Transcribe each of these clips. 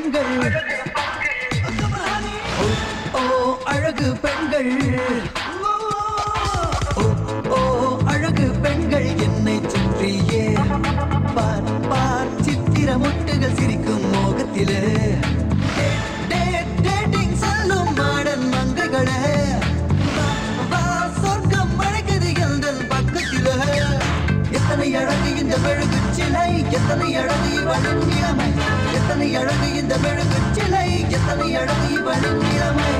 பெண்கள் ஓ அழகு பெண்கள் ஓ அழகு பெண்கள் என்னை சுற்றியே பார் பார் சித்திர முட்டுகள் சிரிக்கும் மோகத்திலே டேட்டிங் செல்லும் மாடன் மங்கைகளே சொர்க்கம் அழைக்குது எந்தன் பக்கத்திலே எத்தனை அழகு இந்த மெழுகு சிலை எத்தனை அழகு இவளின் இளமை எத்தனை அழகு இந்த மெழுகு சிலை எத்தனை அழகு இவளின் இளமை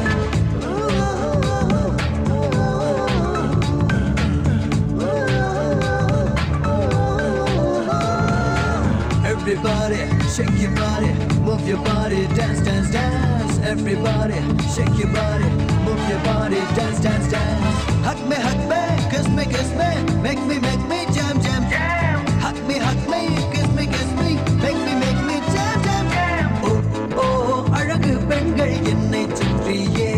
Everybody, shake your body, move your body, dance, dance, dance. Everybody, shake your body, move your body, dance, dance, dance. Hug me, kiss me, make me jam, jam, jam. Hug me, kiss me, make me jam, jam, jam. Oh, அழகு பெண்கள் என்னை சுற்றியே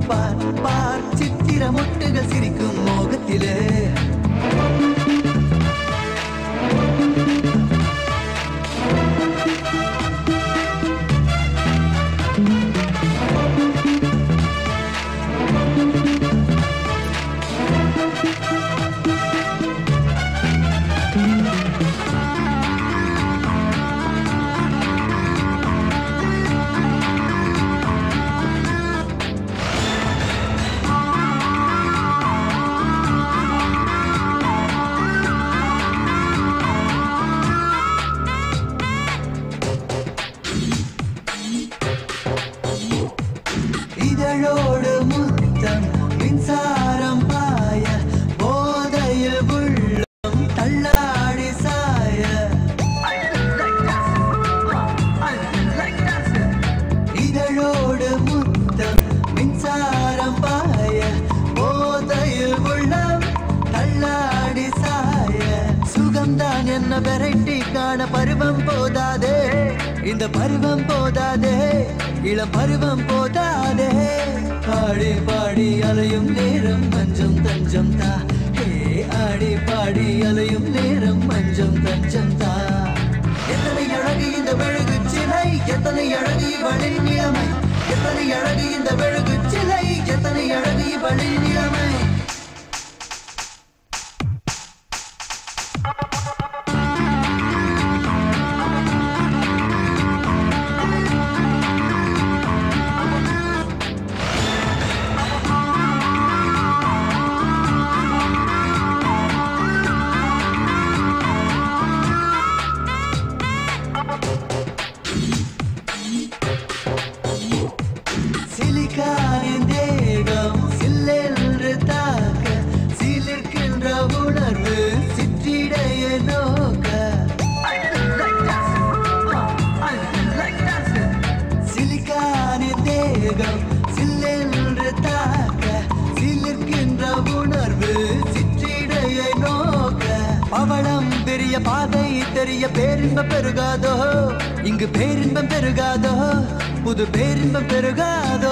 பார் பார் சித்திர முட்டுகள் சிரிக்கும் மோகத்திலே இதழோடு முத்தம் மின்சாரம் பாய போதையில் உள்ளம் தள்ளாடி சாய இதழோடு முத்தம் மின்சாரம் பாய போதையில் உள்ளம் தள்ளாடி சாய சுகம்தான் என்ன வெரைட்டி காண பருவம் போதாதே இந்த பருவம் போதாதே இளம் பருவம் போதாதே பாடி பாடி அலையும் நேரம் மஞ்சம் தஞ்சம் தா ஹே ஆடி பாடி அலையும் நேரம் மஞ்சம் தஞ்சம் தா எத்தனை அழகு இந்த மெழுகு சிலை எத்தனை அழகு இவளின் இளமை எத்தனை அழகு இந்த மெழுகு சிலை எத்தனை அழகு இவளின் இளமை சிலிக்கானின் தேகம் சில்லென்று தாக்க சிலிர்க்கின்ற உணர்வு சிற்றிடைய நோக்க சிலிக்கானின் தேகம் சில்லென்று தாக்க சிலிர்க்கின்ற உணர்வு சிற்றிடைய நோக்க பவளம் பெரிய பாதை தெரிய பேரின்பம் பெருகாதோ இங்கு பேரின்பம் பெருகாதோ புது பேரின்பம் பெருகாதோ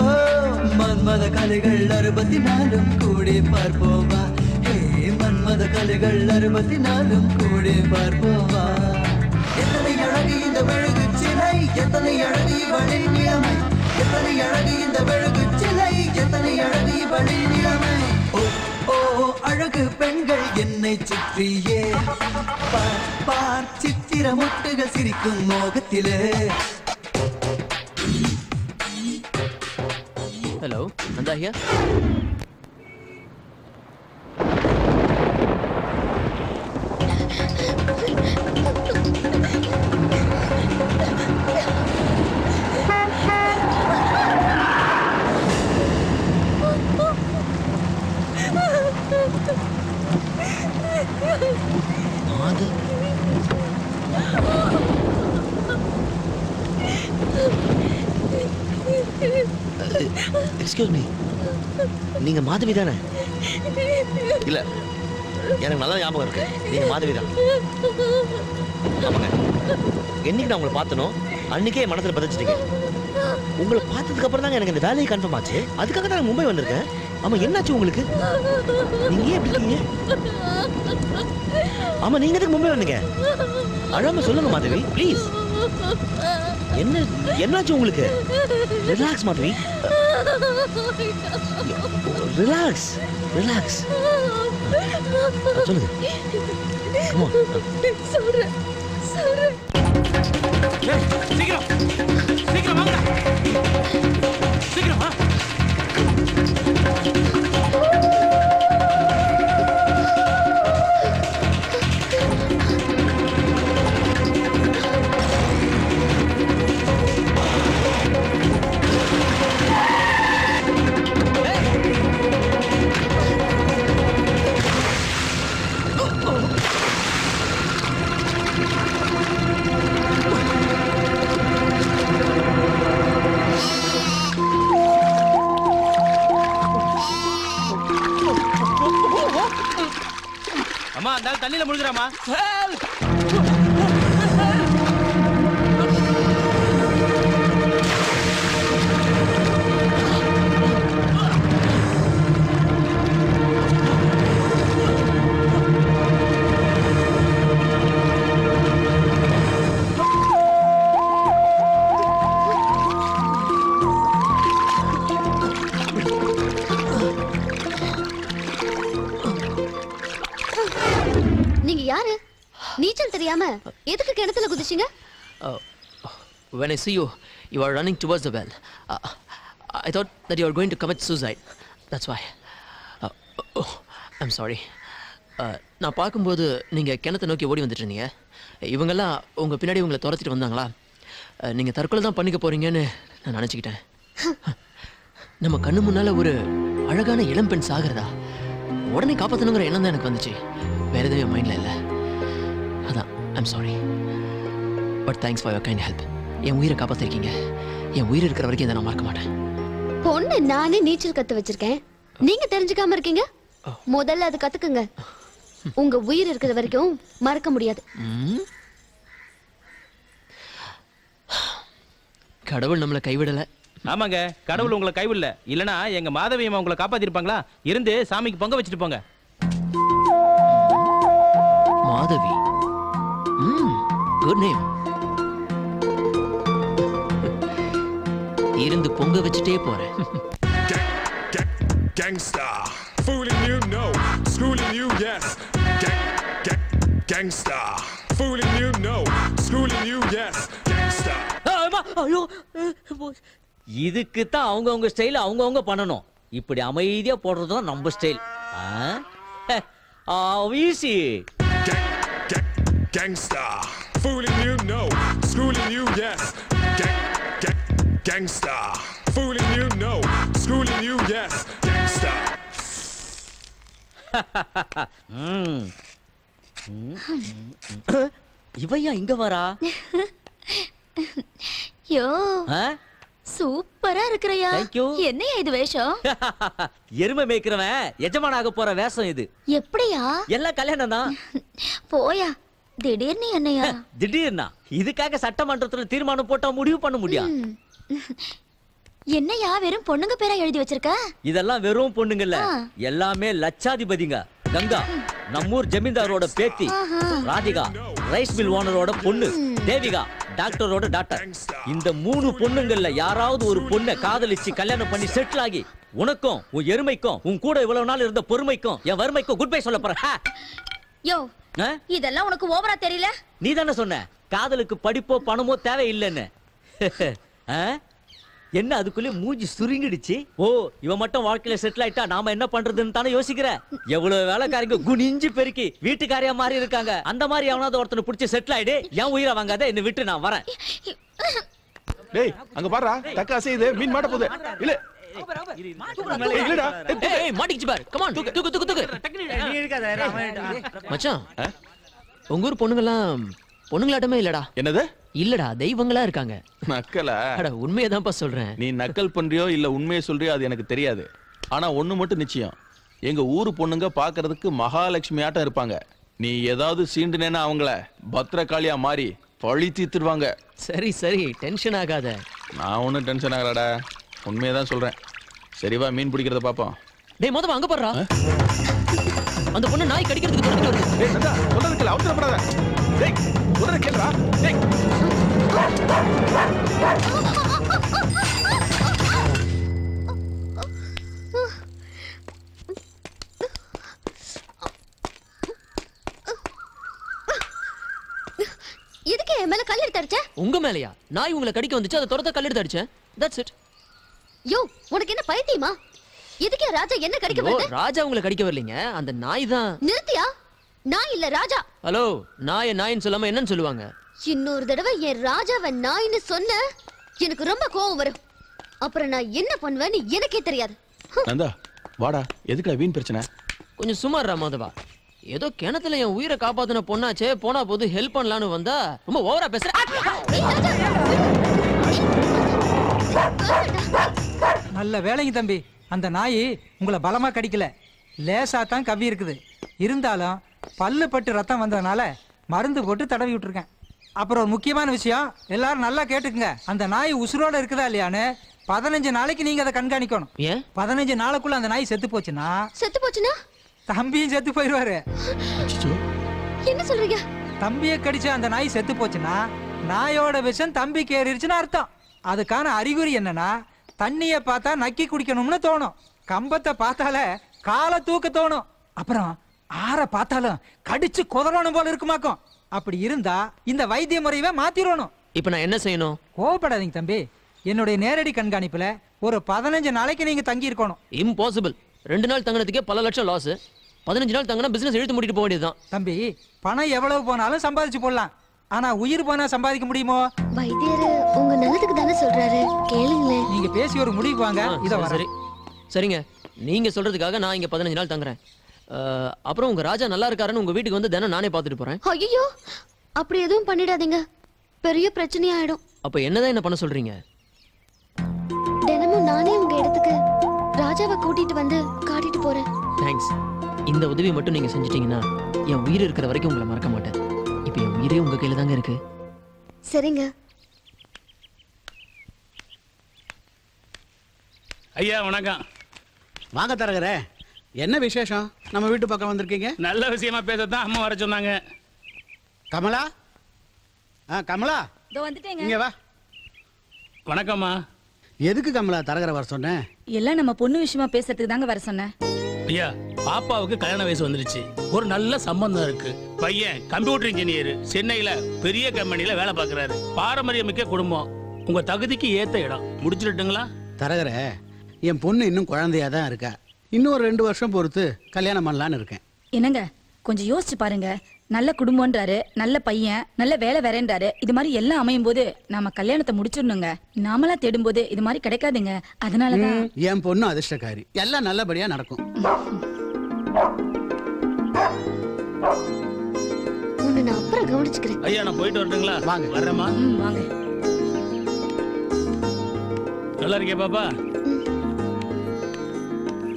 மன்மத கலைகள் 64 கூடி பார்ப்போவா ஹே மன்மத கலைகள் 64 கூடி பார்ப்போவா எத்தனை அழகு இந்த மெழுகு சிலை எத்தனை அழகு இவளின் இளமை எத்தனை அழகு இந்த மெழுகு சிலை எத்தனை அழகு இவளின் இளமை ஓ அழகு பெண்கள் என்னை சுற்றியே பார் பார் சித்திர முட்டுகள் சிரிக்கும் மோகத்திலே Hello, Nanda here. Excuse me, நீங்க மாதவி தானே? இல்ல, எனக்கு நல்லா ஞாபகம் இருக்கு, நீங்க மாதவி தான். ஆமாங்க, என்னைக்கு நான் உங்களை பார்த்தனோ அன்னைக்கே என் மனசுல பதிச்சிட்டீங்க. உங்களை பார்த்ததுக்கு அப்புறம் தாங்க எனக்கு இந்த வேலையை கன்ஃபார்ம் ஆச்சு. அதுக்காக தான் நான் மும்பை வந்திருக்கேன். ஆமா, என்னாச்சு உங்களுக்கு? நீங்க ஏன் எப்படி இருக்கீங்க? ஆமா, நீங்க எதுக்கு மும்பை வந்தீங்க? அழாம சொல்லுங்க மாதவி, ப்ளீஸ். என்னாச்சு உங்களுக்கு? ரிலாக்ஸ் மாதவி. ரிலாக்ஸ். சொல்லுங்க. Come on. சொல்றேன். சீக்கிரம் வாங்க. சீக்கிரம் வா. அம்மா அந்த தண்ணியில முழுகுறாமா? நீச்சல் தெரியாம எதுக்கு கிணத்துல குதிச்சீங்க? When I see you, you are running towards the well. I thought that you are going to commit suicide. That's why. I'm sorry. நான் பார்க்கும்போது நீங்கள் கிணத்தை நோக்கி ஓடி வந்துட்டு இருந்தீங்க. இவங்கெல்லாம் உங்கள் பின்னாடி உங்களை துரத்திட்டு வந்தாங்களா? நீங்கள் தற்கொலை தான் பண்ணிக்க போகிறீங்கன்னு நான் நினச்சிக்கிட்டேன். நம்ம கண்ணு முன்னால் ஒரு அழகான இளம்பெண் சாகிறதா உடனே காப்பாற்றணுங்கிற எண்ணம் தான் எனக்கு வந்துச்சு. வேறு எதுவும் என் மைண்டில் இல்லை. அதான் I'm sorry. But thanks for your kind help. என் உயிரை காப்பாற்றிருக்கீங்க. என் உயிர் இருக்கிற வரைக்கும் இதை நான் மறக்க மாட்டேன். பொண்ணு நானே நீச்சல் கற்று வச்சிருக்கேன். நீங்கள் தெரிஞ்சுக்காம இருக்கீங்க. முதல்ல அது கற்றுக்குங்க. உங்க உயிர் இருக்கிற வரைக்கும் மறக்க முடியாது. கடவுள் நம்மளை கைவிடலை. ஆமாங்க, கடவுள் உங்களை கைவிடல. இல்லனா எங்க மாதவி அம்மா உங்களை காப்பாத்திருப்பாங்களா? இருந்து சாமிக்கு பொங்க வச்சுட்டு போங்க. Madhavi, good name. இருந்து பொங்க வச்சுட்டே போறேன். Gangsta, fooling you, no, schooling you, yes. Gangsta, fooling you, no, schooling you, yes. Gangsta. ஐயோ, இதுக்கு தான் அவங்க ஸ்டைல் அவங்க பண்ணணும். இப்படி அமைதியா போடுறது தான் நம்ம style. Easy. Gangsta, fooling you, no, schooling you, yes. Gangsta, fooling you, no, schooling you, yes. Gangsta. இவையா இங்க வரா? யோ, சூப்பரா இருக்கறியா. என்னையா இது வேஷம்? எருமை மேய்க்கிறவன் எஜமானாக போற வேஷம் இது. எப்படியா? எல்லாம் கல்யாணம் தான். போயா, திடீர்னு என்னையா? திடீர்னா இதுக்காக சட்டமன்றத்துல தீர்மானம் போட்டா முடிவு பண்ண முடியும். என்னையா வெறும் பொண்ணுங்க பேரா எழுதி வச்சிருக்க? இதெல்லாம் வெறும் பொண்ணுங்கல்ல, எல்லாமே லட்சாதிபதிங்க. கங்கா நம்மூர் ஜமீன்தாரோட பேத்தி, ராதிகா ரைஸ் மில் ஓனரோட பொண்ணு, தேவிகா டாக்டரோட டாக்டர். இந்த 3 பொண்ணுங்கள்ல யாராவது ஒரு பொண்ணை காதலிச்சு கல்யாணம் பண்ணி செட்டில் ஆகி உனக்கும் உன் எருமைக்கும் உன் கூட இவ்வளவு நாள் இருந்த பொறுமைக்கும் என் வறுமைக்கும் குட் பை சொல்ல போறேன். யோ, இதெல்லாம் உனக்கு ஓவரா தெரியல? நீ தானே சொன்ன காதலுக்கு படிப்போ பணமோ தேவையில்லைன்னு. என்ன அதுக்குள்ளே மூஞ்சி சுருங்கிடுச்சு? ஓ, இவன் மட்டும் வாழ்க்கையில செட்டில் ஆயிட்டா நாம என்ன பண்றதுன்னு தானே குனிஞ்சிக்கிற. எவ்வளவு வேலைக்காரங்க குனிஞ்சு பெருக்கி வீட்டுக்காரியா மாறி இருக்காங்க. அந்த மாதிரி எவனாவது ஒருத்தனை பிடிச்சி செட்டில் ஆயிடு. என் உயிரை வாங்காத, என்ன விட்டு நான் வரேன். டேய், அங்க பாருடா, தக்க அசையுது, மீன் மாட்ட போகுது. இல்ல மாட்டிக்கிச்சு பாரு. கம் ஆன், தூக்கு. மச்சான், உங்க ஊர் பொண்ணுங்கெல்லாம் பொண்ணுங்களாட்டமே இல்லடா. என்னது? இல்லடா, தெய்வங்களா இருக்காங்க. நக்கலா? அட, உண்மையதான்ப்பா சொல்றேன். நீ நக்கல் பண்றியோ இல்ல உண்மையை சொல்றியோ அது எனக்கு தெரியாது. ஆனா ஒண்ணு மட்டும் நிச்சயம், எங்க ஊரு பொண்ணுங்க பாக்குறதுக்கு மகாலட்சுமி ஆட்டம் இருப்பாங்க. நீ ஏதாவது சீண்டுனேன்னா அவங்கள பத்திரகாளியா மாறி பழி தீர்த்துடுவாங்க. சரி, டென்ஷன் ஆகாத. நான் ஒன்னும் டென்ஷன் ஆகலடா, உண்மையதான் சொல்றேன். சரிவா, மீன் பிடிக்கிறத பாப்போம். டேய், மொதல்ல அங்க பாருடா. அந்த பொண்ணு நாய் கடிக்கிறதுக்கு துரத்திட்டு வருது. டேய் சந்தா, சொல்றதுக்கு அவசரப்படாத. டேய், சொல்றத கேளுடா. டேய். எதுக்கு என் மேல கல் எடுத்து அடிச்ச? உங்க மேலயா? நாய் உங்களை கடிக்க வந்துச்சு, அதை துரத்த கல் எடுத்து அடிச்சேன். That's it. யோ, உனக்கு என்ன பைத்தியமா? எதுக்கு ராஜா என்ன கடிக்க வருது? ராஜா உங்களை கடிக்க வரலீங்க, அந்த நாய் தான். நிறுத்தியா? நாய் இல்ல ராஜா. ஹலோ, நாயின்னு சொல்லாம என்னன்னு சொல்லுவாங்க? இன்னொரு தடவை என் ராஜாவை நாயின்னு சொன்ன எனக்கு ரொம்ப கோவம் வரும். அப்புறம் நான் என்ன பண்ணுவேன்னு எனக்கே தெரியாது. நந்தா வாடா, எதுக்குடா வீண் பிரச்சனை? கொஞ்சம் சுமார் மாதவா. ஏதோ கிணத்துல என் உயிரை காப்பாத்தின பொண்ணாச்சே, போனா போது ஹெல்ப் பண்ணலான்னு வந்தா ரொம்ப ஓவரா பேசுற. நல்ல வேலைங்க தம்பி, அந்த நாய் உங்களை பலமா கடிக்கல, லேசா தான் கவ்வி இருக்குது. இருந்தாலும் பல்லு பட்டு ரத்தம் வந்ததுனால மருந்து போட்டு தடவி விட்டுருக்கேன். அப்புறம் ஒரு முக்கியமான விஷயம், எல்லாரும் நல்லா கேட்டுக்குங்க. அந்த நாய் உசுரோட இருக்குதா இல்லையான்னு 15 நாளைக்கு நீங்க அதை கண்காணிக்கணும். 15 நாளைக்குள்ள அந்த நாய் செத்து போச்சுன்னா தம்பியும் செத்து போயிடுவாரு. என்ன சொல்றீங்க? தம்பியை கடிச்ச அந்த நாய் செத்து போச்சுன்னா நாயோட விஷம் தம்பிக்கு ஏறிடுச்சுன்னு அர்த்தம். அதுக்கான அறிகுறி என்னன்னா, தண்ணியை பார்த்தா நக்கி குடிக்கணும்னு தோணும், கம்பத்தை பார்த்தாலே காலை தூக்க தோணும், அப்புறம் ஆற பார்த்தாலும் கடிச்சு குதறணும் போல இருக்குமாக்கும். அப்படி இருந்தா இந்த வைத்திய முறையவே மாத்திரணும். இப்ப நான் என்ன செய்யணும்? கோவப்படாதீங்க தம்பி, என்னுடைய நேரடி கண்காணிப்புல ஒரு 15 நாளைக்கு நீங்க தங்கி இருக்கணும். இம்பாசிபிள். 2 நாள் தங்கினதுக்கே பல லட்சம் லாஸ். 15 நாள் தங்கினா பிசினஸ் இழுத்து மூடிட்டு போக வேண்டியதுதான். தம்பி, பணம் எவ்வளவு போனாலும் சம்பாதிச்சு போடலாம், ஆனா உயிர் போனா சம்பாதிக்க முடியுமோ? வைத்தியர் உங்க நல்லதுக்கு தானே சொல்றாரு, கேளுங்களேன். நீங்க பேசி ஒரு முடிவு வாங்க. இத சரி சரிங்க, நீங்க சொல்றதுக்காக நான் இங்க 15 நாள் தங்குறேன். அப்புறம் உங்க ராஜா நல்லா இருக்காருன்னு உங்க வீட்டுக்கு வந்து தினம் நானே பார்த்துட்டு போறேன். ஐயோ, அப்படி எதுவும் பண்ணிடாதீங்க, பெரிய பிரச்சனை ஆயிடும். அப்ப என்னதான் என்ன பண்ண சொல்றீங்க? தினமும் நானே உங்க இடத்துக்கு ராஜாவை கூட்டிட்டு வந்து காட்டிட்டு போறேன். தேங்க்ஸ். இந்த உதவி மட்டும் நீங்க செஞ்சிட்டீங்கன்னா என் உயிர் இருக்கிற வரைக்கும் உங்களை மறக்க மாட்டேன். இப்போ என் உயிரே உங்க கையில தாங்க இருக்கு. சரிங்க. ஐயா வணக்கம். வாங்க தரகரே, என்ன விசேஷம்? நம்ம வீட்டு பக்கம் வந்திருக்கீங்க? நல்ல விஷயமா பேசத்தான் அம்மா வர சொன்னாங்க. கமலா, கமலா வந்துட்டேங்க. இங்க வா. வணக்கம்மா. எதுக்கு கமலா தரகரை வர சொன்னேன்? எல்லாம் நம்ம பொண்ணு விஷயமா பேசுறதுக்கு தாங்க வர சொன்னேன். ஐயா, பாப்பாவுக்கு கல்யாண வயசு வந்துருச்சு, ஒரு நல்ல சம்பந்தம் இருக்கு. பையன் கம்ப்யூட்டர் இன்ஜினியர், சென்னையில பெரிய கம்பெனில வேலை பார்க்கறாரு. பாரம்பரியமிக்க குடும்பம், உங்க தகுதிக்கு ஏத்த இடம். முடிச்சிட்டுங்களா? தரகரே, என் பொண்ணு இன்னும் குழந்தையா தான் இருக்கா. இன்னும் ஒரு 2 வருஷம் பொறுத்து கல்யாணம் பண்ணலான்னு இருக்கேன். என்னங்க, கொஞ்சம் யோசிச்சு பாருங்க. நல்ல குடும்பம்ன்றாரு, நல்ல பையன், நல்ல வேலை வேறேன்றாரு. இது மாதிரி எல்லாம் அமையும் போது நாம கல்யாணத்தை முடிச்சிடணுங்க. நாமளா தேடும் போது இது மாதிரி கிடைக்காதுங்க. அதனாலதான் என் பொண்ணு அதிர்ஷ்டக்காரி, எல்லாம் நல்லபடியா நடக்கும். உன்னை நான் அப்புறம் கவனிச்சுக்கிறேன். ஐயா, நான் போயிட்டு வரட்டுங்களா? வாங்க. வரேம்மா. வாங்க. நல்லா இருக்கே பாப்பா?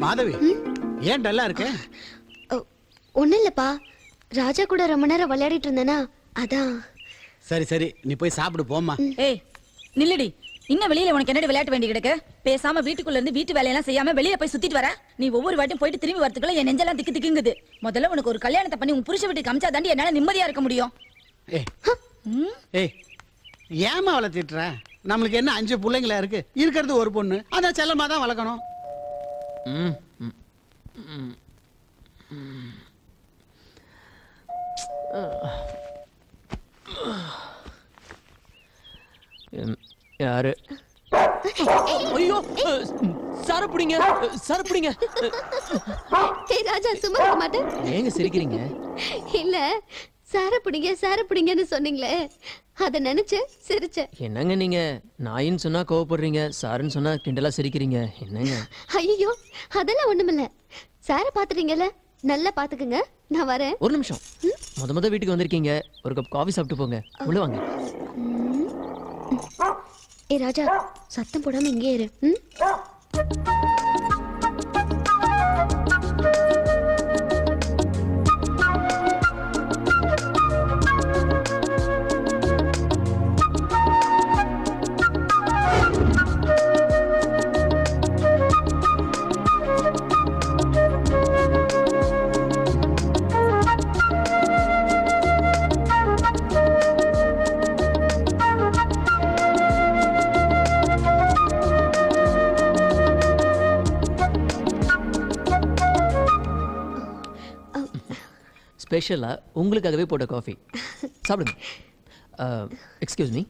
மாதவி, ஏன் டல்லா இருக்க? ஒண்ணு இல்லப்பா, ராஜா கூட ரொம்ப நேரம் விளையாடிட்டு இருந்தேனா, அதான். சரி சரி, நீ போய் சாப்பிடு போம்மா. ஏய் நில்லுடி, இன்னும் வெளியில உனக்கு என்னடி விளையாட்டு வேண்டி கிடக்கு? பேசாம வீட்டுக்குள்ள இருந்து வீட்டு வேலையெல்லாம் செய்யாம வெளியில போய் சுத்திட்டு வர. நீ ஒவ்வொரு வாட்டியும் போயிட்டு திரும்பி வரதுக்குள்ள என் நெஞ்செல்லாம் திக்கு திக்குங்குது. முதல்ல உனக்கு ஒரு கல்யாணத்தை பண்ணி உன் புருஷ வீட்டுக்கு அமிச்சா தாண்டி என்னால நிம்மதியா இருக்க முடியும். ஏய், ஏமா அவளை திட்டுற? நம்மளுக்கு என்ன 5 பிள்ளைங்களா இருக்கு, இருக்கிறது ஒரு பொண்ணு, அதான் செல்லமா தான் வளர்க்கணும். யாரு? ஐயோ, சரப்புடிங்க சரப்புடிங்க. ஏய் ராஜா, சும்மா இருக்க மாட்டே? ஏங்க சிரிக்கிறீங்க? இல்ல, சாரப்புடிங்கன்னு சொன்னீங்களே, அத நினைச்சு சிரிச்சேன். என்னங்க நீங்க நாயின்னு சொன்னா கோவப்படுறீங்க, சாருன்னு சொன்னா கிண்டலா சிரிக்கிறீங்க, என்னங்க? ஐயோ, அதெல்லாம் ஒண்ணுமில்ல. சார பாத்துட்டீங்கல்ல, நல்லா பாத்துக்குங்க, நான் வரேன். ஒரு நிமிஷம். முத வீட்டுக்கு வந்திருக்கீங்க, ஒரு கப் காஃபி சாப்பிட்டு போங்க. உள்ள வாங்க. ஏ ராஜா, சத்தம் போடாம இங்கே இரு. ஸ்பெஷலா உங்களுக்காகவே போட்ட காஃபி. சாப்பிடுங்க. Excuse me.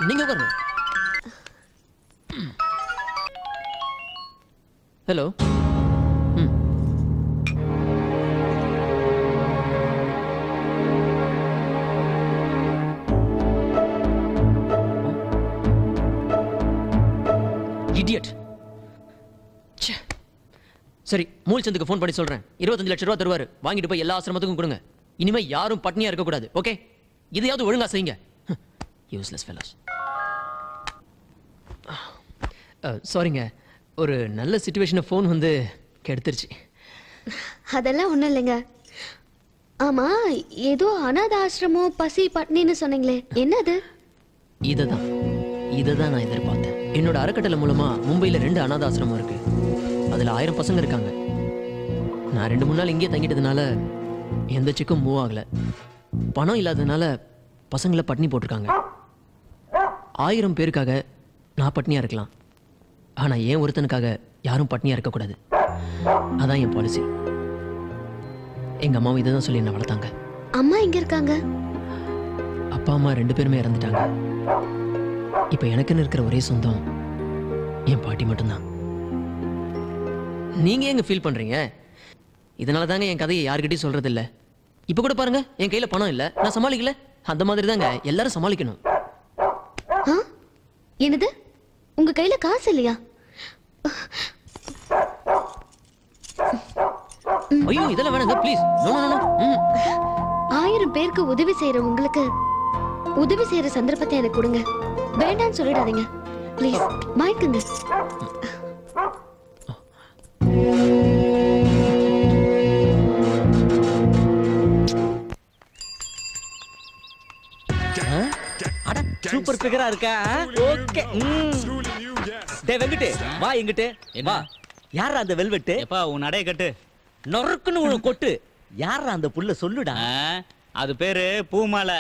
நீங்க உட்காருங்க. ஹலோ. இடியட். சரி, மூல்சந்துக்கு ஃபோன் பண்ணி சொல்றேன். 25 லட்சம் ரூபா தருவாரு. வாங்கிட்டு போய் எல்லா ஆசிரமத்துக்கும் கொடுங்க. இனிமே யாரும் பட்னியா இருக்க கூடாது. ஓகே? இதையாவது ஒழுங்கா செய்யுங்க. Useless fellows. சாரிங்க, ஒரு நல்ல சிச்சுவேஷனை ஃபோன் வந்து கெடுத்துருச்சு. அதெல்லாம் ஒண்ணும் இல்லைங்க. ஆமா, ஏதோ அனாத ஆசிரமம் பசி பட்னின்னு சொன்னீங்களே, என்னது? இததான் நான் எதிர்பார்த்தேன். என்னோட அறக்கட்டளை மூலமா மும்பையில் 2 அனாத ஆசிரமம் இருக்கு. அதுல 1000 பசங்க இருக்காங்க. நான் 2-3 நாள் இங்கே தங்கிட்டதுனால எந்த செக்கும் மூவ் ஆகல. பணம் இல்லாததுனால பசங்களை பட்னி போட்டிருக்காங்க. 1000 பேருக்காக நான் பட்னியா இருக்கலாம், ஆனா ஏன் ஒருத்தனுக்காக யாரும் பட்னியா இருக்கக்கூடாது. அதான் என் பாலிசி. எங்க அம்மாவும் இதை தான் சொல்லி என்ன வளர்த்தாங்க. அம்மா எங்க இருக்காங்க? அப்பா அம்மா 2 பேருமே இறந்துட்டாங்க. இப்ப எனக்குன்னு இருக்கிற ஒரே சொந்தம் என் பாட்டி மட்டும்தான். நீங்க எங்க ஃபீல் பண்றீங்க? இதனால தாங்க என் கதையை யாருக்கிட்டையும் சொல்றது இல்ல. இப்ப கூட பாருங்க, என் கையில பணம் இல்ல, நான் சமாளிக்கல. அந்த மாதிரி தாங்க எல்லாரும் சமாளிக்கணும். என்னது, உங்க கையில காசு இல்லையா? ஐயோ, இதெல்லாம் வேணாங்க ப்ளீஸ். No no no. 1000 பேருக்கு உதவி செய்யற உங்களுக்கு உதவி செய்யற சந்தர்ப்பத்தை எனக்கு கொடுங்க. வேண்டாம்னு சொல்லிடாதீங்க ப்ளீஸ். வாங்கிக்கங்க. சூப்பர் பிகரா இருக்கா? ஓகே. டேய் வெங்கட், வா எங்கிட்டு வா. யாரா அந்த வெல்வெட்? எப்பா உன் நடைய கட்டு. நொறுக்குன்னு உன கொட்டு. யாரா அந்த புள்ள சொல்லுடா. அது பேரு பூமாலை.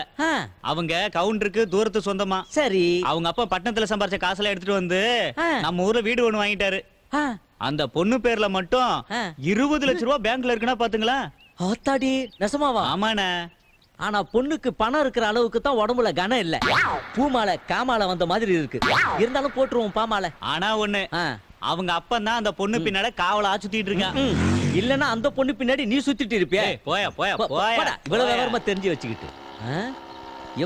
அவங்க கவுண்டருக்கு தூரத்து சொந்தமா. சரி. அவங்க அப்பா பட்டணத்துல சம்பாரிச்ச காசுல எடுத்துட்டு வந்து நம்ம ஊர்ல வீடு ஒண்ணு வாங்கிட்டாரு. அந்த பொண்ணு பேர்ல மட்டும் 20 லட்சம் ரூபாய் பேங்க்ல இருக்குன்னா பாத்துங்களா. ஆத்தாடி, நெசமாவா? ஆமாண்ணே. ஆனா பொண்ணுக்கு பணம் இருக்கிற அளவுக்கு தான் உடம்புல கனம் இல்ல. பூமாலை காமாலை வந்த மாதிரி இருக்கு. இருந்தாலும் போட்டுருவோம் பாமாலை. ஆனா ஒண்ணு, அவங்க அப்பன் தான் அந்த பொண்ணு பின்னாடி காவலா சுத்திட்டு இருக்கான். இல்லன்னா அந்த பொண்ணு பின்னாடி நீ சுத்திட்டு இருப்பிய. போயா போயா போயா. இவ்வளவு விவரமா தெரிஞ்சு வச்சுக்கிட்டு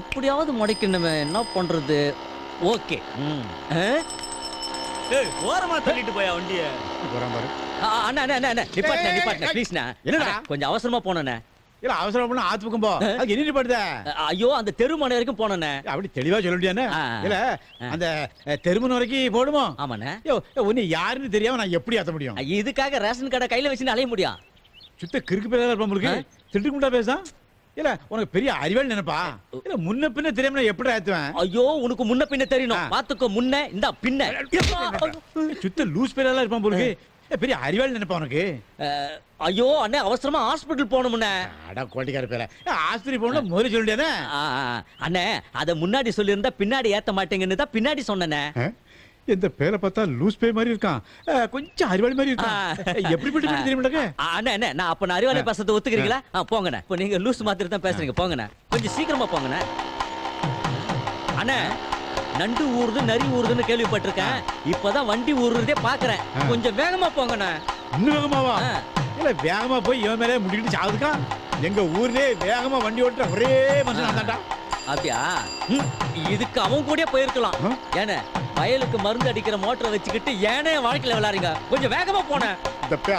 எப்படியாவது முடைக்கணுமே, என்ன பண்றது? ஓகே. ஓரமா தள்ளிட்டு போயா வண்டிய. அண்ணா அண்ணா அண்ணா நிப்பாட்ண்ணா நிப்பாட்ண்ணா ப்ளீஸ்ண்ணா. என்னடா கொஞ்சம் அவசரமா போனேண்ணே. இல்ல அவசரம் பண்ண ஆத்து பக்கம் போ. அதுக்கு என்ன நிப்பாட்டுத? ஐயோ, அந்த தெருமனை வரைக்கும் போனேண்ணே. அப்படி தெளிவா சொல்லிட்டியானே. இல்ல அந்த தெருமனை வரைக்கும் போடுமோ? ஆமாண்ணே. உன்னை யாருன்னு தெரியாம நான் எப்படி ஏத்த முடியும்? இதுக்காக ரேஷன் கடை கையில வச்சு அலைய முடியும்? சுத்த கிறுக்கு பேரா இருப்பா உங்களுக்கு. திட்டு முட்டா பேசா? இல்ல உனக்கு பெரிய அறிவாளி நினைப்பா? இல்ல முன்ன பின்ன தெரியாம நான் எப்படி ஏத்துவேன்? ஐயோ, உனக்கு முன்ன பின்ன தெரியணும். பாத்துக்கோ, முன்ன இந்த பின்ன. சுத்த லூஸ் பேரா இருப்பான் உங்களுக்கு. பெரிய அறிவாளி நினைப்பா உனக்கு. ஐயோ அண்ணே, அவசரமா ஹாஸ்பிடல் போகணும்ண்ணே. அட கோட்டிக்கார பேர, ஆஸ்பத்திரி போகணும் முதல்ல சொல்லிட்டேனே. அண்ணே, அத முன்னாடி சொல்லியிருந்தா பின்னாடி ஏத்த மாட்டேங்கன்னு தான் பின்னாடி சொன்னேனே. இந்த பேரை பார்த்தா லூஸ் பே மாதிரி இருக்கான், கொஞ்சம் அறிவாளி மாதிரி இருக்கான். எப்படி தெரியுமாட்டே? அண்ணே அண்ணே, நான் அப்ப அறிவாளி பேசுறதை ஒத்துக்கிறீங்களா? போங்கண்ணே. இப்போ நீங்க லூஸ் மாதிரி தான் பேசுறீங்க. போங்கண்ணே, கொஞ்சம் சீக்கிரமா போங்கண்ணே. அண்ணே, நண்டு ஊறுது நரி ஊறுதுன்னு கேள்விப்பட்டிருக்கேன். இப்பதான் வண்டி ஊறுறதே பாக்குறேன். கொஞ்சம் வேகமா போங்கண்ணே. இன்னும் வேகமாவா? இல்ல வேகமா போய் இவன் மேலே முடிக்கிட்டு சாவுதுக்கா. எங்க ஊர்லயே வேகமா வண்டி ஓட்டுற ஒரே மனுஷன் தான்டா. அப்படியா? இதுக்கு அவன் கூட போயிருக்கலாம். ஏன்னா வயலுக்கு மருந்து அடிக்கிற மோட்டரை வச்சுக்கிட்டு ஏனே வாழ்க்கையில விளையாடுங்க. கொஞ்சம் வேகமா போனேன்.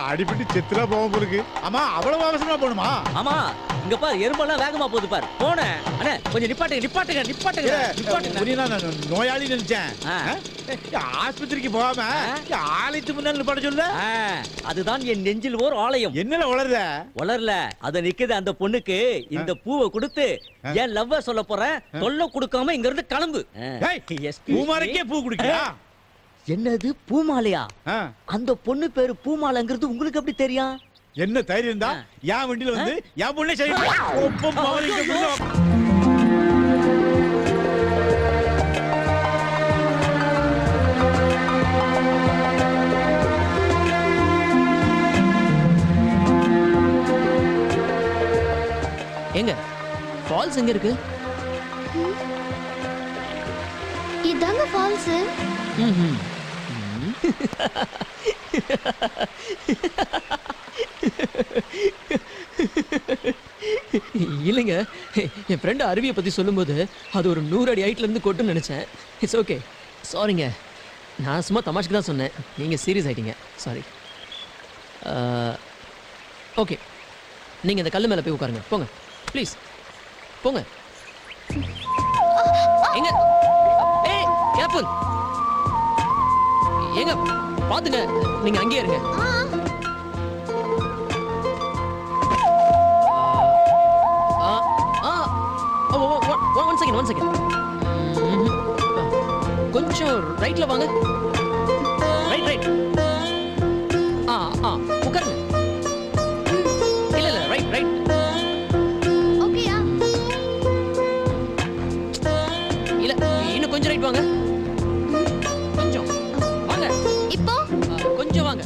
அடிபட்டு செத்துலா போவோம் இருக்கு. ஆமா, அவ்வளவு அவசரமா போகணுமா? ஆமா, இங்க பாரு, எறும்பெல்லாம் வேகமா போகுது பாரு. போனேன். அண்ணே, கொஞ்சம் நிப்பாட்டுங்க நிப்பாட்டுங்க நிப்பாட்டுங்க நிப்பாட்டுங்க. நோயாளி நினைச்சேன். ஆஸ்பத்திரிக்கு போகாம ஆலயத்து முன்னாடி நிப்பாட்ட சொல்ல. அதுதான் என் நெஞ்சில் ஓர் ஆலயம். என்னல வளருத? வளரல, அத நிக்குது. அந்த பொண்ணுக்கு இந்த பூவை கொடுத்து என் லவ்வ சொல்ல போறேன். தொல்லை கொடுக்காம இங்க இருந்து கிளம்பு. பூமாரிக்கே பூ குடிக்கியா? என்னது பூமாலையா? அந்த பொண்ணு பேரு பூமாலைங்கிறது உங்களுக்கு எப்படி தெரியும்? என்ன தைரியம் தான் என் வண்டியில வந்து என் பொண்ணே சரி. எங்க ஃபால்ஸ் எங்க இருக்கு? இதாங்க ஃபால்ஸ். இல்லைங்க, என் ஃப்ரெண்டு அருவியை பற்றி சொல்லும்போது அது ஒரு 100 அடி ஹைட்லேருந்து கொட்டுன்னு நினச்சேன். இட்ஸ் ஓகே, சாரிங்க. நான் சும்மா தமாஷ்க்கு தான் சொன்னேன், நீங்கள் சீரியஸ் ஆகிட்டீங்க. சாரி. ஓகே, நீங்கள் இந்த கல் மேலே போய் உட்காருங்க. போங்க ப்ளீஸ், போங்க. எங்க ஏய் கேர்ஃபுல். எங்க பாத்துங்க, நீங்க அங்கேயே இருங்க. One second. கொஞ்சம் ரைட்ல வாங்க. ரைட். உட்காருங்க. இல்ல ரைட். ஓகேயா? இல்ல இன்னும் கொஞ்சம் ரைட் வாங்க. கொஞ்சம் வாங்க. இப்போ கொஞ்சம் வாங்க.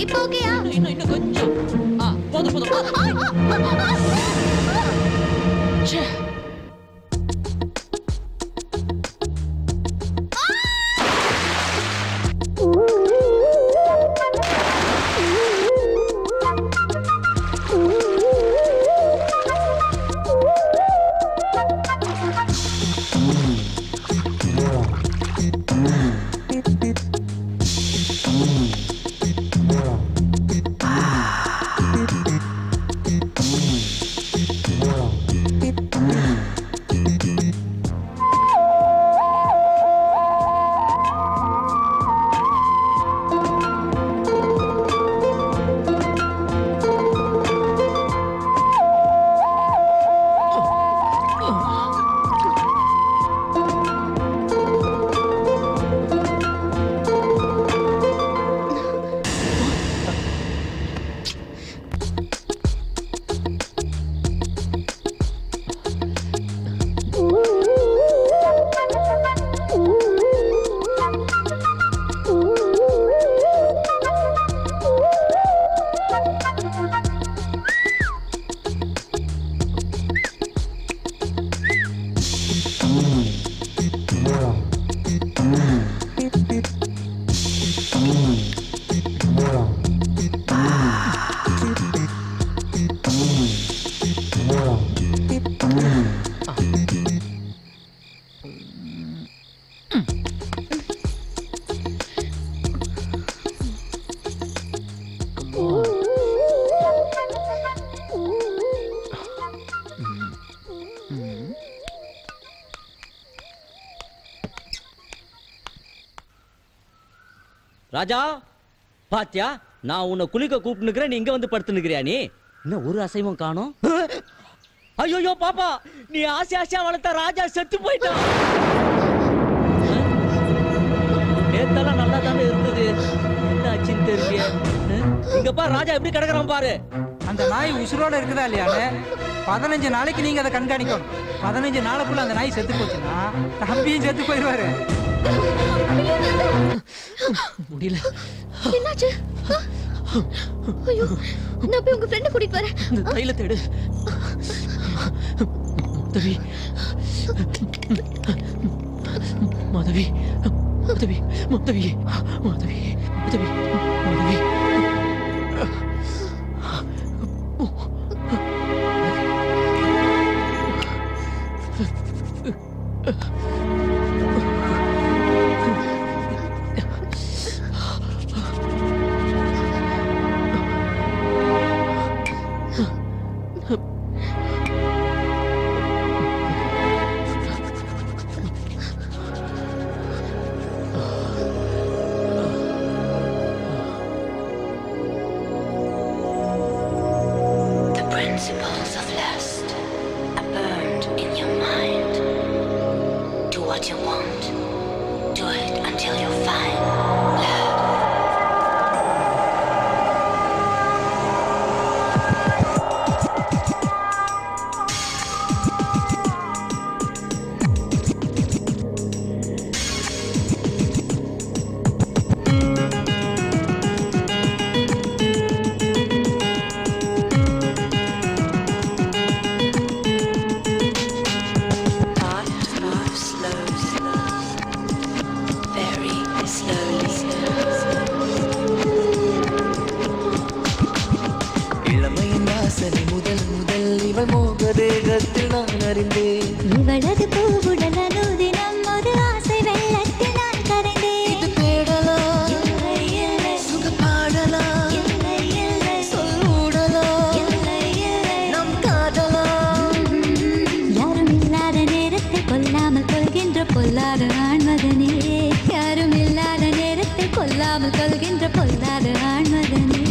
இப்போ ஓகேயா? இன்னும் கொஞ்சம். போதும். ச்சே. ராஜா பாத்தியா, நான் உன்னை குளிக்க கூப்பிட்டுக்கிறேன், நீ இங்க வந்து படுத்துனுக்கிறியா? நீ இன்னும் ஒரு அசைவம் காணோம். ஐயோ பாப்பா, நீ ஆசையா வளர்த்த ராஜா செத்து போயிட்டான். நேத்தெல்லாம் நல்லா தானே இருந்தது, என்ன ஆச்சுன்னு தெரியல. இங்க பாரு, ராஜா எப்படி கிடக்குறான் பாரு. அந்த நாய் உசுரோட இருக்குதா இல்லையான்னு 15 நாளைக்கு நீங்க அதை கண்காணிக்கணும். 15 நாளுக்குள்ள அந்த நாய் செத்து போச்சுன்னா தம்பியும் செத்து போயிடுவாரு. முடியல. என்னாச்சு? ஐயோ, நான் போய் உங்க ஃப்ரெண்ட கூட்டிட்டு வரேன். இந்த தைலத்தை எடு. மாதவி. பொல்லாத ஆண்மகனே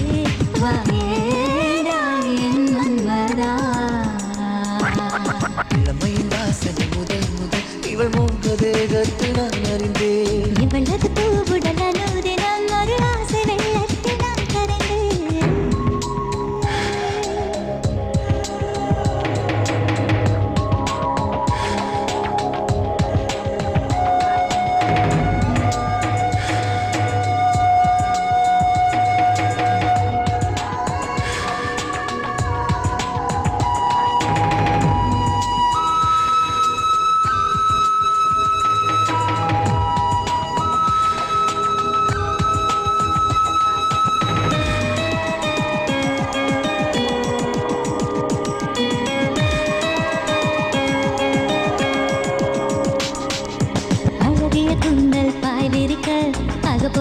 வாயேடா என் மன்மதா. இளமையின் வாசனை முதல் முதல் இவள் மூன்று தேகத்து நான் அறிந்தேன். இவளது பூவுடல் அனுதினம் ஒரு ஆசை வெள்ளத்தில் நான் கரைந்தேன்.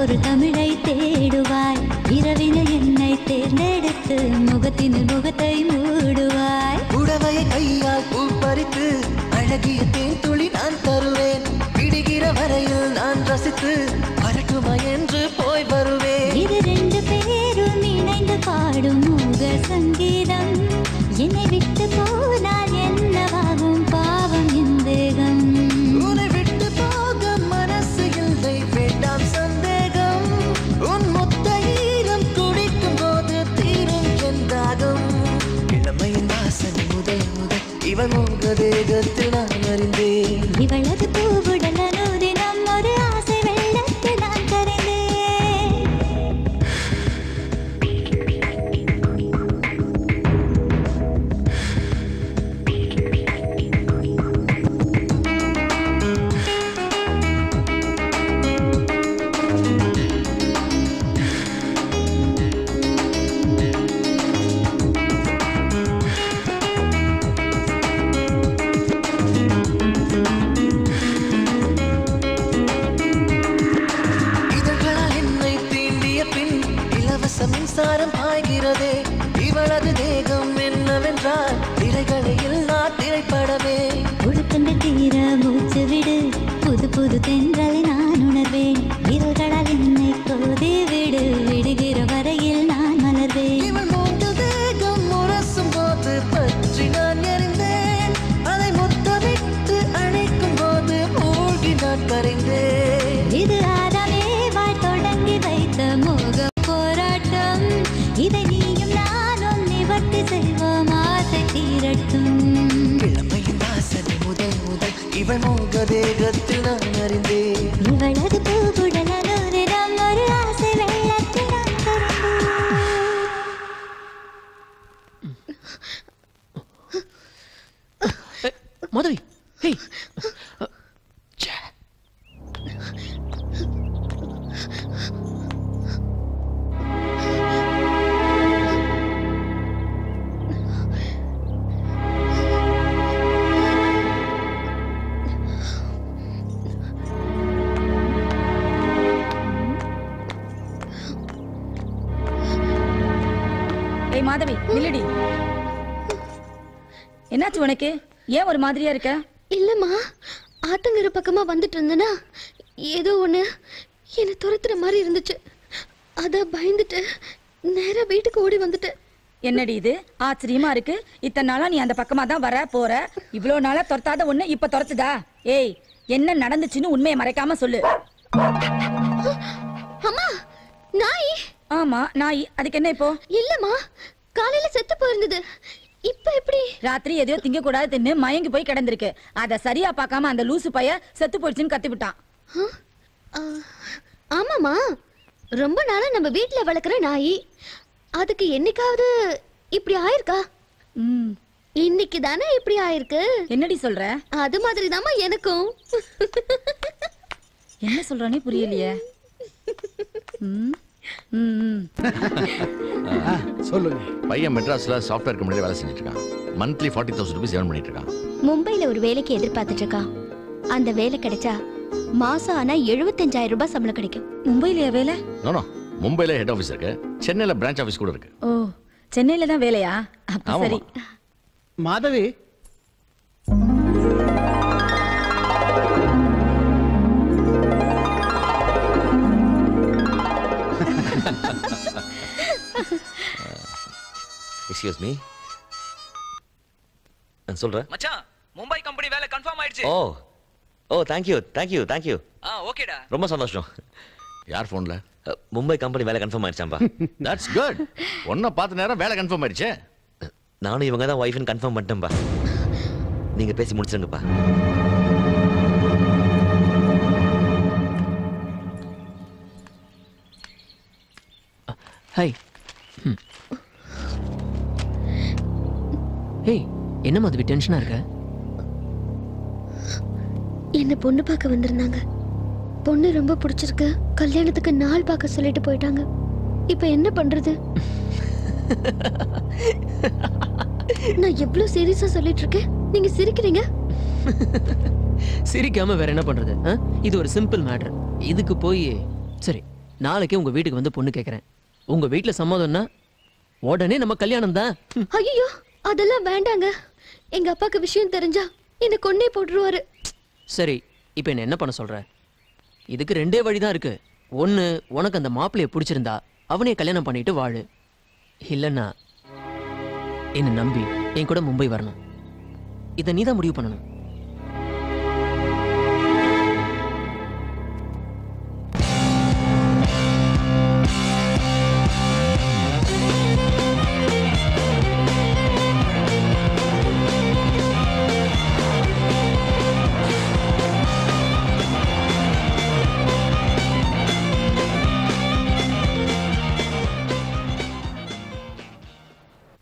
ஒரு தமிழை தேடுவாய் இரவினில் என்னை தேர்ந்தெடுத்து முகத்தினில் முகத்தை மூடுவாய். புடவையை கையால் பூ பறித்து அழகிய தேன் துளி நான் தருவேன். விடுகிற வரையில் நான் ரசித்து வரட்டுமா என்று போய் வருவேன். இது ரெண்டு பேரும் இணைந்து பாடும் மூக சங்கீதம். என்னை விட்டு போனால் என்னவாகும் பாவம் என் தேகம். உன்னை விட்டு போக மனசு இல்லை வேண்டாம் சந்தேகம். உன் மொத்த ஈரம் குடிக்கும் போது தீரும் என்றாகும். இளமையின் வாசனை முதல் முதல் இவள் மூக தேகத்தில் நான் அறிந்தேன். இவளது பூவுடல் அனுதினம் ஒரு ஆசை வெள்ளத்தில் நான் கரைந்தேன். மின்சாரம் பாய்கிறதே இவளது தேகம் என்னவென்றால் திரைகளை இல்லா திரைப்படமே. ஒழுக்கங்கள் தீர மூச்சு விடு புது புது தென்றலை நான் உணர்வேன். விரல்களால் என்னை கோதி விடு விடுகிற வரையில் நான் மலர்வேன். இவள் மூன்று தேகம் முரசும் போது பற்றி நான் எறிந்தேன். அதை முத்தமிட்டு அழைக்கும் போது மூழ்கி நான் கரைந்தேன். இது ஆதாமே வாய் தொடங்கி வைத்த மோக போராட்டம். இதை நீயும் நானும் நிவர்த்தி செய்வோம் ஆசை தீரட்டும். இளமையின் வாசனை முதல் முதல் இவள் மூக தேகத்தில் நான் அறிந்தேன். இவளது பூவுடல் அனுதினம் ஒரு ஆசை வெள்ளத்தில் நான் கரைந்தேன். மாதவி ஹேய் ஏய் மாதவி நில்லடி. என்னாச்சு உனக்கு? ஏன் ஒரு மாதிரியா இருக்க? இல்லம்மா, ஆத்தங்கர பக்கமா வந்துட்டு இருந்தனா ஏதோ ஒண்ணு என்ன துரத்துற மாதிரி இருந்துச்சு. அத பயந்துட்டு நேரா வீட்டுக்கு ஓடி வந்துட்டேன். என்னடி இது ஆச்சரியமா இருக்கு. இத்தனை நாளா நீ அந்த பக்கமா தான் வர போற. இவ்வளவு நாளா துரத்தாத ஒண்ணு இப்ப துரத்துதா? ஏய் என்ன நடந்துச்சுன்னு உண்மையை மறைக்காம சொல்லு. அம்மா நாய். ஆமா நாய். அதுக்கு என்ன இப்போ? இல்லம்மா, காலையில செத்து போயிருந்தது. இப்ப எப்படி? ராத்திரி எதையோ திங்க கூடாது தின்னு மயங்கி போய் கிடந்திருக்கு. அத சரியா பார்க்காம அந்த லூசு பைய செத்து போயிடுச்சுன்னு கத்தி விட்டான். ஆமாமா, ரொம்ப நாளா நம்ம வீட்டுல வளர்க்குற நாய். அதுக்கு என்னைக்காவது இப்படி ஆயிருக்கா? இன்னைக்கு தானே இப்படி ஆயிருக்கு. என்னடி சொல்ற? அது மாதிரி தாமா எனக்கும். என்ன சொல்றானே புரியலையே. சொல்லுங்க. பையன் மெட்ராஸ்ல சாஃப்ட்வேர் கம்பெனில வேலை செஞ்சுட்டு இருக்கான். மந்த்லி 40,000 ரூபாய் ஏர்ன் பண்ணிட்டு இருக்கான். மும்பைல ஒரு வேலைக்கு எதிர்பார்த்துட்டு இருக்கான். அந்த வேலை கிடைச்சா மாசம் ஆனா 75,000 ரூபாய் சம்பளம் கிடைக்கும். மும்பையில வேலை? நோ மும்பைல ஹெட் ஆபீஸ் இருக்கு, சென்னையில பிரான்ச் ஆபீஸ் கூட இருக்கு. ஓ சென்னையில தான் வேலையா? அப்ப சரி. Madhavi excuse me. நான் சொல்றேன். மச்சான் மும்பை கம்பெனி வேலை கன்ஃபார்ம் ஆயிடுச்சு. Oh thank you. ஓகேடா. ரொம்ப சந்தோஷம். யார் ஃபோன்ல? மும்பை கம்பெனி வேலை கன்ஃபார்ம் ஆயிடுச்சாம்பா. That's good. ஒன்ன பார்த்த நேரம் வேலை கன்ஃபார்ம் ஆயிடுச்சே. நானும் இவங்க தான் வைஃப்னு கன்ஃபார்ம் பண்ணிட்டேன்பா. நீங்க பேசி முடிச்சிருங்கப்பா. ஹாய். ஏய் என்ன மாதிரி டென்ஷனா இருக்க? என்ன பொண்ணு பார்க்க வந்திருந்தாங்க. பொண்ணு ரொம்ப பிடிச்சிருக்கு. கல்யாணத்துக்கு நாள் பார்க்க சொல்லிட்டு போயிட்டாங்க. இப்போ என்ன பண்றது? நான் எவ்வளவு சீரியஸா சொல்லிட்டு இருக்கேன், நீங்க சிரிக்கிறீங்க. சிரிக்காம வேற என்ன பண்றது? இது ஒரு சிம்பிள் மேட்டர். இதுக்கு போய் சரி நாளைக்கே உங்க வீட்டுக்கு வந்து பொண்ணு கேட்கறேன். உங்க வீட்டுல சம்மதம்னா உடனே நம்ம கல்யாணம் தான். ஐயோ அதெல்லாம் வேண்டாங்க. எங்க அப்பாக்கு விஷயம் தெரிஞ்சா என்ன கொன்னே போட்டுருவாரு. சரி இப்போ என்ன பண்ண சொல்ற? இதுக்கு ரெண்டே வழிதான் இருக்கு. ஒன்னு உனக்கு அந்த மாப்பிள்ளைய பிடிச்சிருந்தா அவனே கல்யாணம் பண்ணிட்டு வாழு. இல்லைன்னா என்ன நம்பி என் கூட மும்பை வரணும். இதை நீதான் முடிவு பண்ணணும்.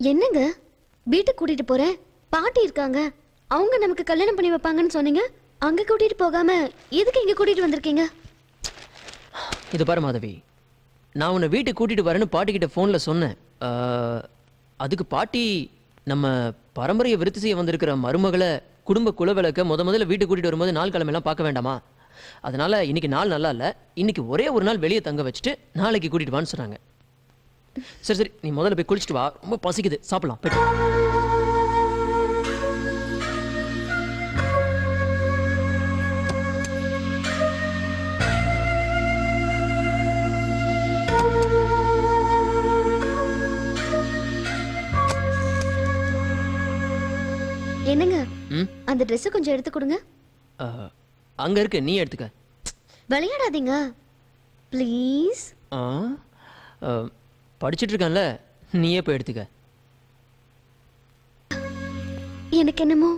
என்னங்க வீட்டுக்கு கூட்டிட்டு போறேன், பாட்டி இருக்காங்க, அவங்க நமக்கு கல்யாணம் பண்ணி வைப்பாங்கன்னு சொன்னீங்க. அங்க கூட்டிட்டு போகாம எதுக்கு இங்க கூட்டிட்டு வந்திருக்கீங்க? இது பாரு மாதவி, நான் உன்னை வீட்டுக்கு கூட்டிட்டு வரேன்னு பாட்டிக்கிட்ட ஃபோன்ல சொன்னேன். அதுக்கு பாட்டி நம்ம பரம்பரையை விருத்தி செய்ய வந்திருக்கிற மருமகளை குடும்ப குலவிளக்க முதல்ல வீட்டுக்கு கூட்டிட்டு வரும்போது நாள் கிழமையெல்லாம் பார்க்க வேண்டாமா? அதனால இன்னைக்கு நாள் நல்லா இல்லை, இன்னைக்கு ஒரே ஒரு நாள் வெளியே தங்க வச்சுட்டு நாளைக்கு கூட்டிட்டு வான்னு சொன்னாங்க. சரி சரி நீ முதல்ல போய் குளிச்சுட்டு வா, ரொம்ப பசிக்குது, சாப்பிடலாம். என்னங்க அந்த Dress கொஞ்சம் எடுத்து கொடுங்க. அங்க இருக்கு, நீ எடுத்துக்க. விளையாடாதீங்க ப்ளீஸ். படிச்சிட்டு இருக்கேன்ல, நீயே போய் எடுத்துக்க. எனக்கு என்னமோ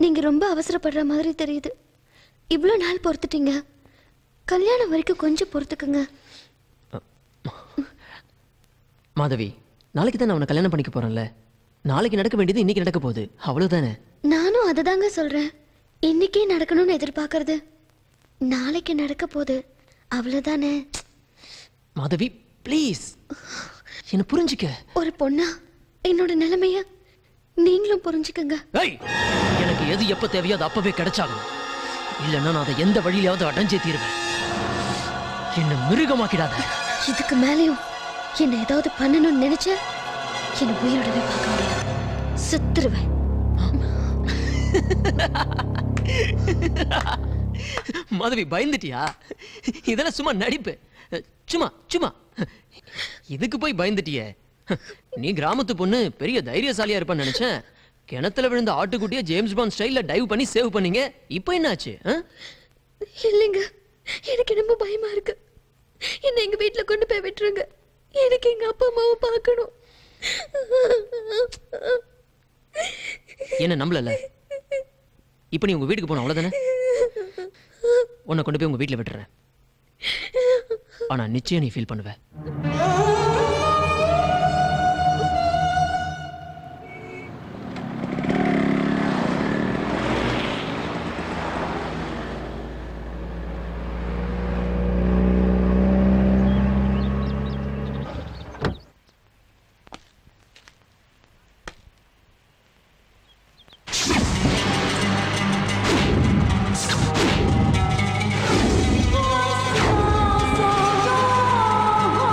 நீங்க ரொம்ப அவசரப்படுற மாதிரி தெரியுது. இவ்வளோ நாள் பொறுத்துட்டீங்க, கல்யாணம் வரைக்கும் கொஞ்சம் பொறுத்துக்குங்க. மாதவி, நாளைக்கு தான் நான் உன்னை கல்யாணம் பண்ணிக்க போறேன்ல. நாளைக்கு நடக்க வேண்டியது இன்னைக்கு நடக்க போகுது, அவ்வளவுதானே. நானும் அதை தாங்க சொல்றேன். இன்னைக்கே நடக்கணும்னு எதிர்பார்க்கறது நாளைக்கு நடக்க போகுது, அவ்வளவுதானே. மாதவி ப்ளீஸ் என்ன புரிஞ்சுக்க. ஒரு பொண்ணா என்னோட நிலைமைய நீங்களும் புரிஞ்சுக்கங்க. எனக்கு எது எப்ப தேவையோ அது அப்பவே கிடைச்சாகும். இல்லைன்னா நான் அதை எந்த வழியிலாவது அடைஞ்சே தீருவேன். என்ன மிருகமாக்கிடாத. இதுக்கு மேலேயும் என்ன ஏதாவது பண்ணணும்னு நினைச்ச என்ன உயிரோடவே பார்க்க முடியாது, செத்துருவேன். மாதவி பயந்துட்டியா? இதெல்லாம் சும்மா நடிப்பு, சும்மா சும்மா. இதுக்கு போய் பயந்துட்டியே? நீ கிராமத்து பொண்ணு, பெரிய தைரியசாலியா இருப்பான்னு நினைச்சேன். கிணத்துல விழுந்த ஆட்டுக்குட்டிய ஜேம்ஸ் பாண்ட் ஸ்டைல்ல டைவ் பண்ணி சேவ் பண்ணீங்க. இப்போ என்னாச்சு? இல்லைங்க, எனக்கு என்னமோ பயமா இருக்கு. என்ன எங்க வீட்டுல கொண்டு போய் விட்டுருங்க. எனக்கு எங்க அப்பா அம்மாவை பார்க்கணும். என்ன நம்பல? இப்போ நீ உங்க வீட்டுக்கு போன அவ்வளவுதானே? உன்னை கொண்டு போய் உங்க வீட்டுல விட்டுறேன். ஆனா நிச்சயம் நீ ஃபீல் பண்ணுவ. Oh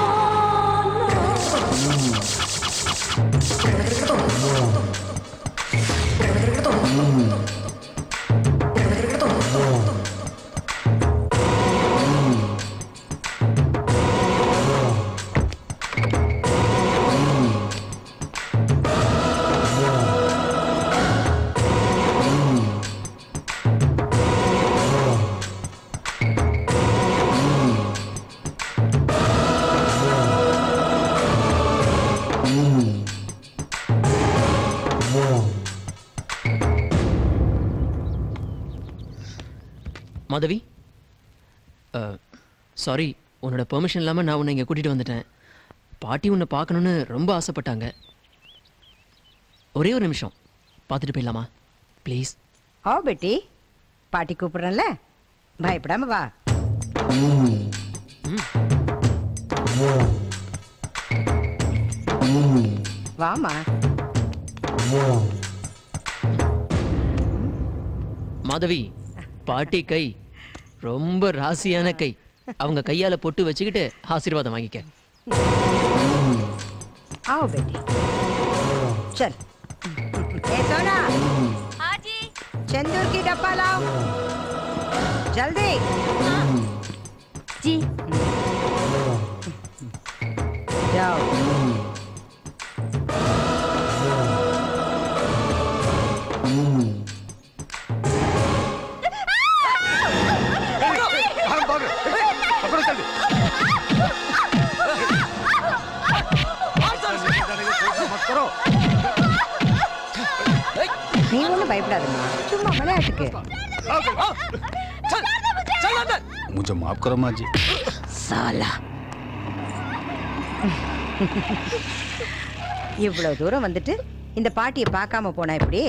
மாதவி, சாரி, உன்னோட பெர்மிஷன் இல்லாமல் நான் உன்னை இங்கே கூட்டிகிட்டு வந்துட்டேன். பாட்டி உன்னை பார்க்கணுன்னு ரொம்ப ஆசைப்பட்டாங்க. ஒரே ஒரு நிமிஷம் பார்த்துட்டு போயிடலாமா ப்ளீஸ்? ஓ பெட்டி, பாட்டி கூப்பிடுறேன்ல, பயப்படாம வா. வாமா. மாதவி, பாட்டி கை ரொம்ப ராசியான கை. அவங்க கையால பொட்டு வச்சுக்கிட்டு ஆசீர்வாதம் வாங்கிக்க. आओ बेटी, चल। ए सोना, हाँ जी। चंदूर की डब्बा लाओ, जल्दी। जी। जाओ। நீ ஒன்றும் பயப்படாதம்மா, சும்மா விளையாட்டுக்கு. मुझे माफ करो माँ जी। साला, இவ்வளவு தூரம் வந்துட்டு இந்த பாட்டியை பார்க்காம போனா எப்படி?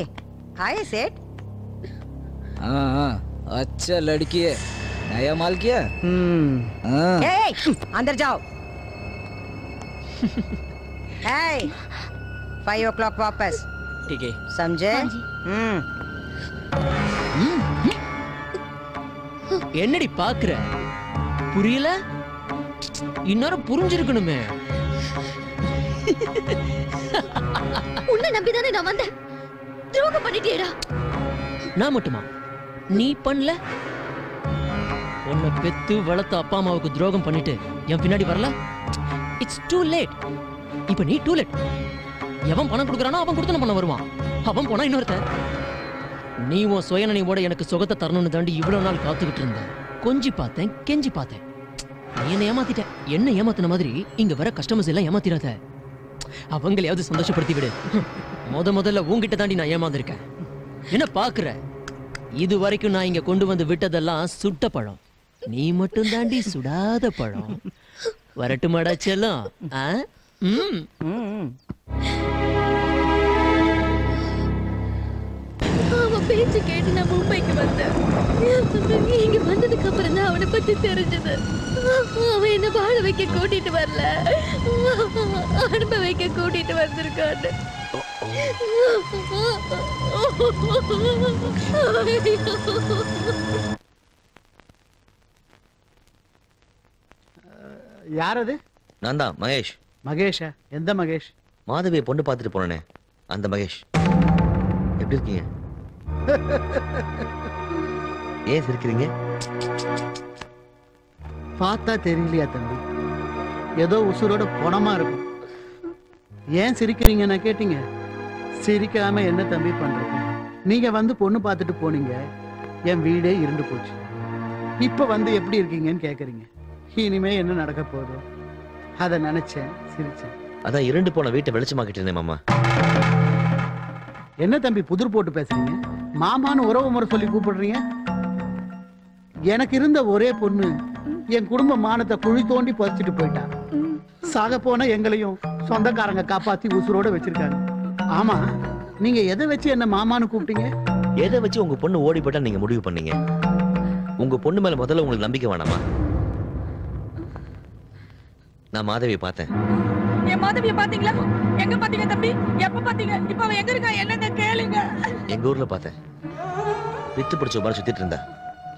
हाय सेठ। हाँ, अच्छा लड़की है, नया माल किया। अंदर जाओ। 5 o'clock वापस। ठीक है, समझे? என்னடி பாக்குற? புரியல? இன்னொரு புரிஞ்சிருக்கணுமே. உன்னை நம்பிதானே நான் வந்தேன். துரோகம் பண்ணிட்டேடா. நான் மட்டுமா? நீ பண்ணல? உன்னை பெத்து வளர்த்த அப்பா அம்மாவுக்கு துரோகம் பண்ணிட்டு என் பின்னாடி வரல? It's too late. இப்ப நீ டூ லேட். எவன் பணம் கொடுக்குறானோ அவன் கொடுத்து பண்ண வருவான். அவன் போனா இன்னொருத்தன். நீ உன் சுயநனியோட எனக்கு சுகத்தை தரணும்னு தாண்டி இவ்வளவு நாள் காத்துக்கிட்டு இருந்த. கொஞ்சி பார்த்தேன், கெஞ்சி பார்த்தேன். நீ என்ன ஏமாத்திட்ட. என்ன ஏமாத்தின மாதிரி இங்க வர கஸ்டமர்ஸ் எல்லாம் ஏமாத்திராத. அவங்களையாவது சந்தோஷப்படுத்தி விடு. முதல்ல உன்கிட்ட தாண்டி நான் ஏமாந்துருக்கேன். என்ன பாக்குற? இது வரைக்கும் நான் இங்க கொண்டு வந்து விட்டதெல்லாம் சுட்ட பழம். நீ மட்டும் தாண்டி சுடாத பழம். வரட்டுமாடா செல்லம்? அவன் பேச்சு கேட்டு நான் மும்பைக்கு வந்தேன். இங்க வந்ததுக்கு அப்புறம் தான் அவனை பத்தி தெரிஞ்சது. அவன் என்ன வாழ வைக்க கூட்டிட்டு வரல, அனுப்ப வைக்க கூட்டிட்டு வந்திருக்கான்னு. யார் அது? நான் தான் மகேஷ். மகேஷா? எந்த மகேஷ்? மாதவியை பொண்ணு பார்த்துட்டு போனேனே அந்த மகேஷ். எப்படி இருக்கீங்க? ஏன் சிரிக்கிறீங்க? பார்த்தா தெரியலையா தம்பி? ஏதோ உசுரோட பணமா இருக்கும். ஏன் சிரிக்கிறீங்கன்னு கேட்டீங்க. சிரிக்காம என்ன தம்பி பண்றீங்க? நீங்க வந்து பொண்ணு பார்த்துட்டு போனீங்க, என் வீடே இருண்டு போச்சு. இப்ப வந்து எப்படி இருக்கீங்கன்னு கேக்குறீங்க. இனிமே என்ன நடக்க போகுதோ அதை நினைச்சேன், சிரிச்சேன். அதான் இருண்டு போன வீட்டை வெளிச்சமாக்கிட்டு இருந்தேன் மாமா. என்ன தம்பி புதிர் போட்டு பேசுறீங்க? மாமான்னு உறவு முறை சொல்லி கூப்பிடுறீங்க. எனக்கு இருந்த ஒரே பொண்ணு என் குடும்ப மானத்தை குழி தோண்டி புதைச்சிட்டு போயிட்டா. சாக போன எங்களையும் சொந்தக்காரங்க காப்பாத்தி உசுரோட வச்சிருக்காங்க. ஆமா, நீங்க எதை வச்சு என்ன மாமான்னு கூப்பிட்டீங்க? எதை வச்சு உங்க பொண்ணு ஓடி போட்டா நீங்க முடிவு பண்ணீங்க? உங்க பொண்ணு மேல முதல்ல உங்களுக்கு நம்பிக்கை வேணாமா? நான் மாதவியை பார்த்தேன். என் மாதவியை பாத்தீங்களா? எங்க பாத்தீங்க தம்பி? எப்ப பாத்தீங்க? இப்ப அவ எங்க இருக்கா? என்னங்க கேளுங்க. எங்க ஊர்ல பார்த்தேன். பித்து பிடிச்ச மாதிரி சுத்திட்டு இருந்தா.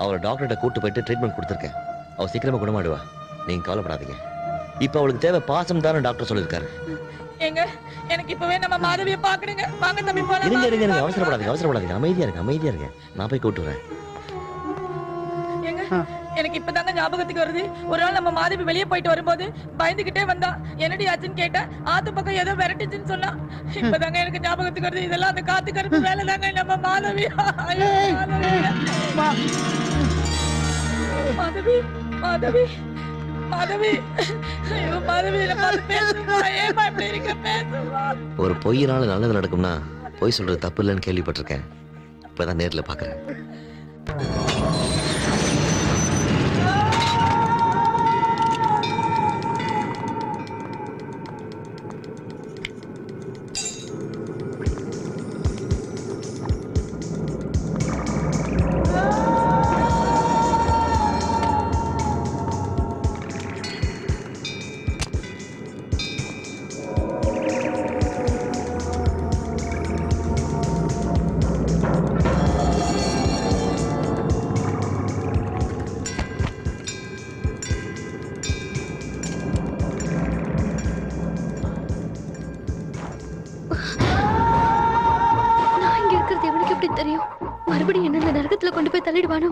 அவளை டாக்டர்கிட்ட கூட்டு போயிட்டு ட்ரீட்மெண்ட் கொடுத்துருக்கேன். அவ சீக்கிரமா குணமாடுவா, நீங்க கவலைப்படாதீங்க. இப்ப அவளுக்கு தேவை பாசம் தானே டாக்டர் சொல்லியிருக்காரு. எங்க எனக்கு இப்பவே நம்ம மாதவியை பாக்கணுங்க. வாங்க தம்பி போலாம். இருங்க இருங்க இருங்க, அவசரப்படாதீங்க. அமைதியா இருங்க. நான் போய் கூட்டு வரேன். எனக்கு இப்பதாங்க ஞாபகத்துக்கு வருது. ஒரு நாள் நம்ம மாதவி வெளியே போயிட்டு வரும்போது பயந்துகிட்டே வந்தா. என்னடி ஆச்சுன்னு கேட்டா, ஆத்து பக்கம் ஏதோ விரட்டுச்சுன்னு சொன்னா. இப்பதாங்க எனக்கு ஞாபகத்துக்கு வருது. இதெல்லாம் அந்த காத்து கருப்பு வேலை தாங்க நம்ம மாதவி. மாதவி மாதவி மாதவி ஐயோ மாதவி, ஏமா இப்படி இருக்க? பேசுமா. ஒரு பொய்யினால நல்லது நடக்கும்னா பொய் சொல்றது தப்பு இல்லைன்னு கேள்விப்பட்டிருக்கேன். இப்பதான் நேர்ல பாக்குறேன். நரகத்துல கொண்டு போய் தள்ளிடுவானோ?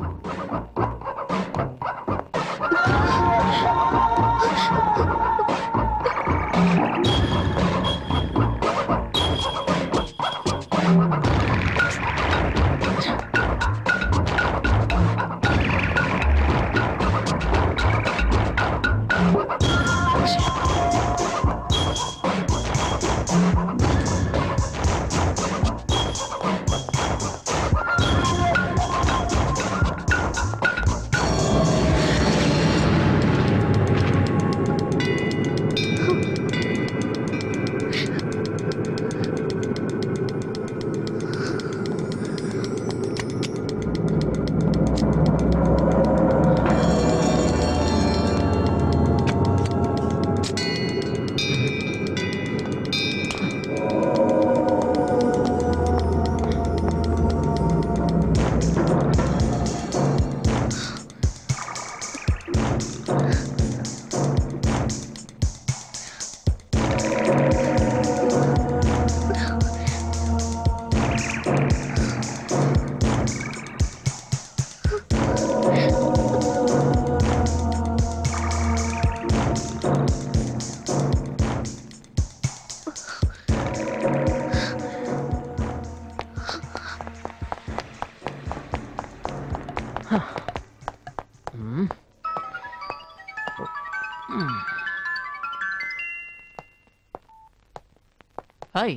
ஹாய்.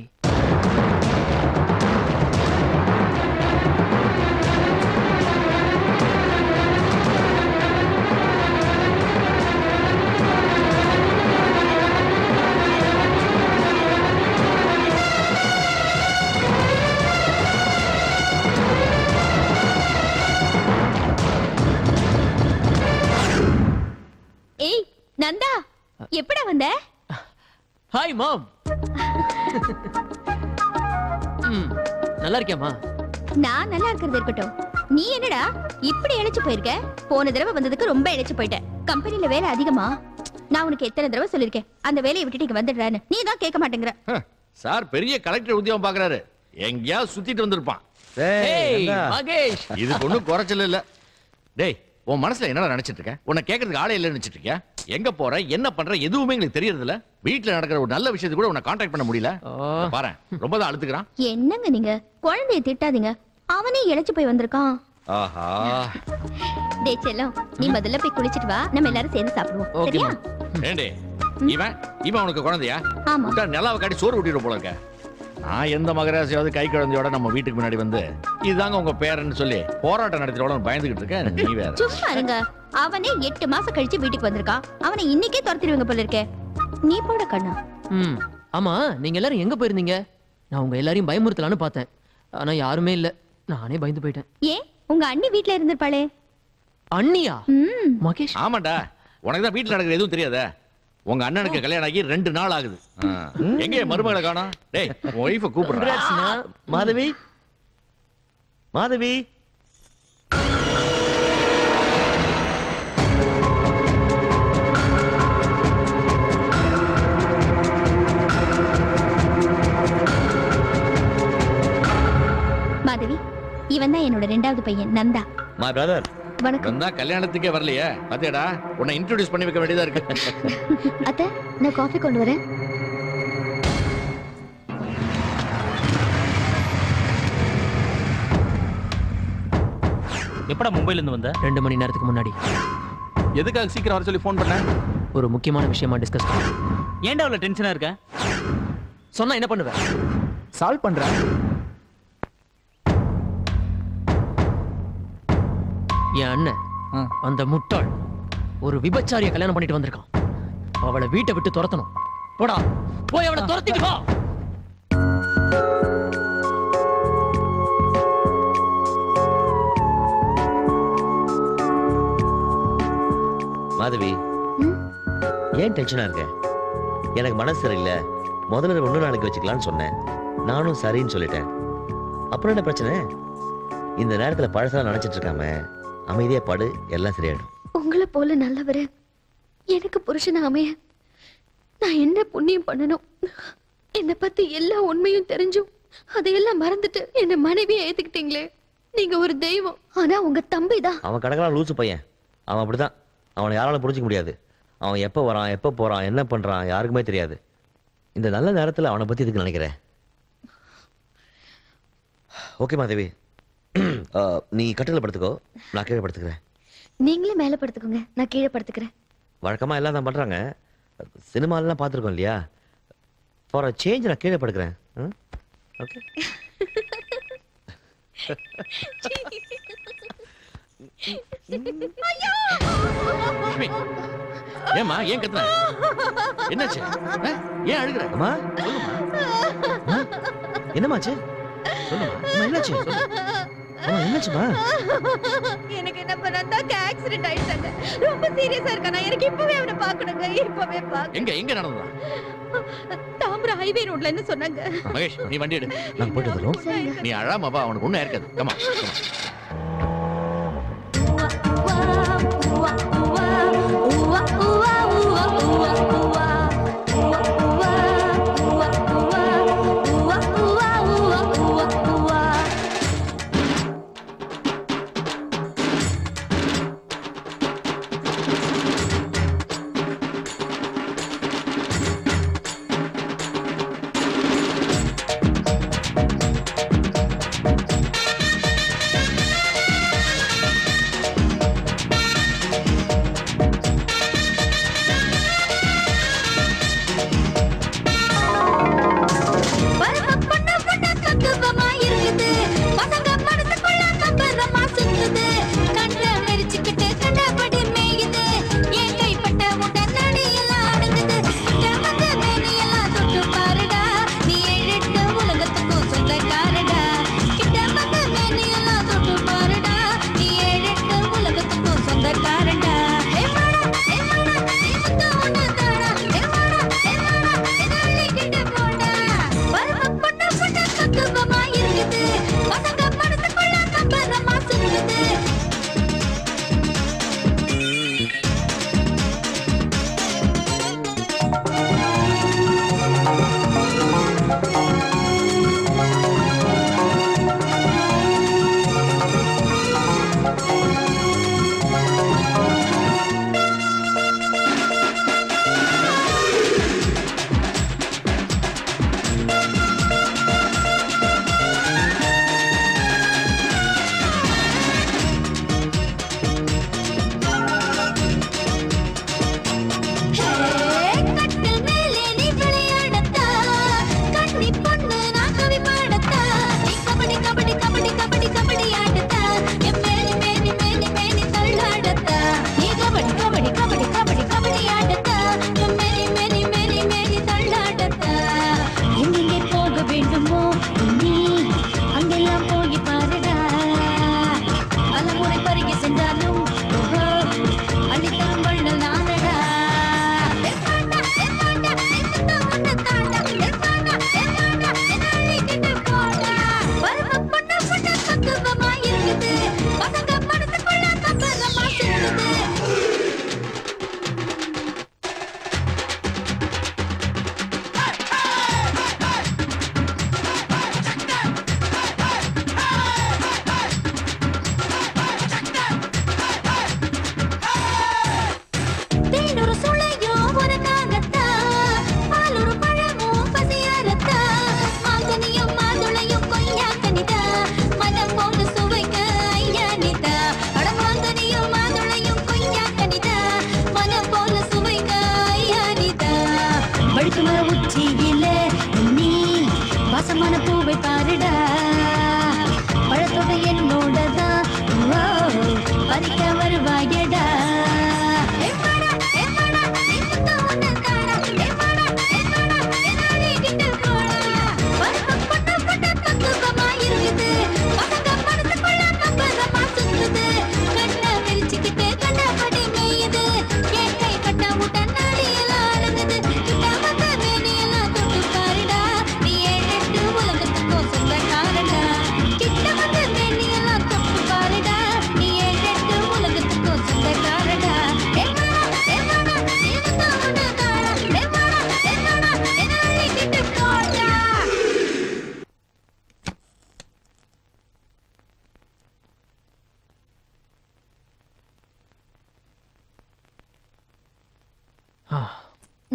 ஏய் நந்தா, எப்படா வந்த? Hi mom. நல்லா இருக்கியாமா? நான் நல்லா இருக்கிறது இருக்கட்டும், நீ என்னடா இப்படி இழைச்சு போயிருக்க? போன தடவை வந்ததுக்கு ரொம்ப இழைச்சு போயிட்ட. கம்பெனில வேலை அதிகமா? நான் உனக்கு எத்தனை தடவை சொல்லிருக்கேன் அந்த வேலையை விட்டுட்டு இங்க வந்துடுறான்னு, நீ தான் கேட்க மாட்டேங்கிற. சார் பெரிய கலெக்டர் உத்தியோகம் பாக்குறாரு, எங்கேயாவது சுத்திட்டு வந்திருப்பான். மகேஷ், இதுக்கு ஒண்ணும் குறைச்சல் இல்ல. டேய், உன் மனசுல என்ன நினைச்சிட்டு இருக்க? உன்னை கேட்கறதுக்கு ஆளே இல்லைன்னு நினைச்சிட்டு இருக்கியா? எங்க போற, என்ன பண்ற, எதுவுமே எங்களுக்கு தெரியறது இல்ல. வீட்டுல நடக்கிற ஒரு நல்ல விஷயத்தை கூட உன்னை கான்டாக்ட் பண்ண முடியல. பாரு, ரொம்ப தான் அழுத்துக்கிறான். என்னங்க நீங்க குழந்தையை திட்டாதீங்க, அவனே இழைச்சு போய் வந்திருக்கான். ஆஹா. டேய் செல்லம், நீ முதல்ல போய் குளிச்சிட்டு வா, நம்ம எல்லாரும் சேர்ந்து சாப்பிடுவோம். சரியா? ஏண்டே, இவன் உனக்கு குழந்தையா? ஆமா. நிலாவை காட்டி சோறு ஊட்டிட்டு போல இருக்க. நான் எந்த மகராசியாவது கை குழந்தையோட நம்ம வீட்டுக்கு முன்னாடி வந்து இதுதாங்க உங்க பேரன்னு சொல்லி போராட்டம் நடத்தியோட பயந்துகிட்டு இருக்கேன். நீ வேற சும்மா இருங்க. அவனே 8 மாசம் கழிச்சு வீட்டுக்கு வந்திருக்கான், அவனை இன்னைக்கே துரத்திடுவீங்க போல இருக்கே. நீ போட கண்ணா. ஆமா, நீங்க எல்லாரும் எங்க போயிருந்தீங்க? நான் உங்க எல்லாரையும் பயமுறுத்தலான்னு பார்த்தேன், ஆனா யாருமே இல்ல. நானே பயந்து போயிட்டேன். ஏன், உங்க அண்ணி வீட்ல இருந்திருப்பாளே. அண்ணியா? மகேஷ். ஆமாண்டா, உனக்கு தான் வீட்டுல நடக்கிற எதுவும் தெரியாத. உங்க அண்ணனுக்கு கல்யாணம் ஆகி 2 நாள் ஆகுது. எங்க மருமகளை காணோம்? டேய், உன் ஒய்ஃபை கூப்பிடுறேன். மாதவி, மாதவி. மாதவி, இவன் தான் என்னோட 2வது பையன் நந்தா. My brother. வணக்கம். நந்தா கல்யாணத்துக்கே வரலையே, பாத்தியாடா? உன்னை இன்ட்ரோடியூஸ் பண்ணி வைக்க வேண்டியதா இருக்கு. அத்தை, நான் காஃபி கொண்டு வரேன். எப்படா மும்பைல இருந்து வந்த? 2 மணி நேரத்துக்கு முன்னாடி. எதுக்காக சீக்கிரம் வர சொல்லி ஃபோன் பண்ண? ஒரு முக்கியமான விஷயமா டிஸ்கஸ் பண்ண. ஏன்டா அவ்வளவு டென்ஷனா இருக்க? சொன்னா என்ன பண்ணுவ? சால்வ் பண்றேன். என் அண்ணன் அந்த முட்டாள் ஒரு விபச்சாரிய கல்யாணம் பண்ணிட்டு வந்திருக்கான். அவளை வீட்டை விட்டு துரத்தணும். போடா, போய் அவளை துரத்திட்டு வா. மாதவி, ஏன் டென்ஷனா இருக்க? எனக்கு மனசு சரியில்லை, முதல்ல 1 நாளைக்கு வச்சுக்கலான்னு சொன்னேன். நானும் சரின்னு சொல்லிட்டேன். அப்புறம் என்ன பிரச்சனை? இந்த நேரத்துல பழசெல்லாம் நினைச்சிட்டு இருக்காம அமைதியா படு, எல்லாம் சரியாயிடும். உங்களை போல நல்லவரு எனக்கு புருஷனா அமைய நான் என்ன புண்ணியம் பண்ணணும்? என்னை பத்தி எல்லா உண்மையும் தெரிஞ்சும் அதையெல்லாம் மறந்துட்டு என்ன மனைவியை ஏத்துக்கிட்டீங்களே, நீங்க ஒரு தெய்வம். ஆனா உங்க தம்பி தான். அவன் கடகடா லூசு பையன். அவன் அப்படிதான். அவனை யாராலும் புரிஞ்சிக்க முடியாது. அவன் எப்போ வரான், எப்போ போறான், என்ன பண்றான் யாருக்குமே தெரியாது. இந்த நல்ல நேரத்தில் அவனை பத்தி இதுக்கு நினைக்கிறேன். ஓகே மாதேவி, நீ கட்டில படுத்துக்கோ, நான் கீழே படுத்துக்கிறேன். நீங்களே மேல படுத்துக்கோங்க, நான் கீழே படுத்துக்கிறேன். வழக்கமா எல்லாம் தான் பண்றாங்க. சினிமாலாம் பார்த்துருக்கோம் இல்லையா? ஃபார் அ சேஞ்ச் நான் கீழே படுக்கிறேன். ஓகே. ஏமா ஏன் கத்துற? என்னாச்சு? ஏன் அழுகுற? அம்மா சொல்லுமா. என்னமாச்சு? சொல்லுமா. என்னாச்சு? என்னாச்சுமா? எனக்கு என்ன பண்ணாங்க ஆக்சிடென்ட் ஆயிட்டாங்க. ரொம்ப சீரியஸா இருக்கானா? எனக்கு இப்பவே அவனை பார்க்கணுங்க. இப்பவே பார்க்க. எங்க நடந்ததா? தாம்பரம் ஹைவே ரோட்ல என்ன சொன்னாங்க? மகேஷ் நீ வண்டி எடு. நான் போயிட்டு வரோம். நீ அழாம வா, அவனுக்கு ஒண்ணும் இருக்காது. கமா.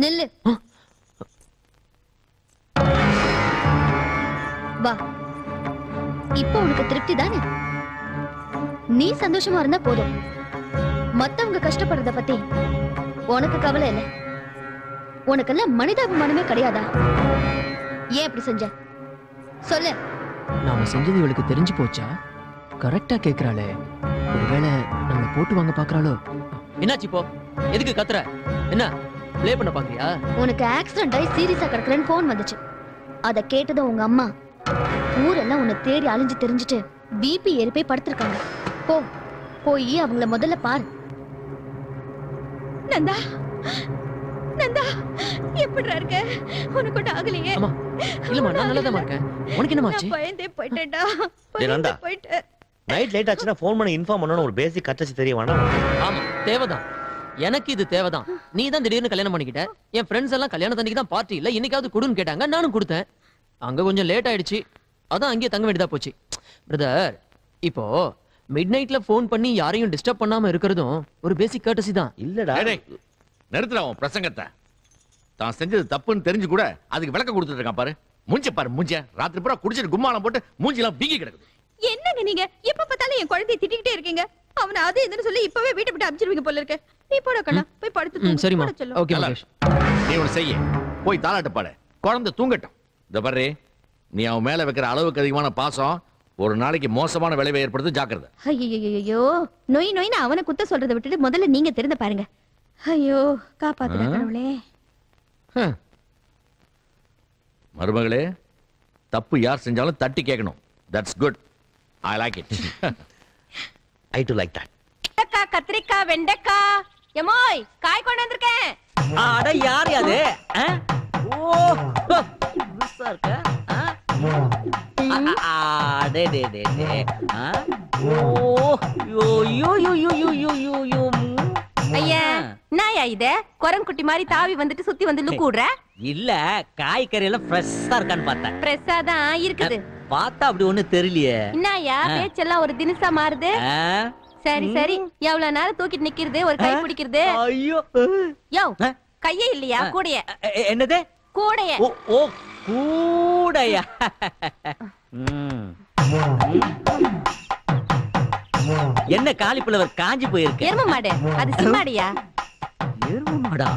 நில்லு. வா. இப்போ உனக்கு திருப்தி தானே? நீ சந்தோஷமா இருந்தா போதும். மத்தவங்க கஷ்டப்படுறத பத்தி உனக்கு கவலை இல்லை. உனக்கெல்லாம் மனிதாபிமானமே கிடையாதா? ஏன் இப்படி செஞ்ச? சொல்லு. நாம செஞ்சது இவளுக்கு தெரிஞ்சு போச்சா? கரெக்டா கேக்குறாளே. ஒருவேளை நம்மள போட்டு வாங்க பாக்குறாளோ? என்னாச்சு இப்போ? எதுக்கு கத்துற? என்ன ப்ளே பண்ண பாக்குறியா? உனக்கு ஆக்சிடென்ட் ஆகி சீரியஸா கிடக்குறேன்னு போன் வந்துச்சு. அத கேட்டதும் உங்க அம்மா ஊரெல்லாம் உன்னை தேடி அழிஞ்சு தெரிஞ்சுட்டு பிபி ஏறி போய் படுத்திருக்காங்க. போய் அவங்கள முதல்ல பாரு. நந்தா, நந்தா, எப்படிடா இருக்க? உனக்கு ஒன்றும் ஆகலையே? இல்லம்மா, நான் நல்லதா இருக்கேன். உனக்கு என்னமா ஆச்சு? பயந்தே போயிட்டேன்டா. நந்தா, நைட் லேட் ஆச்சுன்னா ஃபோன் பண்ணி இன்ஃபார்ம் பண்ணனும். ஒரு பேசிக் கட்டசி தெரிய வேணாம்? ஆமா, தேவைதான். எனக்கு இது தேவைதான். நீ தான் திடீர்னு கல்யாணம் பண்ணிக்கிட்ட. என் ஃப்ரெண்ட்ஸ் எல்லாம் கல்யாணத்தன்னைக்கு தான் பார்ட்டி இல்ல, இன்னைக்காவது குடுன்னு கேட்டாங்க, நானும் கொடுத்தேன். அங்க கொஞ்சம் லேட் ஆயிடுச்சு, அதான் அங்கேயே தங்க வேண்டியதா போச்சு. பிரதர், இப்போ மிட் நைட்ல ஃபோன் பண்ணி யாரையும் டிஸ்டர்ப் பண்ணாம இருக்கிறதும் ஒரு பேசிக் கர்ட்டசி தான். இல்லடா, நிறுத்துறா உன் பிரசங்கத்தை. தான் செஞ்சது தப்புன்னு தெரிஞ்சு கூட அதுக்கு விளக்கம் கொடுத்துட்டு இருக்கான் பாரு. மூஞ்ச பாரு, மூஞ்ச. ராத்திரி பூரா குடிச்சிட்டு கும்மாளம் போட்டு மூஞ்சிலாம் வீங்கி கிடக்குது. என்னங்க நீங்க எப்ப பார்த்தாலும் என் குழந்தையை திட்டிக்கிட்டே இருக்கீங்க. அவனை அது இதுன்னு சொல்லி இப்பவே வீட்டை விட்டு அனுப்பிச்சிருவீங்க போல இருக்கு. நீ போட கண்ணா, போய் படுத்து தூங்கு. சரிம்மா, சொல்லு. ஓகே மகேஷ். நீ ஒன்று செய்ய, போய் தாலாட்டு பாடு, குழந்தை தூங்கட்டும். இந்த பாரு, நீ அவன் மேல வைக்கிற அளவுக்கு அதிகமான பாசம் ஒரு நாளைக்கு மோசமான விளைவை ஏற்படுத்து, ஜாக்கிரதை. ஐயோ, நொய் நொய்னு அவனை குத்த சொல்றதை விட்டுட்டு முதல்ல நீங்க தெரிந்து பாருங்க. ஐயோ, காப்பாத்துற கடவுளே. மருமகளே, தப்பு யார் செஞ்சாலும் தட்டி கேட்கணும். That's good. I like it. I to like that. கத்திரிக்காய், வெண்டைக்காய், எமோய் காய் கொண்டு வந்திருக்கேன். அட யார் அது? ஓ, புதுசா இருக்க. டே டே டே டே. ஓ, யோ யோ யோ யோ யோ யோ யோ யோ. ஐயா, நாயா இது? குரங்குட்டி மாதிரி தாவி வந்துட்டு சுத்தி வந்து லுக்கு விடுற? இல்ல, காய்கறி எல்லாம் ஃப்ரெஷ்ஷா இருக்கான்னு பார்த்தேன். ஃப்ரெஷ்ஷா தான் இருக்குது. பார்த்தா அப்படி ஒண்ணு தெரியலையே. என்னயா பேச்செல்லாம் ஒரு தினசா மாறுது? சரி சரி, எவ்வளவு நேரம் தூக்கிட்டு நிக்கிறது, ஒரு கை பிடிக்கிறது? ஐயோ, யோ, கையே இல்லையா? கூடைய. என்னது? கூடைய. ஓ, கூடையா? என்ன காலிஃப்ளவர் காஞ்சி போயிருக்கு? எரும மாடு. அது சிம்மாடியா? எரும மாடா?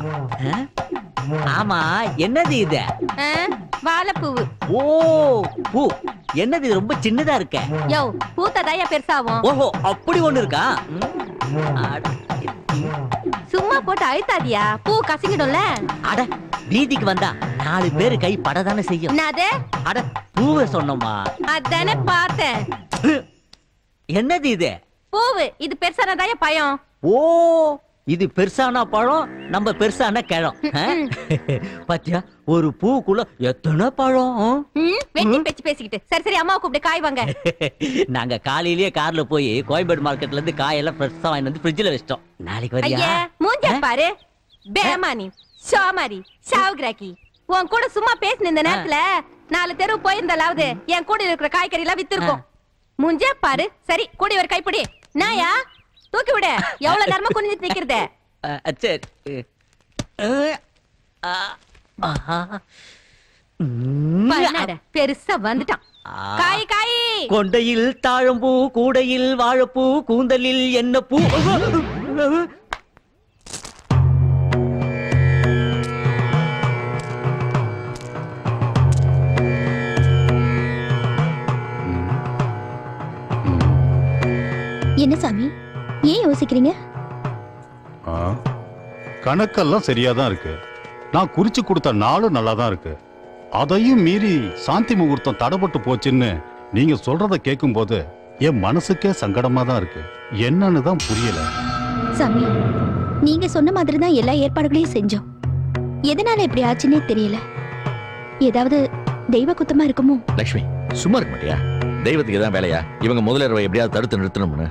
ஆமா, என்னது இது? வாழைப்பூவு. ஓ, பூ. என்னது இது ரொம்ப சின்னதா இருக்க? யோ, பூத்ததாயா பெருசாவும்? ஓஹோ, அப்படி ஒண்ணு இருக்கா? சும்மா போட்டு அழுத்தாதியா, பூ கசங்கிடும்ல. அட, வீதிக்கு வந்தா 4 பேரு கை படதானே செய்யும். என்னது? அட, பூவை சொன்னோமா? அதானே பார்த்தேன். என்னது இது? பூவு. இது பெருசானதாயா பயம். ஓ, இது பெருசான பழம், நம்ம பெருசான கிழம். பாத்தியா, ஒரு பூக்குள்ள எத்தனை பழம்? வெட்டி பேச்சு பேசிக்கிட்டு. சரி சரி, அம்மா கூப்பிட்டு காய் வாங்க. நாங்க காலையிலேயே கார்ல போய் கோயம்பேடு மார்க்கெட்ல இருந்து காயெல்லாம் ஃப்ரெஷ்ஷா வாங்கி வந்து ஃப்ரிட்ஜ்ல வச்சிட்டோம். நாளைக்கு வரியா? ஐயா, மூஞ்ச பாரு. பேமானி, ஷாமாரி, ஷாவ்கிராக்கி. உன் கூட சும்மா பேசின இந்த நேரத்துல 4 தெரு போயிருந்தாலாவது என் கூட இருக்கிற காய்கறி எல்லாம் வித்திருக்கும். மூஞ்ச பாரு. சரி, கூடி ஒரு கைப்பிடி. நாயா, தூக்கி விட. எவ்வளவு நேரமா குனிஞ்சிட்டு நிக்கிறது? சரி. பெருசா வந்துட்டான். காய் காய். கொண்டையில் தாழம்பூ, கூடையில் வாழைப்பூ, கூந்தலில் என்ன பூ. என்ன சாமி, ஏன் யோசிக்கிறீங்க? கணக்கெல்லாம் சரியா தான் இருக்கு. நான் குறிச்சு கொடுத்த நாளும் நல்லா தான் இருக்கு. அதையும் மீறி சாந்தி முகூர்த்தம் தடைப்பட்டு போச்சுன்னு நீங்க சொல்றத கேட்கும் போது என் மனசுக்கே சங்கடமா தான் இருக்கு. என்னன்னு தான் புரியல. சாமி, நீங்க சொன்ன மாதிரி தான் எல்லா ஏற்பாடுகளையும் செஞ்சோம். எதனால இப்படி ஆச்சுன்னே தெரியல. ஏதாவது தெய்வ குத்தமா இருக்குமோ? லட்சுமி, சும்மா இருக்க மாட்டியா? தெய்வத்துக்கு எதாவது வேலையா? இவங்க முதலிரவை எப்படியாவது தடுத்து நிறுத்தணும்னு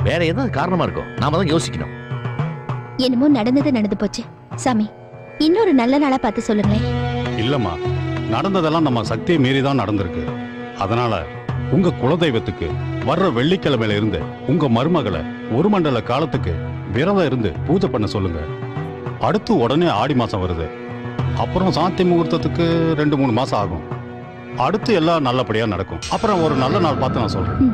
வேற ஏதாவது காரணமா இருக்கும். நாம தான் யோசிக்கணும். என்னமோ நடந்தது நடந்து போச்சு. சாமி, இன்னொரு நல்ல நாளா பார்த்து சொல்லுங்களேன். இல்லம்மா, நடந்ததெல்லாம் நம்ம சக்தியை மீறி தான் நடந்திருக்கு. அதனால உங்க குலதெய்வத்துக்கு வர்ற வெள்ளிக்கிழமையில இருந்து உங்க மருமகளை 1 மண்டல காலத்துக்கு விரதம் இருந்து பூஜை பண்ண சொல்லுங்க. அடுத்து உடனே ஆடி மாசம் வருது. அப்புறம் சாந்தி முகூர்த்தத்துக்கு 2-3 மாசம் ஆகும். அடுத்து எல்லாம் நல்லபடியா நடக்கும். அப்புறம் ஒரு நல்ல நாள் பார்த்து நான் சொல்றேன்.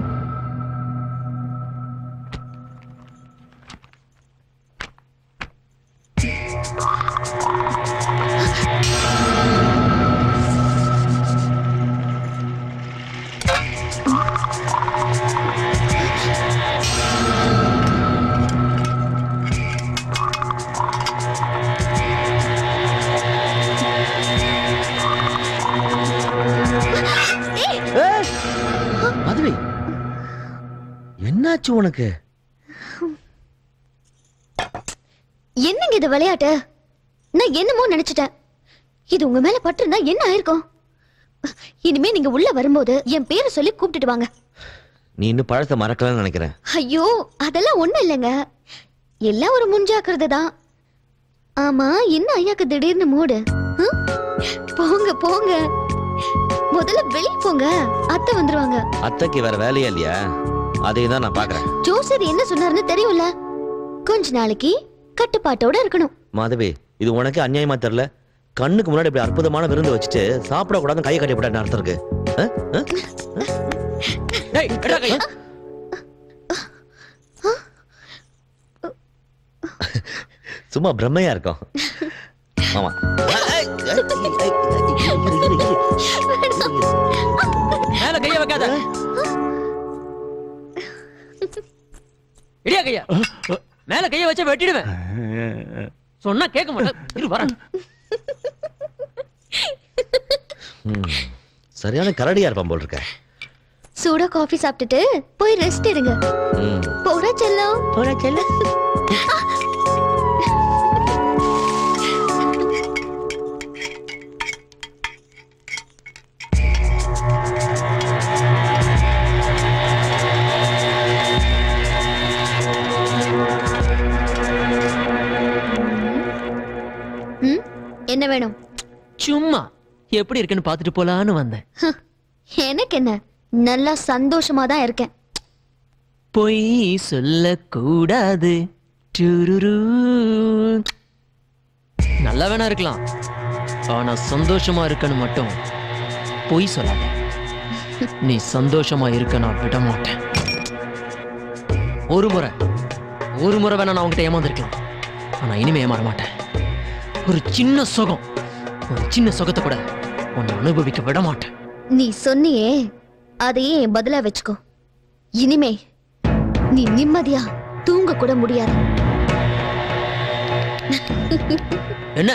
மாதவி, என்னாச்சு உனக்கு? என்னங்க இது விளையாட்டு? நான் என்னமோ நினைச்சிட்டேன். இது உங்க மேல பட்டுனா என்ன ஆயிருக்கும்? இனிமே நீங்க உள்ள வரும்போது என் பேரை சொல்லி கூப்பிட்டுட்டு வாங்க. நீ இன்னும் பழத்தை மறக்கலன்னு நினைக்கிறேன். ஐயோ, அதெல்லாம் ஒண்ணும் இல்லைங்க. எல்லாம் ஒரு முன்ஜாக்கிரதை தான். ஆமா, என்ன ஐயாக்கு திடீர்னு மூடு? போங்க போங்க, முதல்ல வெளியே போங்க. அத்தை வந்துருவாங்க. அத்தைக்கு வேற வேலையா இல்லையா? அதையும் தான் நான் பாக்குறேன். ஜோசர் என்ன சொன்னாருன்னு தெரியும்ல. கொஞ்ச நாளைக்கு கட்டுப்பாட்டோட இருக்கணும். மாதவி, இது உனக்கு அநியாயமா தெரியல? கண்ணுக்கு முன்னாடி இப்படி அற்புதமான விருந்து வச்சுட்டு சாப்பிட கூடாது கையை கட்டி போட்ட அர்த்தம் இருக்கு. சும்மா பிரம்மையா இருக்கும். ஆமா, மேல கைய வைக்காத. இடியா கையா, மேல கைய வச்சா வெட்டிடுவேன். சொன்னா கேட்க மாட்டேன். இரு வரேன். சரியான கரடியா இருப்பான் போல் இருக்க. சூடா காஃபி சாப்பிட்டுட்டு போய் ரெஸ்ட் எடுங்க. போடா செல்லம், போடா செல்லம். என்ன வேணும்? சும்மா எப்படி இருக்குன்னு பாத்துட்டு போலான்னு வந்தேன். எனக்கு என்ன, நல்லா சந்தோஷமா தான் இருக்கேன். பொய் சொல்ல கூடாது. நல்லா வேணா இருக்கலாம், ஆனா சந்தோஷமா இருக்கன்னு மட்டும் பொய் சொல்லாத. நீ சந்தோஷமா இருக்க நான் விட மாட்டேன். ஒரு முறை வேணா நான் உங்ககிட்ட ஏமாந்துருக்கலாம், ஆனா இனிமே ஏமாற மாட்டேன். ஒரு சின்ன சுகத்தை கூட உன்னை அனுபவிக்க விட மாட்டேன். நீ சொன்னியே, அதையே என் பதிலா வச்சுக்கோ. இனிமே நீ நிம்மதியா தூங்க கூட முடியாது. என்ன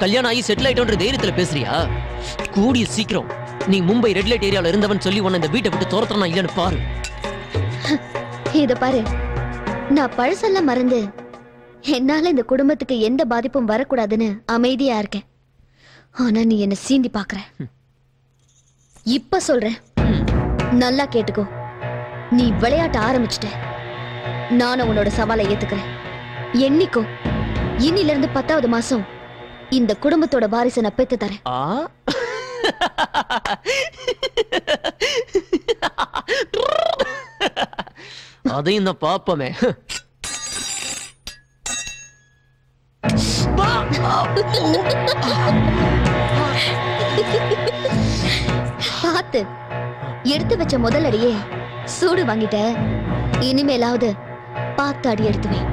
கல்யாணம் ஆகி செட்டில் ஆயிட்டோன்ற தைரியத்துல பேசுறியா? கூடிய சீக்கிரம் நீ மும்பை ரெட் லைட் ஏரியாவில் இருந்தவன் சொல்லி உன்னை இந்த வீட்டை விட்டு துரத்துறனா இல்லைன்னு பாரு. இத பாரு, நான் பழசெல்லாம் மறந்து என்னால இந்த குடும்பத்துக்கு எந்த பாதிப்பும் வரக்கூடாதுன்னு அமைதியா இருக்கேன். ஆனா நீ என்ன சீண்டி பாக்குற. இப்ப சொல்றேன், நல்லா கேட்டுக்கோ. நீ விளையாட்ட ஆரம்பிச்சிட்ட, நானும் உன்னோட சவாலை ஏத்துக்கிறேன். எண்ணிக்கோ, இன்னில இருந்து 10வது மாசம் இந்த குடும்பத்தோட வாரிசை நான் பெத்து தரேன். அதையும் நான் பாப்பமே. பார்த்து எடுத்து வச்ச முதல் அடியே சூடு வாங்கிட்ட. இனிமேலாவது பார்த்து அடி எடுத்துவேன்.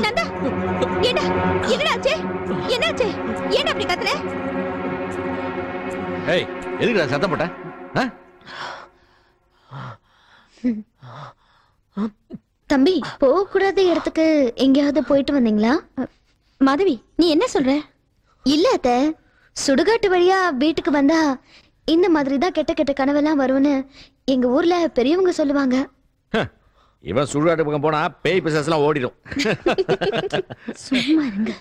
நந்தா, என்னாச்சு? ஏன் அப்படி கத்துற? ஏய், எதுக்குடா சத்தம் போட்ட? தம்பி, போக கூடாத இடத்துக்கு எங்கேயாவது போயிட்டு வந்தீங்களா? மாதவி, நீ என்ன சொல்ற? இல்ல அத்தை, சுடுகாட்டு வழியா வீட்டுக்கு வந்தா இந்த மாதிரி தான் கெட்ட கெட்ட கனவெல்லாம் வரும்னு எங்க ஊர்ல பெரியவங்க சொல்லுவாங்க. இவன் சுடுகாட்டு பக்கம் போனா பேய் பிசாசுலாம் ஓடிடும். சும்மா இருங்க.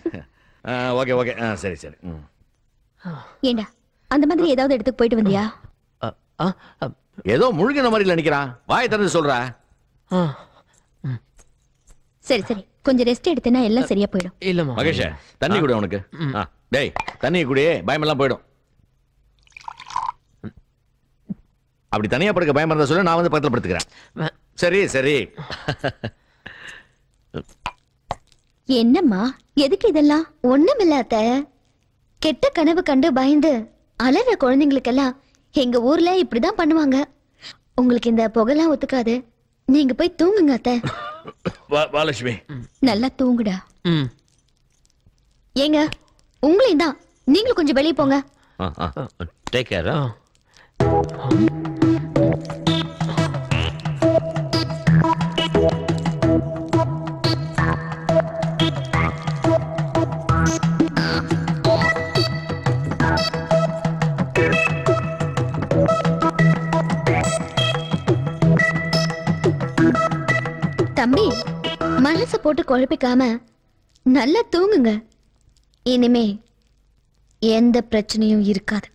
ஓகே ஓகே, சரி சரி. ஏண்டா அந்த மாதிரி ஏதாவது இடத்துக்கு போயிட்டு வந்தியா? ஏதோ முழுகின மாதிரி நினைக்கிறான். வாயை திறந்து சொல்றா. சரி சரி, கொஞ்சம் ரெஸ்ட் எடுத்தேன்னா எல்லாம் சரியா போயிடும். இல்லம்மா. மகேஷ், தண்ணி குடி உனக்கு. டேய், தண்ணி குடி, பயமெல்லாம் போயிடும். அப்படி தனியா படுக்க பயமா இருந்தா சொல்ல, நான் வந்து பக்கத்துல படுத்துக்கிறேன். சரி சரி. என்னம்மா எதுக்கு இதெல்லாம்? ஒண்ணுமில்ல அத்தை. கெட்ட கனவு கண்டு பயந்து அலற குழந்தைங்களுக்கெல்லாம் எங்க ஊர்ல இப்படிதான் பண்ணுவாங்க. உங்களுக்கு இந்த புகைலாம் ஒத்துக்காது. நீங்க போய் தூங்குங்க அத்தை. வாலட்சுமி, நல்லா தூங்குடா. ஏங்க உங்களையும் தான், நீங்களும் கொஞ்சம் வெளியே போங்க. Take care. தம்பி, மனச போட்டு குழப்பிக்காம நல்லா தூங்குங்க. இனிமே எந்த பிரச்சனையும் இருக்காது.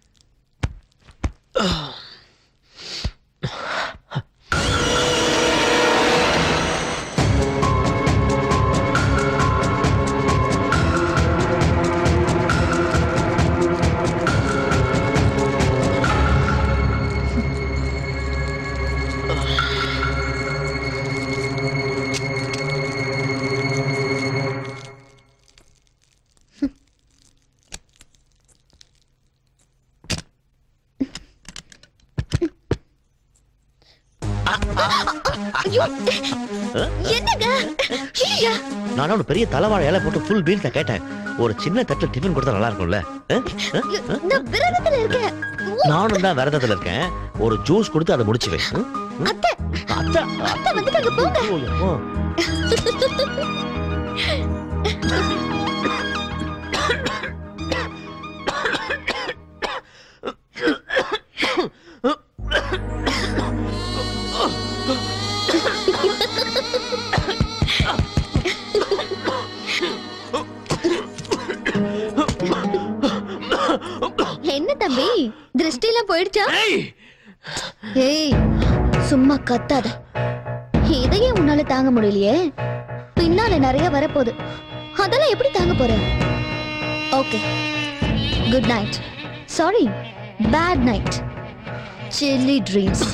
நான் ஒரு பெரிய தலைவாழை இலை போட்டு ஃபுல் பீல் தான் கேட்டேன். ஒரு சின்ன தட்டுல டிஃபன் கொடுத்தா நல்லா இருக்கும்ல? நானும் தான் விரதத்துல இருக்கேன். ஒரு ஜூஸ் கொடுத்து அதை முடிச்சு வை. என்ன தம்பி, திருஷ்டி எல்லாம் போயிடுச்சா? ஏய், சும்மா கத்தாத. இதையே உன்னால தாங்க முடியலையே, பின்னால நிறைய வரப்போகுது. அதெல்லாம் எப்படி தாங்க போற? Okay, good night. Sorry, bad night. Silly dreams.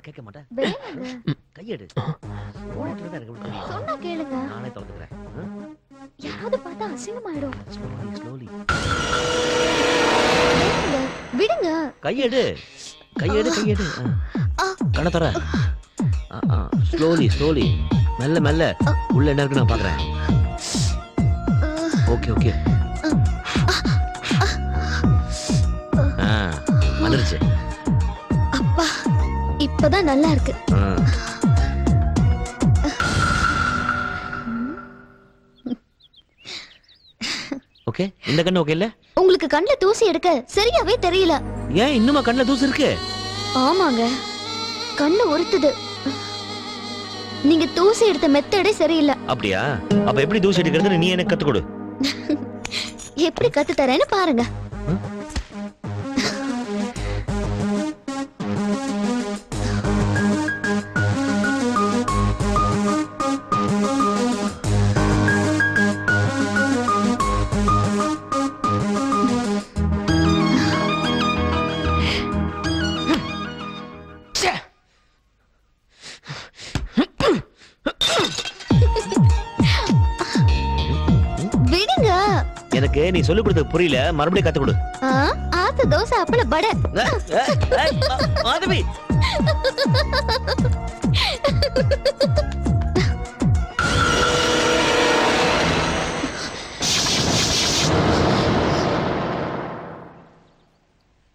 கேட்க மாட்டேன். கையெடு. சொன்னா கேளுங்க. நானே திறந்துக்கிறேன். யாராவது பார்த்தா அசிங்கமாயிடும். ஸ்லோலி. விடுங்க. கையெடு. கையெடு. கண்ண தர. Slowly slowly. மெல்ல மெல்ல. உள்ள என்ன இருக்கு நான் பாக்குறேன். ஓகே. வந்துருச்சு. அப்பா, இப்பதான் நல்லா இருக்கு. ஓகே, இந்த கண்ணு ஓகே இல்ல? உங்களுக்கு கண்ணுல தூசி எடுக்க சரியாவே தெரியல. ஏன் இன்னுமா கண்ணுல தூசி இருக்கு? ஆமாங்க, கண்ணு உறுத்துது. நீங்க தூசி எடுத்த மெத்தடே சரியில்லை. அப்படியா? அப்ப எப்படி தூசி எடுக்கிறது நீ எனக்கு கத்து கொடு. எப்படி கத்து தரேன்னு பாருங்க. எனக்கு நீ சொல்லி கொடுத்தது புரியல, மறுபடியும் கத்து கொடு. ஆத்த தோசை அப்பள பட. மாதவி,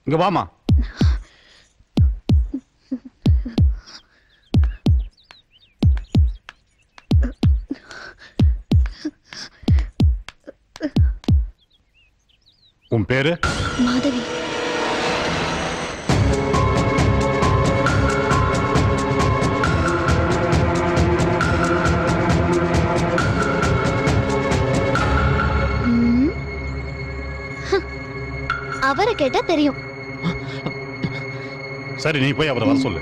இங்க வாமா. உன் பேரு? மாதவி. அவரை கேட்டா தெரியும். சரி, நீ போய் அவரை வர சொல்லு.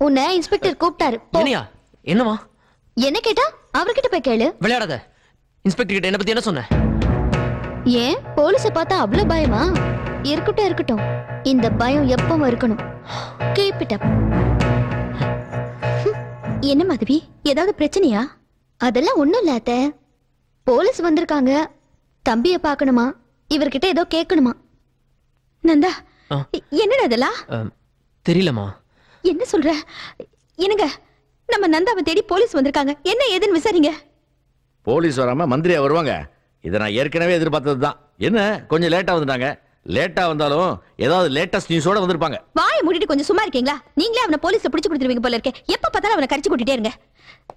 உன்னை இன்ஸ்பெக்டர் கூப்பிட்டாரு. என்னையா? என்னமா? என்ன கேட்டா அவர்கிட்ட போய் கேளு. விளையாடாத. இன்ஸ்பெக்டர் கிட்ட என்ன பத்தி என்ன சொன்ன? ஏன் போலீஸ பார்த்தா அவ்வளவு பயமா? இருக்கட்டும் இருக்கட்டும், இந்த பயம் எப்பவும் இருக்கணும். Keep it up. என்ன மாதவி, ஏதாவது பிரச்சனையா? அதெல்லாம் ஒண்ணும் இல்ல அத்தை. போலீஸ் வந்திருக்காங்க, தம்பிய பார்க்கணுமா, இவர்கிட்ட ஏதோ கேட்கணுமா. நந்தா, என்னடா அதெல்லாம்? தெரியலமா. என்ன சொல்ற? என்னங்க, நம்ம நந்தாவை தேடி போலீஸ் வந்திருக்காங்க, என்ன ஏதுன்னு விசாரிங்க. போலீஸ் வராம மந்திரியா வருவாங்க? இதை நான் ஏற்கனவே எதிர்பார்த்தது தான். என்ன கொஞ்சம் லேட்டா வந்துட்டாங்க. லேட்டா வந்தாலும் ஏதாவது லேட்டஸ்ட் நியூஸோட வந்திருப்பாங்க. வாயை மூடிட்டு கொஞ்சம் சும்மா இருக்கீங்களா? நீங்களே அவனை போலீஸ்ல பிடிச்சு கொடுத்துருவீங்க போல இருக்கே. எப்ப பார்த்தாலும் அவனை கரிச்சு கூட்டிட்டே இருங்க.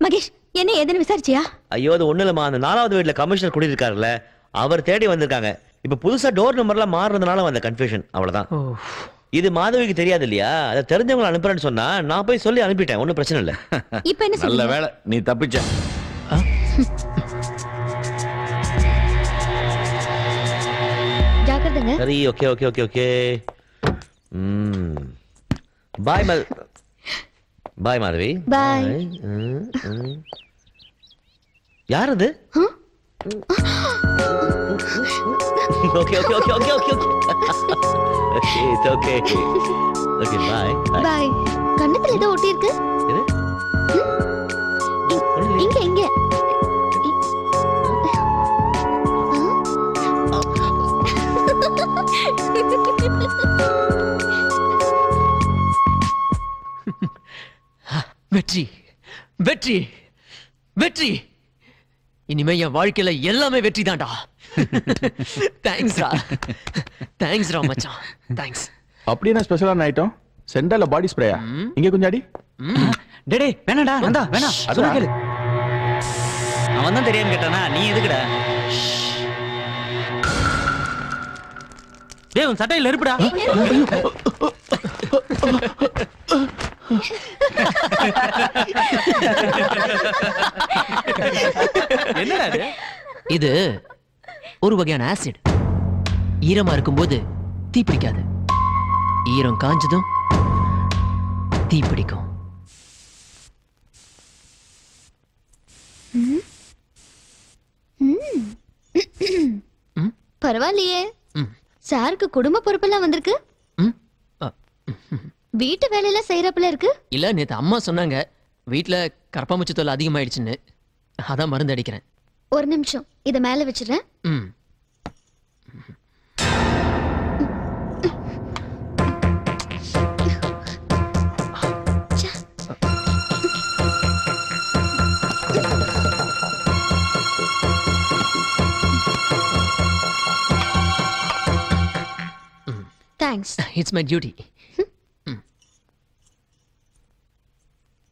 மகேஷ், என்ன ஏதுன்னு விசாரிச்சியா? ஐயோ, அது ஒண்ணு இல்லம்மா. அந்த 4வது வீட்டுல கமிஷனர் குடியிருக்காருல்ல, அவர் தேடி வந்திருக்காங்க. இப்ப புதுசா டோர் நம்பர்லாம் மாறுறதுனால வந்த கன்ஃபியூஷன், அவ்வளவுதான். இது மாதவிக்கு தெரியாது இல்லையா? அதை தெரிஞ்சவங்களை அனுப்புறேன்னு சொன்னா நான் போய் சொல்லி அனுப்பிட்டேன். ஒன்னும் பிரச்சனை இல்ல. இப்ப என்ன நல்ல வேலை நீ தப்பிச்ச. ஜாக்கிரதைங்க. சரி, okay okay okay okay. Bye bye Madhavi. Bye. யார் அது? Okay okay okay okay okay okay it's okay okay bye bye. கண்ணத்துல ஏதோ ஒட்டி இருக்கு. இங்க இங்க. வெற்றி, வெற்றி, வெற்றி. இனிமே என் வாழ்க்கையில எல்லாமே வெற்றி தான்டா. தேங்க்ஸ்ரா, தேங்க்ஸ்ரா மச்சான், தேங்க்ஸ். அப்படியே ஸ்பெஷலான ஐட்டம் சென்டர்ல பாடி ஸ்ப்ரேயா? இங்க கொஞ்சம் அடி. டேடே வேணாடா, வந்தா வேணா. அதான் கேளு. அவன் தான் தெரியாம கேட்டானா, நீ எதுக்குடா? டேய், உன் சட்டையில இருப்புடா. என்னடா இது? இது ஒரு வகையான ஆசிட். ஈரமா இருக்கும்போது தீ பிடிக்காது, ஈரம் காஞ்சதும் தீ பிடிக்கும். பரவாயில்லையே, சாருக்கு குடும்ப பொறுப்பெல்லாம் வந்திருக்கு. வீட்டு வேலையெல்லாம் செய்யறப்பல இருக்கு. இல்ல, நேத்து அம்மா சொன்னாங்க வீட்டுல கரப்பாம்பூச்சி தொல்லை அதிகமாயிடுச்சுன்னு, அதான் மருந்து அடிக்கிறேன். ஒரு நிமிஷம், இத மேல வச்சிடுறேன். தேங்க்ஸ். It's my duty.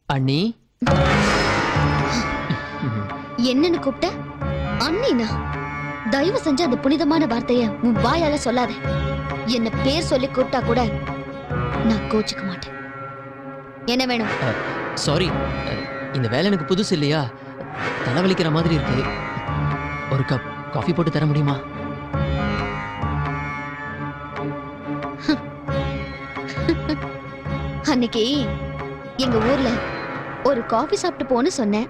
அண்ணி. என்னன்னு கூப்பிட்ட? அண்ணினா? தயவு செஞ்சு அந்த புனிதமான வார்த்தைய உன் வாயால சொல்லாத. என்ன பேர் சொல்லி கூப்பிட்டா கூட நான் கோச்சிக்க மாட்டேன். என்ன வேணும்? சாரி, இந்த வேலை எனக்கு புதுசு இல்லையா, தலைவலிக்கிற மாதிரி இருக்கு. ஒரு கப் காஃபி போட்டு தர முடியுமா? அன்னைக்கு எங்க ஊர்ல ஒரு காஃபி சாப்பிட்டு போன்னு சொன்னேன்.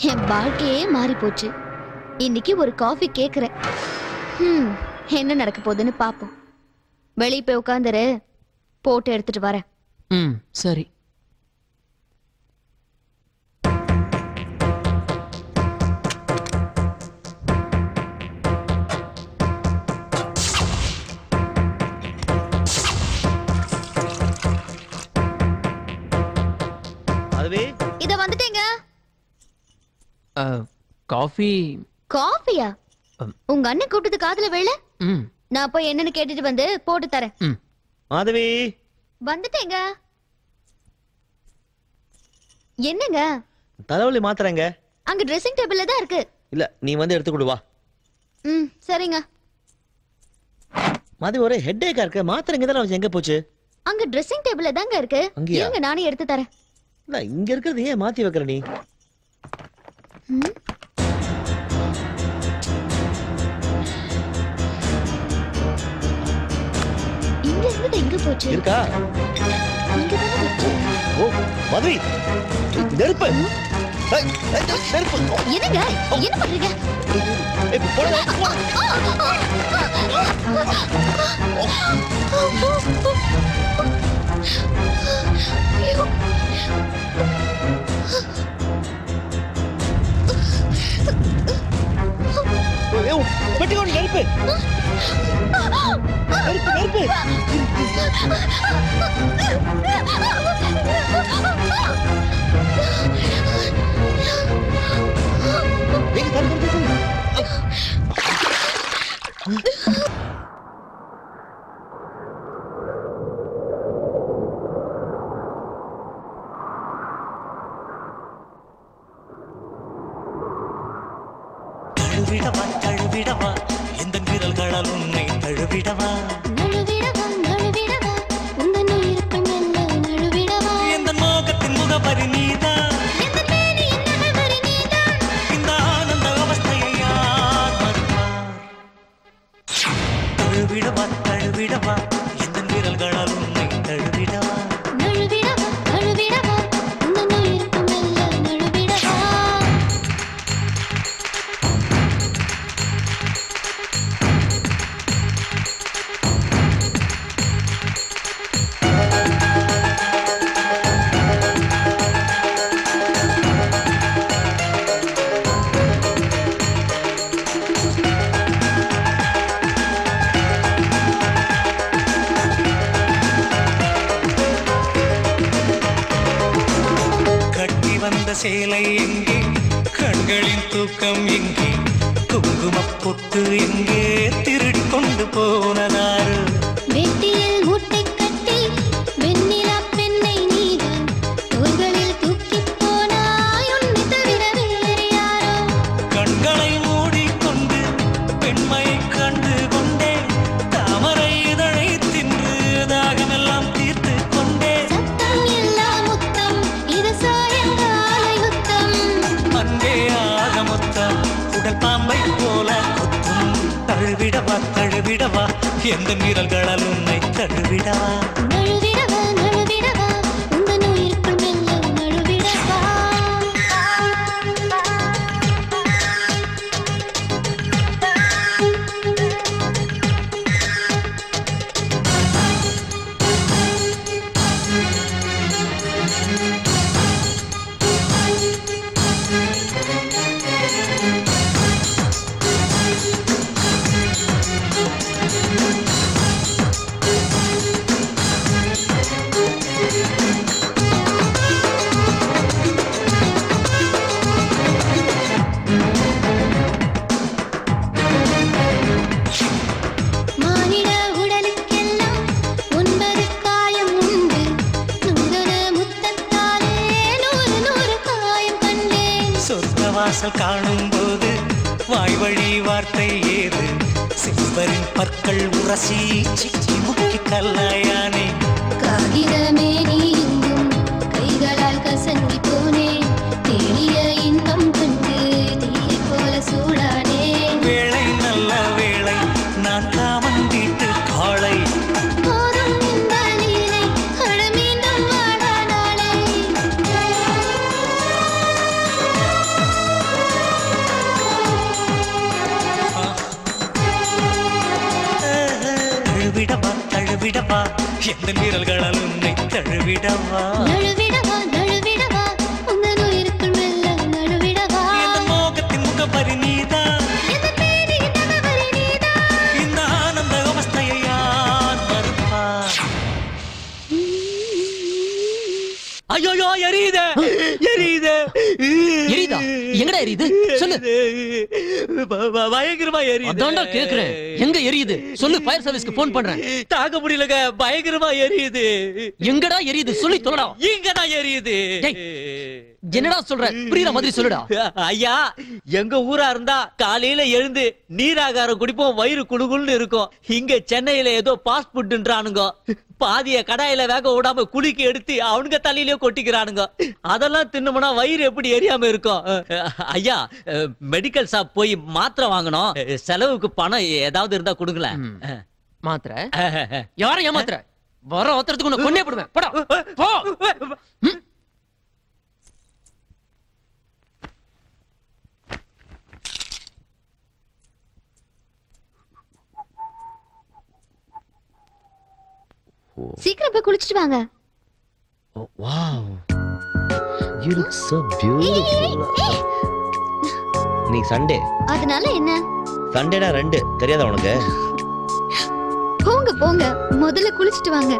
என் வாழ்க்கையே மாறி போச்சு. இன்னைக்கு ஒரு காஃபி கேக்குறேன். என்ன நடக்க போகுதுன்னு பாப்போம். வெளியே போய் உட்காந்துரு, போட்டு எடுத்துட்டு வரேன். சரி. இத வந்துட்டேங்க. காஃபி. காஃபியா? உங்க அண்ணன் கூப்பிட்டது காதுல வேலை. நான் போய் என்னன்னு கேட்டுட்டு வந்து போட்டு தரேன். மாதவி வந்துட்டேங்க. என்னங்க? தலைவலி மாத்திரங்க. அங்க ட்ரெஸ்ஸிங் டேபிள்ல தான் இருக்கு. இல்ல நீ வந்து எடுத்து கொடு வா. சரிங்க. மாதவி ஒரே ஹெட்டேக்கா இருக்கு. மாத்திரை இங்க தான எங்க போச்சு? அங்க ட்ரெஸ்ஸிங் டேபிள்ல தாங்க இருக்கு. இருங்க நானே எடுத்து தரேன். இல்ல இங்க இருக்குது ஏன் மாத்தி வைக்கற நீ? இங்க இருந்து எங்க போச்சு? இருக்கா? இங்க தான இருக்கு. ஓ மாதவி நெருப்பு. நெருப்பு. என்னங்க? என்ன பண்றீங்க? போடா. பெட்டிக்கோடு நெருப்பு. நெருப்பு. தழுவிடவா தழுவிடவா எந்த விரல்களால் உன்னை தழுவிடவா நழுவிடவா நழுவிடவா உந்தன் உயிருக்குள் மெல்ல நழுவிடவா எந்த மோகத்தின் முகவரி நீதான் எந்த மேனியின் நகவரி நீதான் இந்த ஆனந்த அவஸ்தையை யார் மறுப்பார் தழுவிடவா தழுவிடவா எந்த விரல்களால் உன்னை தழுவிடவா நழுவிடவா நழுவிடவா உந்தன் உயிருக்குள் மெல்ல நழுவிடவா வந்த சேலை எங்கே கண்களின் தூக்கம் எங்கே குங்குமப் பொட்டு எங்கே திருடி கொண்டு போனதாரு வெட்டியில் மூட்டை கட்டி வெண்ணிலா பெண்ணை நீதான் தோள்களில் தூக்கிப் போனாய் உன்னை தவிர வேறு யாரோ கண்களை மூடிக்கொண்டு பெண்மையை கண்டு கொண்டே தாமரை இதழை தின்று தாகமெல்லாம் தீர்த்து கொண்டே சத்தம் இல்லா முத்தம் இது சாயங்கால யுத்தம் அன்பே ஆக மொத்தம் உடல் பாம்பை போல கொத்தும் தழுவிடவா தழுவிடவா எந்த மீறல்களால் உன்னை தழுவிடவா நழுவிடவா நழுவிடவா உந்தன் உயிருக்குள் மெல்ல நழுவிடவா மானிட உடலுக்கெல்லாம் 9 காயம் உண்டு நூதன முத்தத்தாலே 100 காயம் கண்டேன் சொர்க்க வாசல் காணும் போது வாய் வழி வார்த்தை ஏது சில்வரின் பற்கள் உரசி சிக்கி முக்கி கல்லாயானே காகிதமே நீ எங்கும் கைகளால் கசங்கி போனேன் தேடிய இன்பம் கண்டு தீயை போல சூடானேன் வேளை நல்ல வேளை நான் காமன் வீட்டு காளை போதும் இந்த லீலை அட மீண்டும் வாடா நாளை தழுவிடவா தழுவிடவா எந்த வீரல்களால் உன்னை தழுவிடவா நழுவிடவா நழுவிடவா உந்தன் உயிருக்குள் மெல்ல நழுவிடவா எந்த மோகத்தின் முகவரி நீதான் எந்த மேனியின் நகவரி நீதான் இந்த ஆனந்த அவஸ்தையை யார் மறுப்பார் ஐயோ எரியுது எரியுது எரியுதா? எங்கடா எரியுது? சொல்லு. பயங்கரமா எரியுது. அதான்டா கேக்குறேன். எங்க எரியுது சொல்லு, ஃபயர் சர்வீஸ்க்கு ஃபோன் பண்றேன். தாங்க முடியலங்க, பயங்கரமா எரியுது. எங்கடா எரியுது சொல்லி சொல்லடா. இங்கதான் எரியுது. என்னடா சொல்ற, புரியுற மாதிரி சொல்லுடா. ஐயா, எங்க ஊரா இருந்தா காலையில எழுந்து நீராகாரம் குடிப்போம், வயிறு குளுகுள்னு இருக்கும். இங்க சென்னையில ஏதோ பாஸ்ட் ஃபுட்ன்றானுங்க. பாதிய கடாயில வேக விடாம குளிக்க எடுத்து அவனுங்க தலையிலே கொட்டிக்கிறானுங்க. அதெல்லாம் தின்னோம்னா வயிறு எப்படி எரியாம இருக்கும்? ஐயா, மெடிக்கல் ஷாப் போய் மாத்திரை வாங்கணும். செலவுக்கு பணம் ஏதாவது இருந்தா கொடுங்களேன். மாத்திரை? யாரை ஏமாத்திர? வர ஒருத்தரத்துக்கு உன்னை கொன்னே போடுவேன். போடா போ. சீக்கிரம் போய் குளிச்சிட்டு வாங்க. Wow, you look so beautiful. இன்னைக்கு சண்டே. அதனால என்ன? சண்டேனா 2 தெரியாதா உனக்கு? போங்க போங்க, முதல்ல குளிச்சிட்டு வாங்க.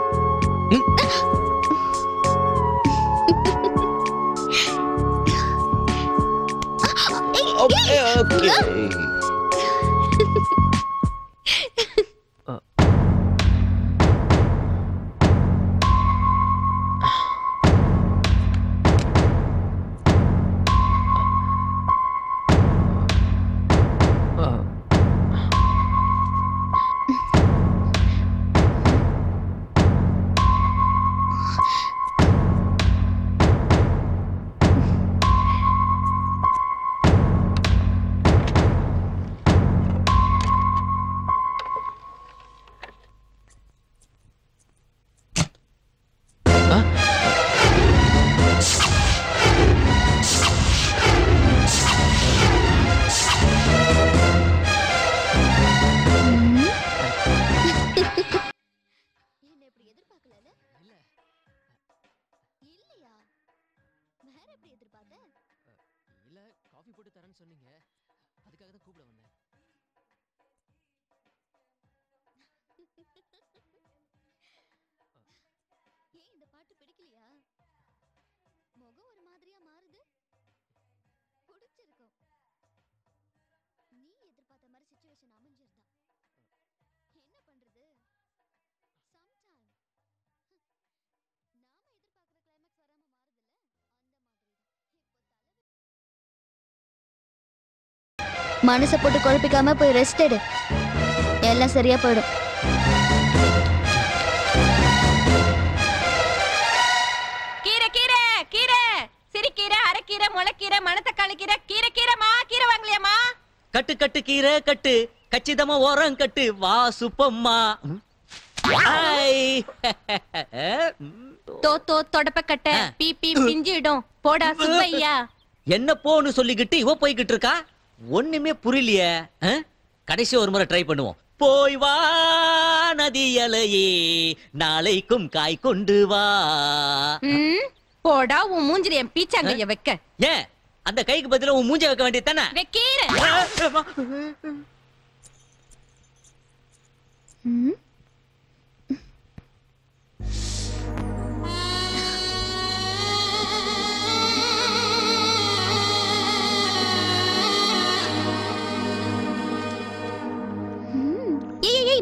மனசை போட்டு குழப்பிக்காம போய் ரெஸ்ட் எடு, எல்லாம் சரியா போயிடும். கீரை கீரை கீரை, சிறுகீரை, அரைக்கீரை, முளைக்கீரை, மணத்தக்காளி கீரை, கீரை கீரைமா, கீரை வாங்கலையாமா? கட்டு கட்டு கீரை கட்டு, கச்சிதமா ஓரம் கட்டு, வா சுப்பம்மா. தோ தொடப்ப கட்ட, பீ பீ பிஞ்சிடும், போடா சுப்பையா. என்ன போன்னு சொல்லிக்கிட்டு இவ போய்கிட்டு இருக்கா, ஒண்ணுமே புரியலையே. கடைசி ஒரு முறை ட்ரை பண்ணுவோம். போய் வா நதியலையே, நாளைக்கும் காய் கொண்டு வா. போடா, உன் மூஞ்சில என் பீச்சாங்கைய வைக்க. ஏன் அந்த கைக்கு பதிலா உன் மூஞ்ச வைக்க வேண்டியது தானே? வைக்கீர.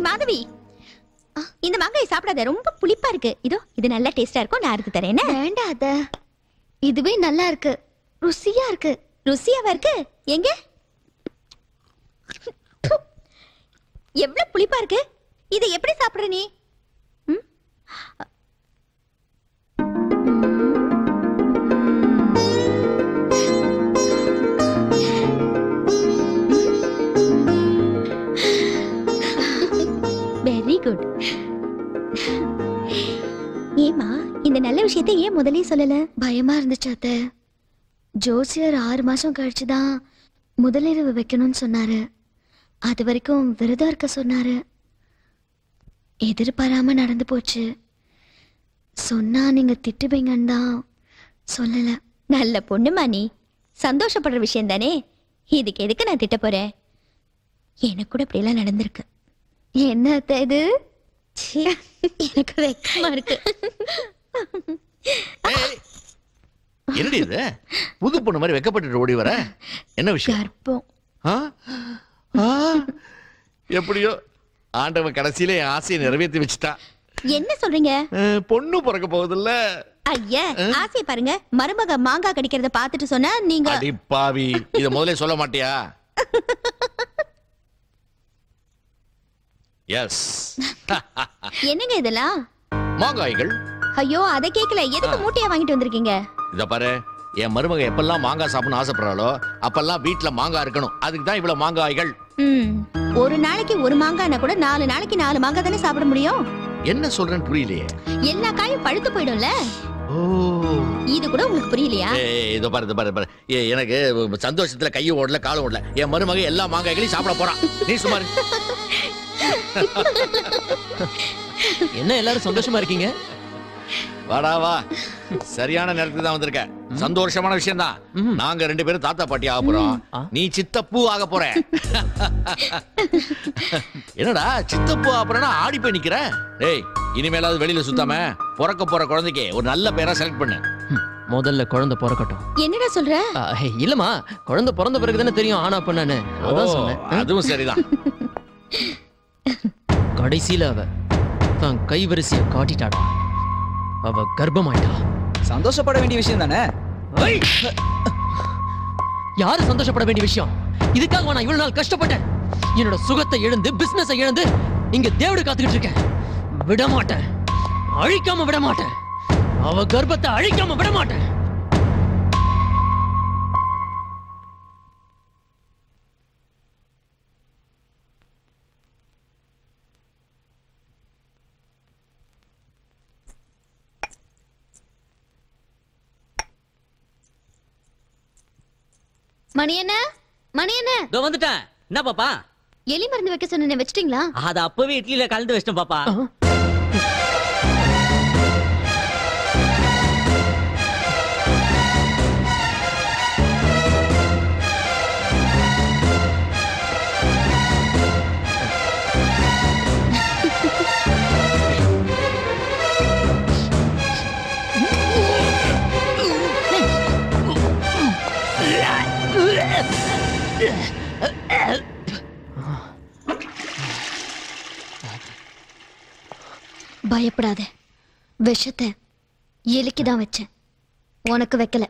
மாதவி, இந்த மாங்காய் சாப்பிடாத, ரொம்ப புளிப்பா இருக்கு. இதோ இது நல்லா டேஸ்டா இருக்கும், நான் இருக்கு தரேன். வேண்டாத, இதுவே நல்லா இருக்கு, ருசியா இருக்கு. ருசியாவா இருக்கு? எங்க எவ்வளவு புளிப்பா இருக்கு, இதை எப்படி சாப்பிடுற நீ? Very good. ஏமா இந்த நல்ல விஷயத்தை ஏன் முதலே சொல்லல? பயமா இருந்துச்சு அத்தை. ஜோசியர் 6 மாசம் கழிச்சுதான் முதலிரவு வைக்கணும்னு சொன்னாரு. அது வரைக்கும் விரதம் இருக்க சொன்னாரு. எதிர்பாராம நடந்து போச்சு. சொன்னா நீங்க திட்டுவீங்கன்னு தான் சொல்லல. நல்ல பொண்ணுமா நீ, சந்தோஷப்படுற விஷயம் தானே, இதுக்கு எதுக்கு நான் திட்ட போறேன்? எனக்கு கூட இப்படி எல்லாம் நடந்திருக்கு. என்ன அத்தை இது? எனக்கு வெக்கமா இருக்கு. என்னடி இது, புது பொண்ணு மாதிரி வெக்கப்பட்டு ஓடி வர? என்ன விஷயம்? கர்ப்பம். எப்படியோ ஆண்டவன் கடைசியில என் ஆசையை நிறைவேற்றி வச்சுட்டான். என்ன சொல்றீங்க? பொண்ணு பிறக்க போகுதுல்ல. ஐயா, ஆசையை பாருங்க. மருமக மாங்காய் கடிக்கிறத பாத்துட்டு சொன்னா நீங்க அடி பாவி, இத முதல்ல சொல்ல மாட்டியா? எஸ். என்னங்க இதெல்லாம்? மாங்காய்கள். ஐயோ, அத கேக்கல. எதுக்கு மூட்டையா வாங்கிட்டு வந்திருக்கீங்க? இத பாரு, என் மருமக எப்பெல்லாம் மாங்காய் சாப்பிடணும் ஆசைப்படுறாளோ அப்பெல்லாம் வீட்டுல மாங்காய் இருக்கணும். அதுக்கு தான் இவ்வளவு மாங்காய்கள். ஒரு நாளைக்கு ஒரு மாங்காய்னா கூட 4 நாளைக்கு 4 மாங்காய் தானே சாப்பிட முடியும். என்ன சொல்றேன்னு புரியலையே. எல்லா காயும் பழுத்து போயிடும்ல. இது கூட உங்களுக்கு புரியலையா? இதோ பாரு. எனக்கு சந்தோஷத்துல கையும் ஓடல காலும் ஓடல. என் மருமக எல்லா மாங்காய்களையும் சாப்பிட போறான். நீ சுமார். என்ன எல்லாரும் சந்தோஷமா இருக்கீங்க? வாடா வா, சரியான நேரத்துக்கு தான் வந்திருக்க. சந்தோஷமான விஷயம் தான். நாங்க 2 பேரும் தாத்தா பாட்டி ஆக போறோம். நீ சித்தப்பூ ஆக போற. என்னடா சித்தப்பூ ஆபறனா ஆடி போய் நிக்கிற? டேய், இனிமேலாவது வெளியில சுத்தாம பிறக்க போற குழந்தைக்கு ஒரு நல்ல பேரா செலக்ட் பண்ணு. முதல்ல குழந்தை பிறக்கட்டும். என்னடா சொல்ற? இல்லம்மா, குழந்தை பிறந்த பிறகு தானே தெரியும் ஆனா பண்ணானே. அதான் சொன்னேன். அதுவும் சரிதான். கடைசியில அவ தான் கைவரிசைய காட்டிட்டாடா. அவ கர்ப்பமாயிட்டா. சந்தோஷப்பட வேண்டிய விஷயம் தானே? யாரு சந்தோஷப்பட வேண்டிய விஷயம்? இதுக்காக நான் இவ்வளவு நாள் கஷ்டப்பட்டேன். என்னோட சுகத்தை இழந்து பிசினஸை இழந்து இங்க தேவடு காத்துக்கிட்டு இருக்கேன். விட மாட்டேன், அழிக்காம விட மாட்டேன். அவ கர்ப்பத்தை அழிக்காம விட மாட்டேன். மணி என்ன? இதோ வந்துட்டேன். என்ன பாப்பா? எலி மருந்து வைக்க சொன்ன வச்சிட்டீங்களா? அது அப்பவே இட்லியில கலந்து வச்சிட்டேன் பாப்பா. பயப்படாத. விஷத்தை எலிக்குதான் வச்சேன், உனக்கு வைக்கல.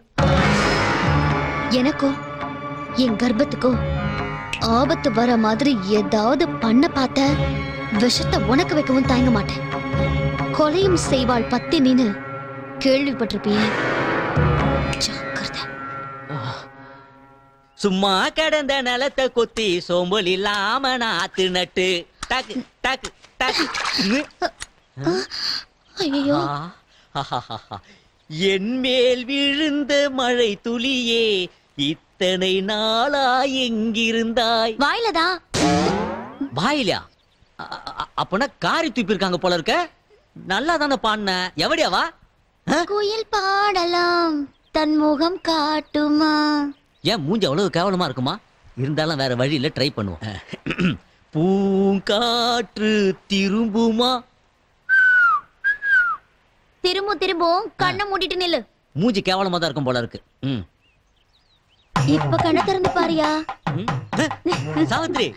எனக்கும் என் கர்ப்பத்துக்கும் ஆபத்து வர மாதிரி ஏதாவது பண்ண பார்த்த விஷத்தை உனக்கு வைக்கவும் தயங்க மாட்டேன். கொலையும் செய்வாள் பத்தினின்னு கேள்விப்பட்டிருப்பியே. சும்மா கடந்த நிலத்தை கொத்தி சோம்பல் இல்லாம நாத்து நட்டு டக்கு டக்கு டக்கு. ஐயோ, என் மேல் விழுந்த மழை துளியே இத்தனை நாளா எங்கிருந்தாய்? வாயிலதான். வாயிலா? அப்பனா காரி தூப்பி இருக்காங்க போல இருக்க. நல்லா தானே பாடின. எவடியாவா? குயில் பாடலாம் தன் முகம் காட்டுமா. ஏன் மூஞ்சி அவ்வளவு கேவலமா இருக்குமா? இருந்தாலும் வேற வழியில ட்ரை பண்ணுவோம். பூங்காற்று திரும்புமா? திரும்பும். கண்ணை மூடிட்டு நில்லு. மூஞ்சி கேவலமா தான் இருக்கும் போல இருக்கு. இப்ப கண்ணை திறந்து பாரியா. சாவித்ரி,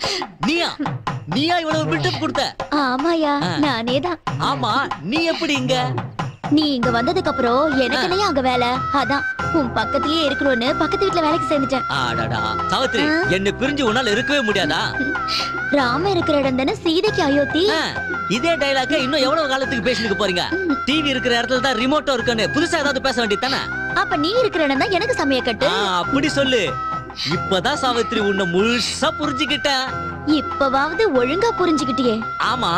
நீயா இவ்வளவு பில்டப் கொடுத்த? ஆமாயா, நானேதான். ஆமா, நீ எப்படி இங்க? நீ இங்க வந்ததுக்கு அப்புறம் எனக்கு என்னையா அங்க வேலை? அதான் உன் பக்கத்திலேயே இருக்கணும்னு பக்கத்து வீட்டுல வேலைக்கு சேர்ந்துட்டேன். ஆடாடா சாவித்ரி, என்ன பிரிஞ்சு உன்னால இருக்கவே முடியாதா? ராம இருக்கிற இடம் தானே சீதைக்கு அயோத்தி. இதே டைலாக்க இன்னும் எவ்வளவு காலத்துக்கு பேசிட்டு போறீங்க? டிவி இருக்கிற இடத்துல தான் ரிமோட்டோ இருக்குன்னு புதுசா ஏதாவது பேச வேண்டியது தானே? அப்ப நீ இருக்கிற இடம் தான் எனக்கு சமய கட்டு. அப்படி சொல்லு. இப்பதான் சாவித்ரி உன்னை முழுசா புரிஞ்சுக்கிட்டேன். இப்பவாவது ஒழுங்கா புரிஞ்சுக்கிட்டியே. ஆமா,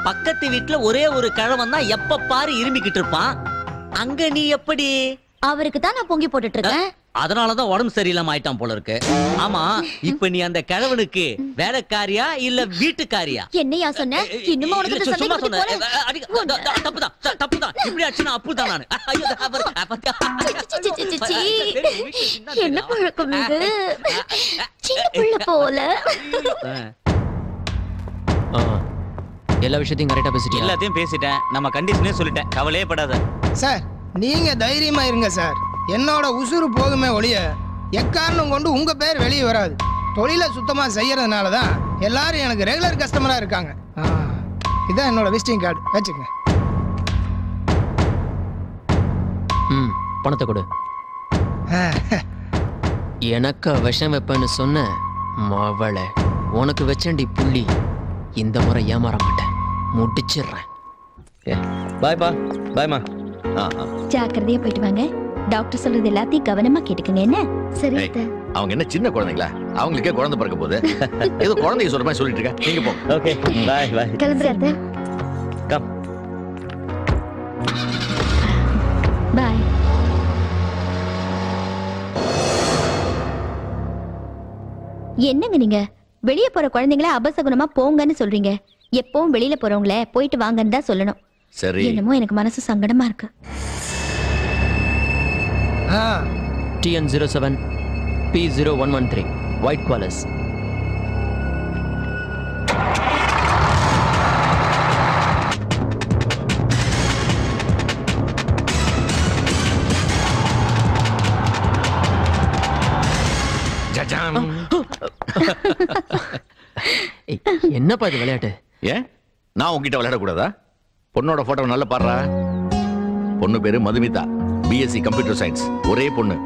பக்கத்து வீட்டுல ஒரே ஒரு கிழவன் தான் எப்ப பாரு இருமிக்கிட்டு இருப்பான். அங்க நீ எப்படி? அவருக்கு தான் நான் பொங்கி போட்டுட்டு இருக்கேன். அதனாலதான் உடம்பு சரியில்லாம ஆயிட்டான் போல இருக்கு. ஆமா, இப்ப நீ அந்த கிழவனுக்கு வேலைக்காரியா இல்ல வீட்டுக்காரியா? என்னையா சொன்ன? இன்னுமா உனக்கு சும்மா சொன்ன. தப்புதான். இப்படி ஆச்சுன்னா அப்புதான் நானு. என்ன பழக்கம் இது? சின்ன பிள்ளை போல. எல்லா விஷயத்தையும் கரெக்டா பேசிட்டீங்க? எல்லாத்தையும் பேசிட்டேன். நம்ம கண்டிஷனே சொல்லிட்டேன். கவலையே படாத சார். நீங்க தைரியமா இருங்க சார். என்னோட உசுறு போகுமே ஒழிய எக்காரணம் கொண்டு உங்க பேர் வெளியே வராது. தொழிலை சுத்தமா செய்யறதுனால தான் எல்லாரும் எனக்கு ரெகுலர் கஸ்டமரா இருக்காங்க. இதான் என்னோட விசிட்டிங் கார்டு, வச்சுக்கங்க. பணத்தை கொடு. எனக்கு விஷம் வைப்பேன்னு சொன்ன மவளை உனக்கு வச்சேன்டி புள்ளி. இந்த முறை ஏமாற மாட்டேன், முடிச்சிடுறேன். பாய்ப்பா. பாய்மா. ஜாக்கிரதையா போயிட்டு வாங்க. டாக்டர் சொல்றது எல்லாத்தையும் கவனமா கேட்டுக்கங்க. என்ன? சரி. அவங்க என்ன சின்ன குழந்தைங்களா? அவங்களுக்கே குழந்தை பிறக்க போகுது. ஏதோ குழந்தைங்க சொல்ற மாதிரி சொல்லிட்டு இருக்க. நீங்க போங்க. ஓகே பாய் பாய். கிளம்புறாரு. கம். பாய். என்னங்க நீங்க வெளியே போற குழந்தைங்கள அபசகுனமா போங்கன்னு சொல்றீங்க. எப்பவும் வெளியில போறவங்கள போயிட்டு வாங்கன்னு தான் சொல்லணும். சரி. என்னமோ எனக்கு மனசு சங்கடமா இருக்கு. TN07 P0113 White Qualis. என்னப்பா இது விளையாட்டு? ஏன் நான் உங்ககிட்ட விளையாடக்கூடாதா? பொண்ணோட போட்டோ நல்லா பாடுறா. பொண்ணு பேரு மதுமிதா, BSc கம்ப்யூட்டர் சயின்ஸ். ஒரே பொண்ணு.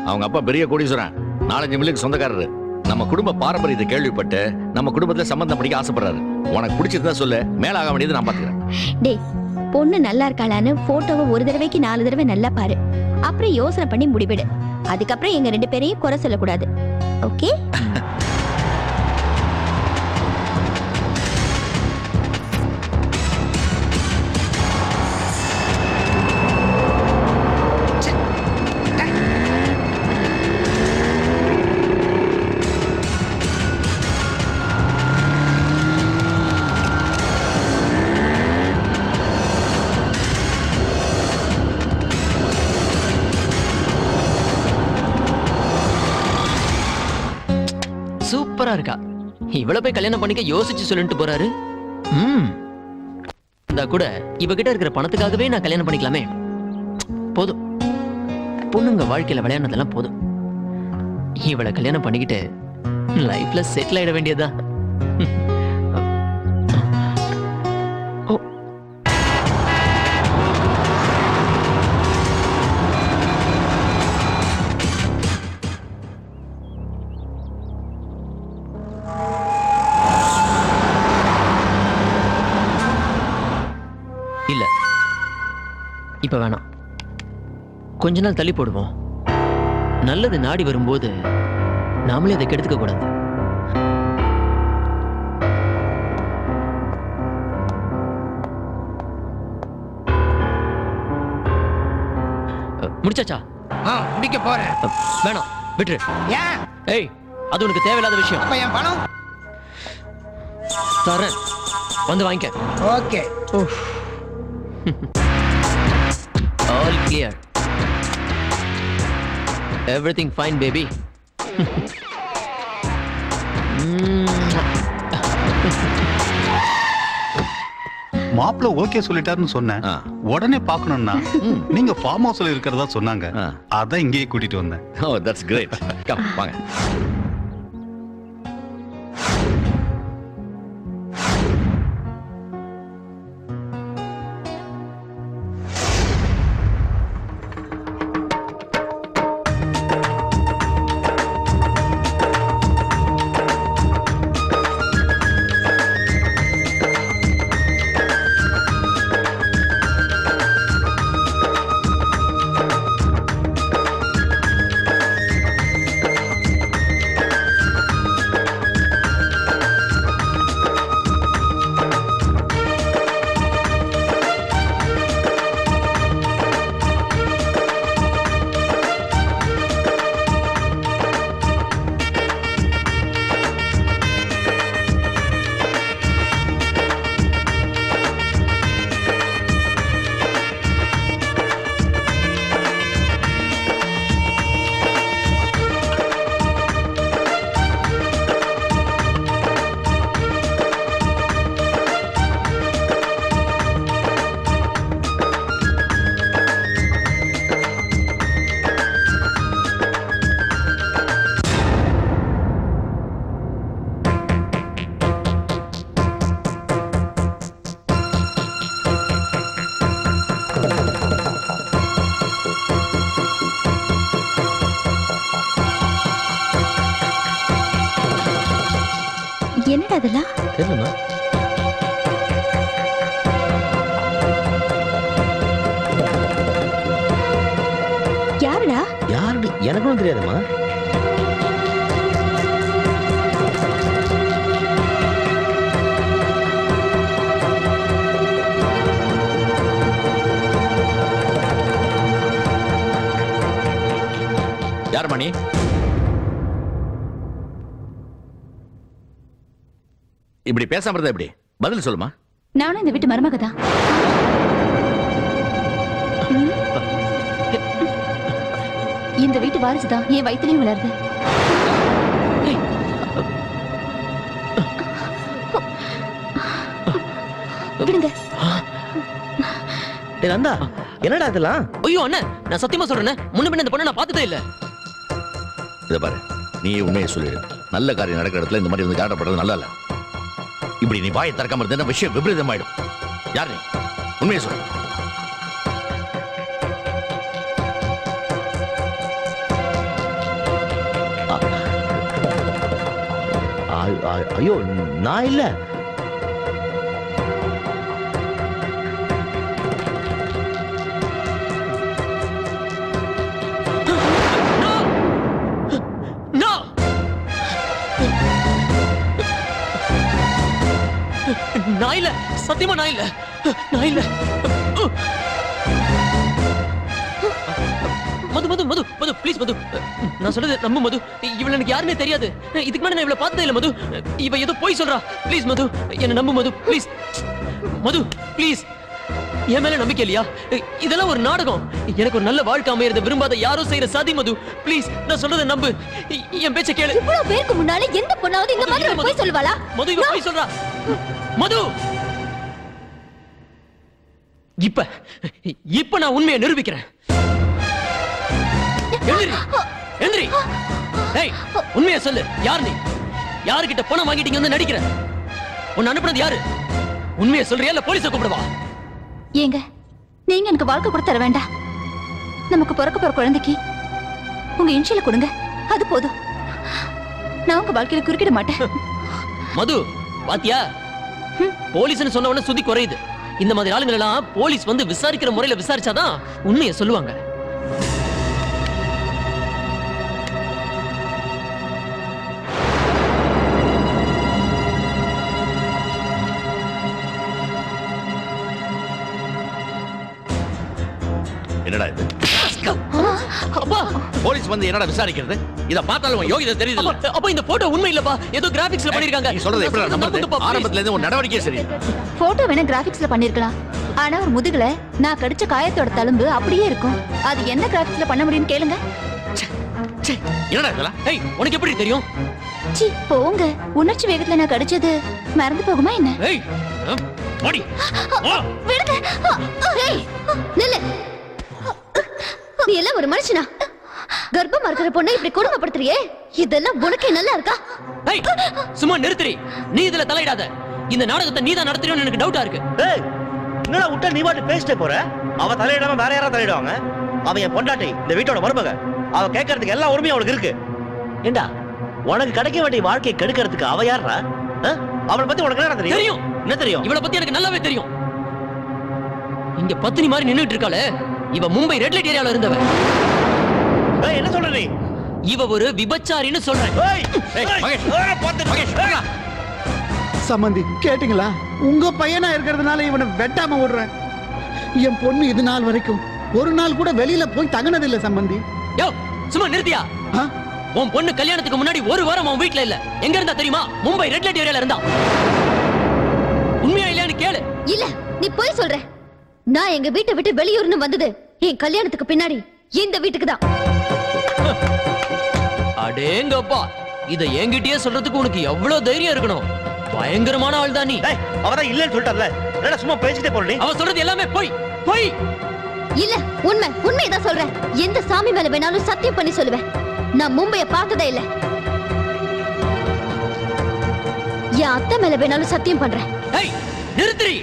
அவங்க அப்பா பெரிய கோடீஸ்வரன், 4-5 மில்லுக்கு சொந்தக்காரரு. நம்ம குடும்ப பாரம்பரியத்தை கேள்விப்பட்டு நம்ம குடும்பத்துல சம்பந்தம் படிக்க ஆசைப்படுறாரு. உனக்கு பிடிச்சதா சொல்லு, மேல ஆக வேண்டியது நான் பாத்துக்கிறேன். டேய், பொண்ணு நல்லா இருக்காளான்னு போட்டோவை ஒரு தடவைக்கு 4 தடவை நல்லா பாரு. அப்புறம் யோசனை பண்ணி முடிவிடு. அதுக்கப்புறம் எங்க 2 பேரையும் குறை சொல்லக்கூடாது. ஓகே? சூப்பரா இருக்கா. இவ்வளவு போய் கல்யாணம் பண்ணிக்க யோசிச்சு சொல்லிட்டு போறாரு. இந்த கூட இவகிட்ட இருக்கிற பணத்துக்காகவே நான் கல்யாணம் பண்ணிக்கலாமே. போதும், பொண்ணுங்க வாழ்க்கையில விளையாடுனதெல்லாம் போதும். இவளை கல்யாணம் பண்ணிக்கிட்டு லைஃப்ல செட்டில் ஆயிட வேண்டியதா. இல்ல, இப்ப வேணாம். கொஞ்ச நாள் தள்ளி போடுவோம். நல்லது நாடி வரும்போது நாமளே அதை கெடுத்துக்க கூடாது. முடிச்சாச்சா? முடிக்க போறேன். வேணாம், விட்டுரு. ஏன்? ஏய், அது உனக்கு தேவையில்லாத விஷயம். அப்ப என் பணம் தரேன், வந்து வாங்கிக்க. Okay. All clear. Everything fine, baby. மாப்பிள்ள ஓகே சொல்லிட்டாருன்னு சொன்னேன். உடனே பார்க்கணும்னா நீங்க ஃபார்ம் ஹவுஸ்ல இருக்கிறதா சொன்னாங்க. அதான் இங்கேயே கூட்டிட்டு வந்தேன். Oh, that's great. Come, வாங்க. யார் அதெல்லாம்? தெரியலமா. யாருடா? யாரு எனக்கும் தெரியாதுமா. யார் மணி? இப்படி பேசாம இருந்தா எப்படி? பதில் சொல்லுமா. நானும் இந்த வீட்டு மருமக தான். இந்த வீட்டு வாரிசு தான் என் வயிற்றுலயும் வளருது. விடுங்க. நந்தா, என்னடா இதெல்லாம்? ஐயோ அண்ணன், நான் சத்தியமா சொல்றேன், முன்ன பின்ன இந்த பொண்ணை நான் பார்த்ததே இல்ல. இத பாரு, நீ உண்மையை சொல்லிடு. நல்ல காரியம் நடக்கிற இடத்துல இந்த மாதிரி வந்து காட்டப்படுறது நல்லா இல்ல. இப்படி நீ வாயை திறக்காம இருந்தா விஷயம் விபரீதமாயிடும். யார் நீ? உண்மையை சொல்லு. ஐயோ, நான் இல்ல. நான் இல்ல, சத்தியமா நான் இல்ல, நான் இல்ல. மது மது மது மது ப்ளீஸ் மது, நான் சொல்றது நம்பு மது. இவள எனக்கு யாருன்னே தெரியாது. இதுக்கு முன்னாடி நான் இவளை பார்த்ததே இல்ல மது. இவ ஏதோ போய் சொல்றா. ப்ளீஸ் மது, என்ன நம்பு மது ப்ளீஸ். மது ப்ளீஸ், என் மேல நம்பிக்கை இல்லையா? இதெல்லாம் ஒரு நாடகம். எனக்கு ஒரு நல்ல வாழ்க்கை அமையறத விரும்பாத யாரோ செய்யற சதி மது. ப்ளீஸ், நான் சொல்றத நம்பு, என் பேச்ச கேளு. இவ்வளவு பேருக்கு முன்னால எந்த பொண்ணாவது இந்த மாதிரி போய் சொல்லுவாளா? மது இவ போய் சொல்றா. மது, இப்ப நான் உண்மையை நிரூபிக்கிறேன். எந்திரி, எந்திரி. ஏய், உண்மையை சொல்லு. யார் நீ? யாருக்கிட்ட பணம் வாங்கிட்டீங்க வந்து நடிக்கிற? உன்னை அனுப்புனது யாரு? உண்மையை சொல்றியா இல்ல போலீஸை கூப்பிடுவா? ஏங்க, நீங்க எனக்கு வாழ்க்கை கூட தர வேண்டாம். நமக்கு பிறக்க போற குழந்தைக்கு உங்க இன்ஷியல கொடுங்க, அது போதும். நான் உங்க வாழ்க்கையில குறுக்கிட மாட்டேன். மது, பாத்தியா, போலீஸ்னு சொன்ன உடனே சுதி குறையுது. இந்த மாதிரி ஆளுங்க எல்லாம் போலீஸ் வந்து விசாரிக்கிற முறையில விசாரிச்சாதான் உண்மையை சொல்லுவாங்க. என்னடா இது? போலீஸ் வந்து என்னடா விசாரிக்கிறது? இத பார்த்தாலும் யோகிதை தெரியுது. அப்ப இந்த போட்டோ உண்மை இல்லப்பா, ஏதோ கிராபிக்ஸ்ல பண்ணிருக்காங்க. நீ சொல்றது எப்படி நம்புறது? ஆரம்பத்துல இருந்து ஒரு நடவடிக்கை சரி. போட்டோ வேணா கிராபிக்ஸ்ல பண்ணிருக்கலாம், ஆனா ஒரு முதுகுல நான் கடிச்ச காயத்தோட தழும்பு அப்படியே இருக்கும். அது என்ன கிராபிக்ஸ்ல பண்ண முடியும்னு கேளுங்க. என்னடா இதெல்லாம்? ஏய், உனக்கு எப்படி தெரியும்? சி போங்க, உணர்ச்சி வேகத்துல நான் கடிச்சது மறந்து போகுமா என்ன? ஏய், ஓடி. விடுங்க. ஏய், நில்லு. நீ எல்லாம் ஒரு மனுஷனா? கர்ப்பமா இருக்கிற பொண்ணை இப்படி கொடுமைப்படுத்துறியே, இதெல்லாம் உனக்கே நல்லா இருக்கா? ஏய், சும்மா நிறுத்துறி. நீ இதுல தலையிடாத. இந்த நாடகத்தை நீ தான் நடத்துறியோன்னு எனக்கு டவுட்டா இருக்கு. ஏய், என்னடா விட்டா நீ பாட்டு பேசிட்டே போற? அவ தலையிடாம வேற யாரா தலையிடுவாங்க? அவன் என் பொண்டாட்டி, இந்த வீட்டோட மருமக. அவ கேட்கறதுக்கு எல்லா உரிமையும் அவளுக்கு இருக்கு. ஏண்டா, உனக்கு கிடைக்க வேண்டிய வாழ்க்கையை கெடுக்கிறதுக்கு அவ யாரா? அவளை பத்தி உனக்கு என்ன தெரியும்? தெரியும். என்ன தெரியும்? இவளை பத்தி எனக்கு நல்லாவே தெரியும். இங்க பத்தினி மாதிரி நின்னுட்டு இருக்காளே, இவ மும்பை ரெட் லைட் ஏரியால இருந்தவ. ஏய், என்ன சொல்ற நீ? இவ ஒரு விபச்சாரின்னு சொல்றேன். சம்பந்தி கேட்டீங்களா? உங்க பையனா இருக்கிறதுனால இவனை வெட்டாம விடுறேன். என் பொண்ணு இது நாள் வரைக்கும் ஒரு நாள் கூட வெளியில போய் தங்கினதில்லை சம்பந்தி. யோ, சும்மா நிறுத்தியா? உன் பொண்ணு கல்யாணத்துக்கு முன்னாடி ஒரு வாரம் அவன் வீட்ல இல்ல. எங்க இருந்தா தெரியுமா? மும்பை ரெட் லைட் ஏரியால இருந்தா. உண்மையா இல்லையான்னு கேளு. இல்ல, நீ போய் சொல்ற. நான் எங்க வீட்டை விட்டு வெளியூர்னு வந்தது என் கல்யாணத்துக்கு பின்னாடி இந்த வீட்டுக்கு தான். அடேங்கப்பா, இத என்கிட்டயே சொல்றதுக்கு உனக்கு எவ்வளவு தைரியம் இருக்கணும். பயங்கரமான ஆள் தான் நீ. அவதான் இல்லன்னு சொல்லிட்டால, என்னடா சும்மா பேசிட்டே போற நீ? அவ சொல்றது எல்லாமே போய் போய். இல்ல, உண்மைதான் சொல்றேன். எந்த சாமி மேல வேணாலும் சத்தியம் பண்ணி சொல்லுவேன். நான் மும்பைய பார்த்ததே இல்ல. என் அத்தை மேல வேணாலும் சத்தியம் பண்றேன். ஏய், நிறுத்துறி.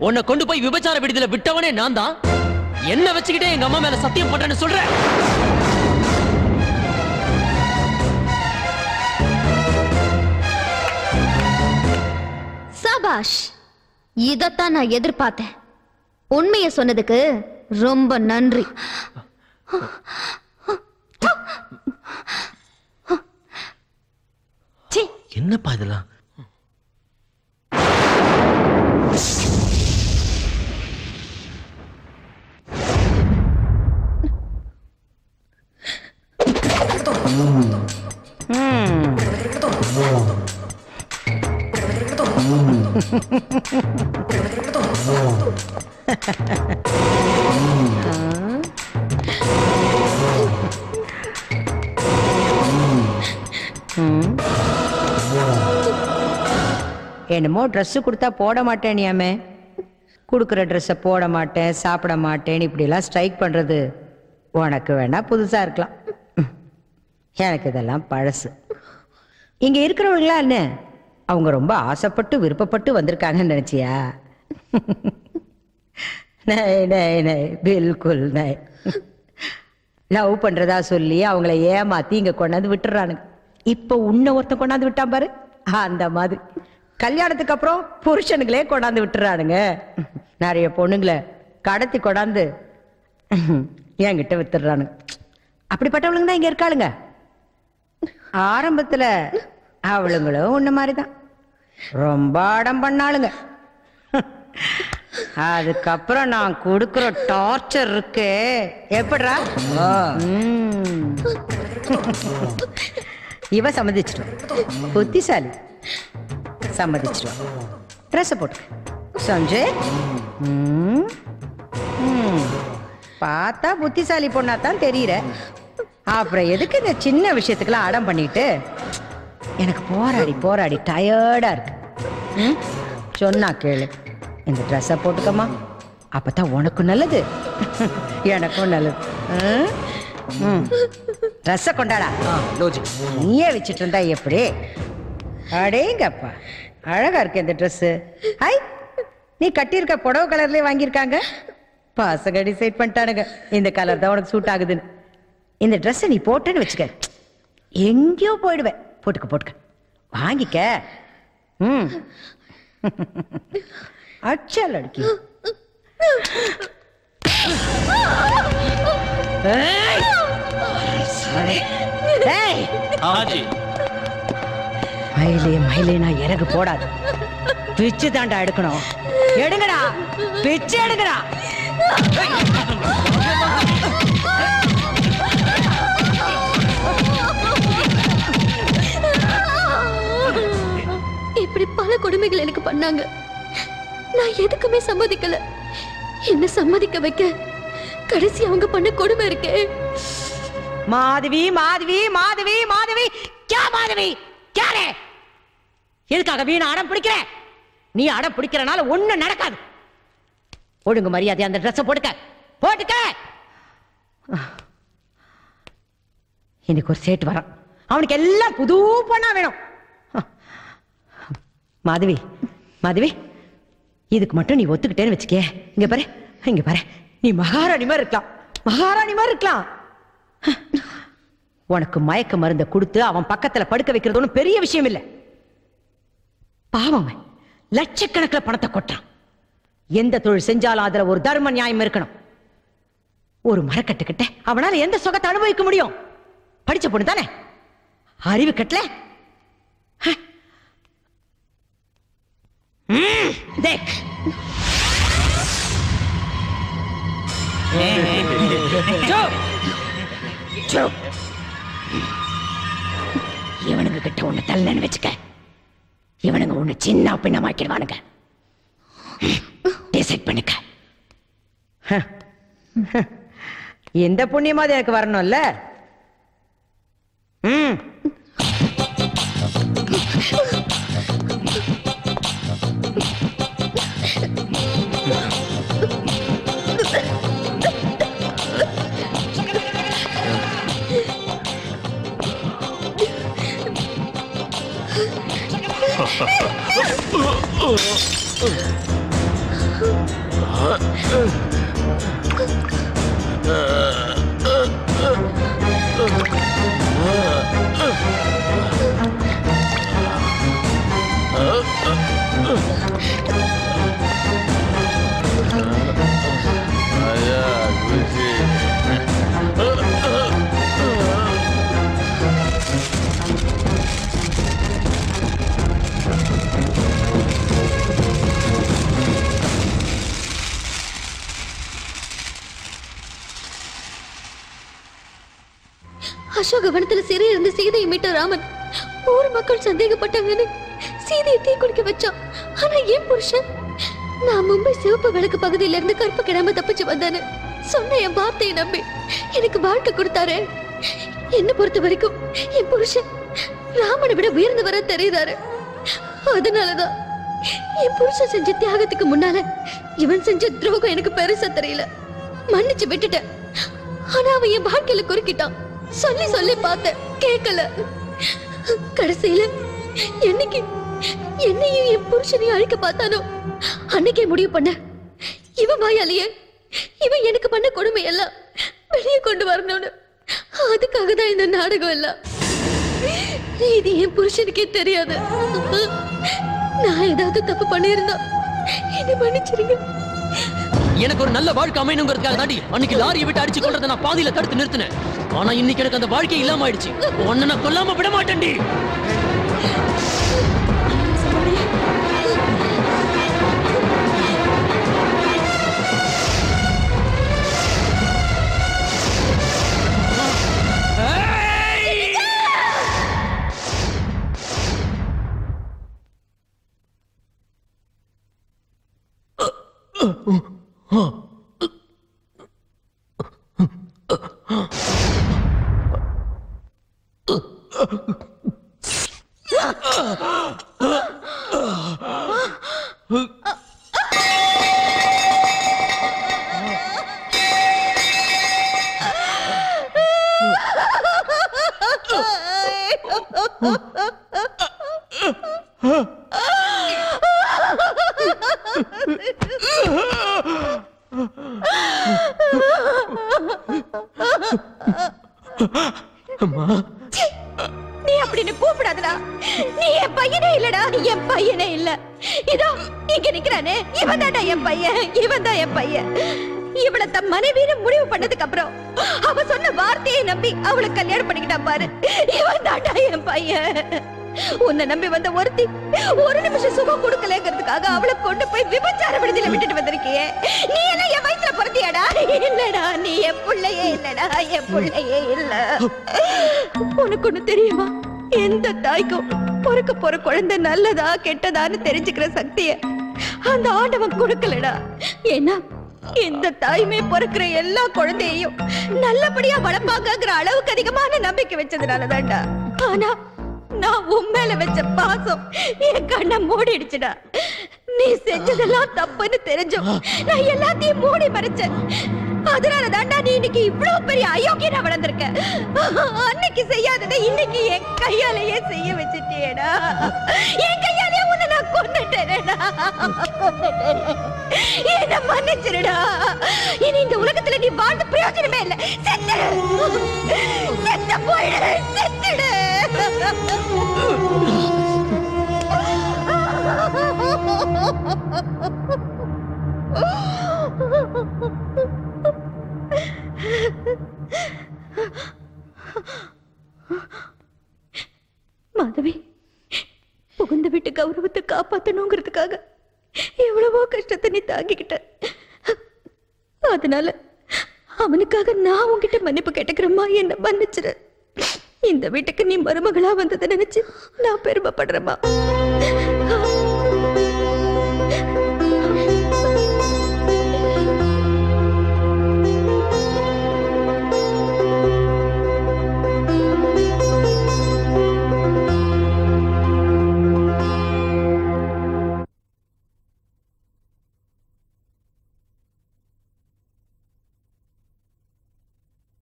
உன்னை கொண்டு போய் விபச்சார விடுதல விட்டவனே நான் தான். என்ன வச்சுக்கிட்டே எங்க அம்மா மேல சத்தியம் பண்றேன்னு சொல்றேன். சபாஷ், இதத்தான் நான் எதிர்பார்த்தேன். உண்மையை சொன்னதுக்கு ரொம்ப நன்றி. என்னப்பா இதெல்லாம்? என்னமோ ட்ரெஸ்ஸு கொடுத்தா போட மாட்டேனியாமே, கொடுக்குற ட்ரெஸ்ஸை போட மாட்டேன், சாப்பிட மாட்டேன்னு இப்படிலாம் ஸ்ட்ரைக் பண்ணுறது உனக்கு வேணா புதுசாக இருக்கலாம். எனக்கு இதெல்லாம் பழசு. இங்கே இருக்கிறவங்களா என்ன அவங்க ரொம்ப ஆசைப்பட்டு விருப்பப்பட்டு வந்திருக்காங்கன்னு நினச்சியா? பில்குல் நை. லவ் பண்ணுறதா சொல்லி அவங்கள ஏமாற்றி இங்கே கொண்டாந்து விட்டுறானுங்க. இப்போ உன்னை ஒருத்தன் கொண்டாந்து விட்டான் பாரு, அந்த மாதிரி கல்யாணத்துக்கு அப்புறம் புருஷனுங்களே கொண்டாந்து விட்டுறானுங்க. நிறைய பொண்ணுங்களை கடத்தி கொண்டாந்து என்கிட்ட வித்துடுறானுங்க. அப்படிப்பட்டவளுங்க தான் இங்க இருக்காளுங்க. ஆரம்பத்துல அவளுங்களும் உன்ன மாதிரிதான் ரொம்ப அடம் பண்ணாளுங்க. அதுக்கப்புறம் நான் கொடுக்குற டார்ச்சர் இருக்கு எப்படிரா? இவ சம்மதிச்சிடும், புத்திசாலி, சம்மதிச்சிடும். ட்ரெஸ் போட்டு சஞ்சய் பார்த்தா புத்திசாலி பொண்ணாத்தான் தெரியுற. அப்புறம் எதுக்கு இந்த சின்ன விஷயத்துக்கெல்லாம் அடம் பண்ணிட்டு? எனக்கு போராடி போராடி டயர்டா இருக்கு. சொன்னா கேளு, இந்த ட்ரெஸ்ஸை போட்டுக்கமா, அப்பதான் உனக்கும் நல்லது எனக்கும் நல்லது. ட்ரெஸ்ஸை கொண்டாடா. நீயே வச்சுட்டு இருந்தா எப்படி? அடேங்கப்பா, அழகா இருக்கு இந்த ட்ரெஸ். ஹை, நீ கட்டியிருக்க புடவை கலர்லயே வாங்கியிருக்காங்க. பசங்க டிசைட் பண்ணிட்டானுங்க இந்த கலர் தான் உனக்கு சூட் ஆகுதுன்னு. இந்த ட்ரெஸ்ஸை நீ போட்டேன்னு வச்சுக்க, எங்கேயோ போயிடுவேன். போட்டுக்க போட்டுக்க, வாங்கிக்க. அச்சா லட்கி. மயிலே மயிலே, நான் இறகு போடாது, பிச்சு தாண்டா எடுக்கணும். எடுங்கடா, பிச்சு எடுங்கடா. இப்படி பல கொடுமைகள் எனக்கு பண்ணாங்க. நான் எதுக்குமே சம்மதிக்கல. என்ன சம்மதிக்க வைக்க கடைசி அவங்க பண்ண கொடுமை இருக்கே. மாதவி மாதவி மாதவி மாதவி, क्या மாதவி क्या? எதுக்காக வீணா அடம் பிடிக்கிற? நீ அடம் பிடிக்கிறனால ஒண்ணும் நடக்காது. ஒழுங்கு மரியாதை அந்த ட்ரெஸ் போட்டுக்க, போட்டுக்க. இன்னைக்கு ஒரு சேட்டு வரான், அவனுக்கு எல்லாம் புது பொண்ணா வேணும். மாதவி மாதவி, இதுக்கு மட்டும் நீ ஒத்துக்கிட்டேன்னு வச்சுக்க. இங்க பாரு, இங்க பாரு, நீ மகாராணி மாதிரி இருக்கலாம், மகாராணி மாதிரி இருக்கலாம். உனக்கு மயக்க மருந்த கொடுத்து அவன் பக்கத்துல படுக்க வைக்கிறது ஒன்றும் பெரிய விஷயம் இல்லை. பாவம், லட்சக்கணக்கில் பணத்தை கொட்டான். எந்த தொழில் செஞ்சாலும் அதுல ஒரு தர்ம நியாயம் இருக்கணும். ஒரு மரக்கட்டுக்கிட்ட அவனால எந்த சுகத்தை அனுபவிக்க முடியும்? படிச்ச பொண்ணு தானே, அறிவு கட்டல. தேக், இவனுங்க கிட்ட ஒண்ணு தள்ளன்னு வச்சுக்க, இவனுங்க ஒண்ணு சின்ன பின்னமாக்கிடுவானுங்க. டிசைட் பண்ணிக்க. எந்த புண்ணியமாவது எனக்கு வரணும்ல. அசோகவனத்துல சிறை இருந்து சீதையை மீட்ட ராமன் ஊர் மக்கள் சந்தேகப்பட்டாங்கன்னு சீதையை தீ குளிக்க வச்சான். ஆனா என் புருஷன் நான் மும்பை சிவப்பு விளக்கு பகுதியில இருந்து கருப்பு கிடாம தப்பிச்சு வந்தேன்னு சொன்ன என் வார்த்தையை நம்பி எனக்கு வாழ்க்கை கொடுத்தாரு. என்ன பொறுத்த வரைக்கும் என் புருஷன் ராமனை விட உயர்ந்தவர தெரியுறாரு. அதனாலதான் என் புருஷன் செஞ்ச தியாகத்துக்கு முன்னால இவன் செஞ்ச துரோகம் எனக்கு பெருசா தெரியல. மன்னிச்சு விட்டுட்டேன். ஆனா அவன் என் வாழ்க்கையில குறுக்கிட்டான். சொல்லி சொல்லி பார்த்தேன், கேட்கல. கடைசியில என்னைக்கு என்னையும் என் புருஷனையும் அழிக்க பார்த்தானோ அன்னைக்கே முடிவு பண்ண இவன் வாயாலேயே இவன் எனக்கு பண்ண கொடுமை எல்லாம் வெளியே கொண்டு வரணும்னு. அதுக்காக தான் இந்த நாடகம் எல்லாம். இது என் புருஷனுக்கே தெரியாது. நான் ஏதாவது தப்பு பண்ணியிருந்தா என்ன மன்னிச்சிருங்க. எனக்கு ஒரு நல்ல வாழ்க்கை அமையணுங்கிறதுக்காக தாண்டி அன்னைக்கு லாரியை விட்டு அடிச்சு கொள்றதை நான் பாதியில தடுத்து நிறுத்தினேன். ஆனா இன்னைக்கு எனக்கு அந்த வாழ்க்கை இல்லாம ஆயிடுச்சு. உன்னை நான் கொல்லாம விட மாட்டேன்டி. நீ அப்படின்னு கூப்பிடாதடா. நீ என் பையனே இல்லடா, என் பையனே இல்ல. இதோ இங்க நிக்கிறானே, இவன் தான்டா என் பையன், இவன் தான் என் பையன். இவள தன் மனைவின்னு முடிவு பண்ணதுக்கு அப்புறம் அவ சொன்ன வார்த்தையை நம்பி அவளை கல்யாணம் பண்ணிக்கிட்டா பாரு, இவன் தான்டா என் பையன். உன்னை நம்பி வந்த ஒருத்தி ஒரு நிமிஷம் சுகம் கொடுக்கலங்கிறதுக்காக அவளை கொண்டு போய் விபச்சார விடுதியில விட்டுட்டு வந்திருக்கியே. நீ எல்லாம் என் வயித்துல பிறந்தியாடா? இல்லடா, நீ என் பிள்ளையே இல்லடா, என் பிள்ளையே இல்ல. உனக்கு ஒண்ணு தெரியுமா? எந்த தாய்க்கும் பொறுக்க போற குழந்தை நல்லதா கெட்டதான்னு தெரிஞ்சுக்கிற சக்திய அந்த ஆண்டவன் கொடுக்கலடா. ஏன்னா எந்த தாயுமே பொறுக்கிற எல்லா குழந்தையையும் நல்லபடியா வளர்ப்பாங்கிற அளவுக்கு அதிகமான நம்பிக்கை வச்சதுனாலதான்டா. ஆனா நான் உன் மேல வச்ச பாசம் என் கண்ணை மூடிடுச்சுடா. நீ செஞ்சதெல்லாம் தப்புன்னு தெரிஞ்சும் நான் எல்லாத்தையும் மூடி மறைச்சேன். அதனால தாண்டா நீ இன்னைக்கு இவ்வளவு பெரிய அயோக்கியனா வளர்ந்திருக்க. அன்னைக்கு செய்யாததை இன்னைக்கு என் கையாலேயே செய்ய வச்சுட்டியேடா. என் கையாலேயே உன்னை நான் கொன்னுட்டேனேடா. என்ன மன்னிச்சிருடா. இனி இந்த உலகத்துல நீ வாழ்ந்து பிரயோஜனமே இல்லை. செத்துடு, செத்து போயிடு, செத்துடு. மாதவி, புகுந்த வீட்டு கௌரவத்தை காப்பாத்தணுங்கிறதுக்காக எவ்வளவோ கஷ்டத்தை நீ தாங்கிக்கிட்ட. அதனால அவனுக்காக நான் உன்கிட்ட மன்னிப்பு கேட்டுக்கிறேம்மா, என்ன மன்னிச்சிரு. இந்த வீட்டுக்கு நீ மருமகளா வந்ததை நினைச்சு நான் பெருமைப்படுறேம்மா.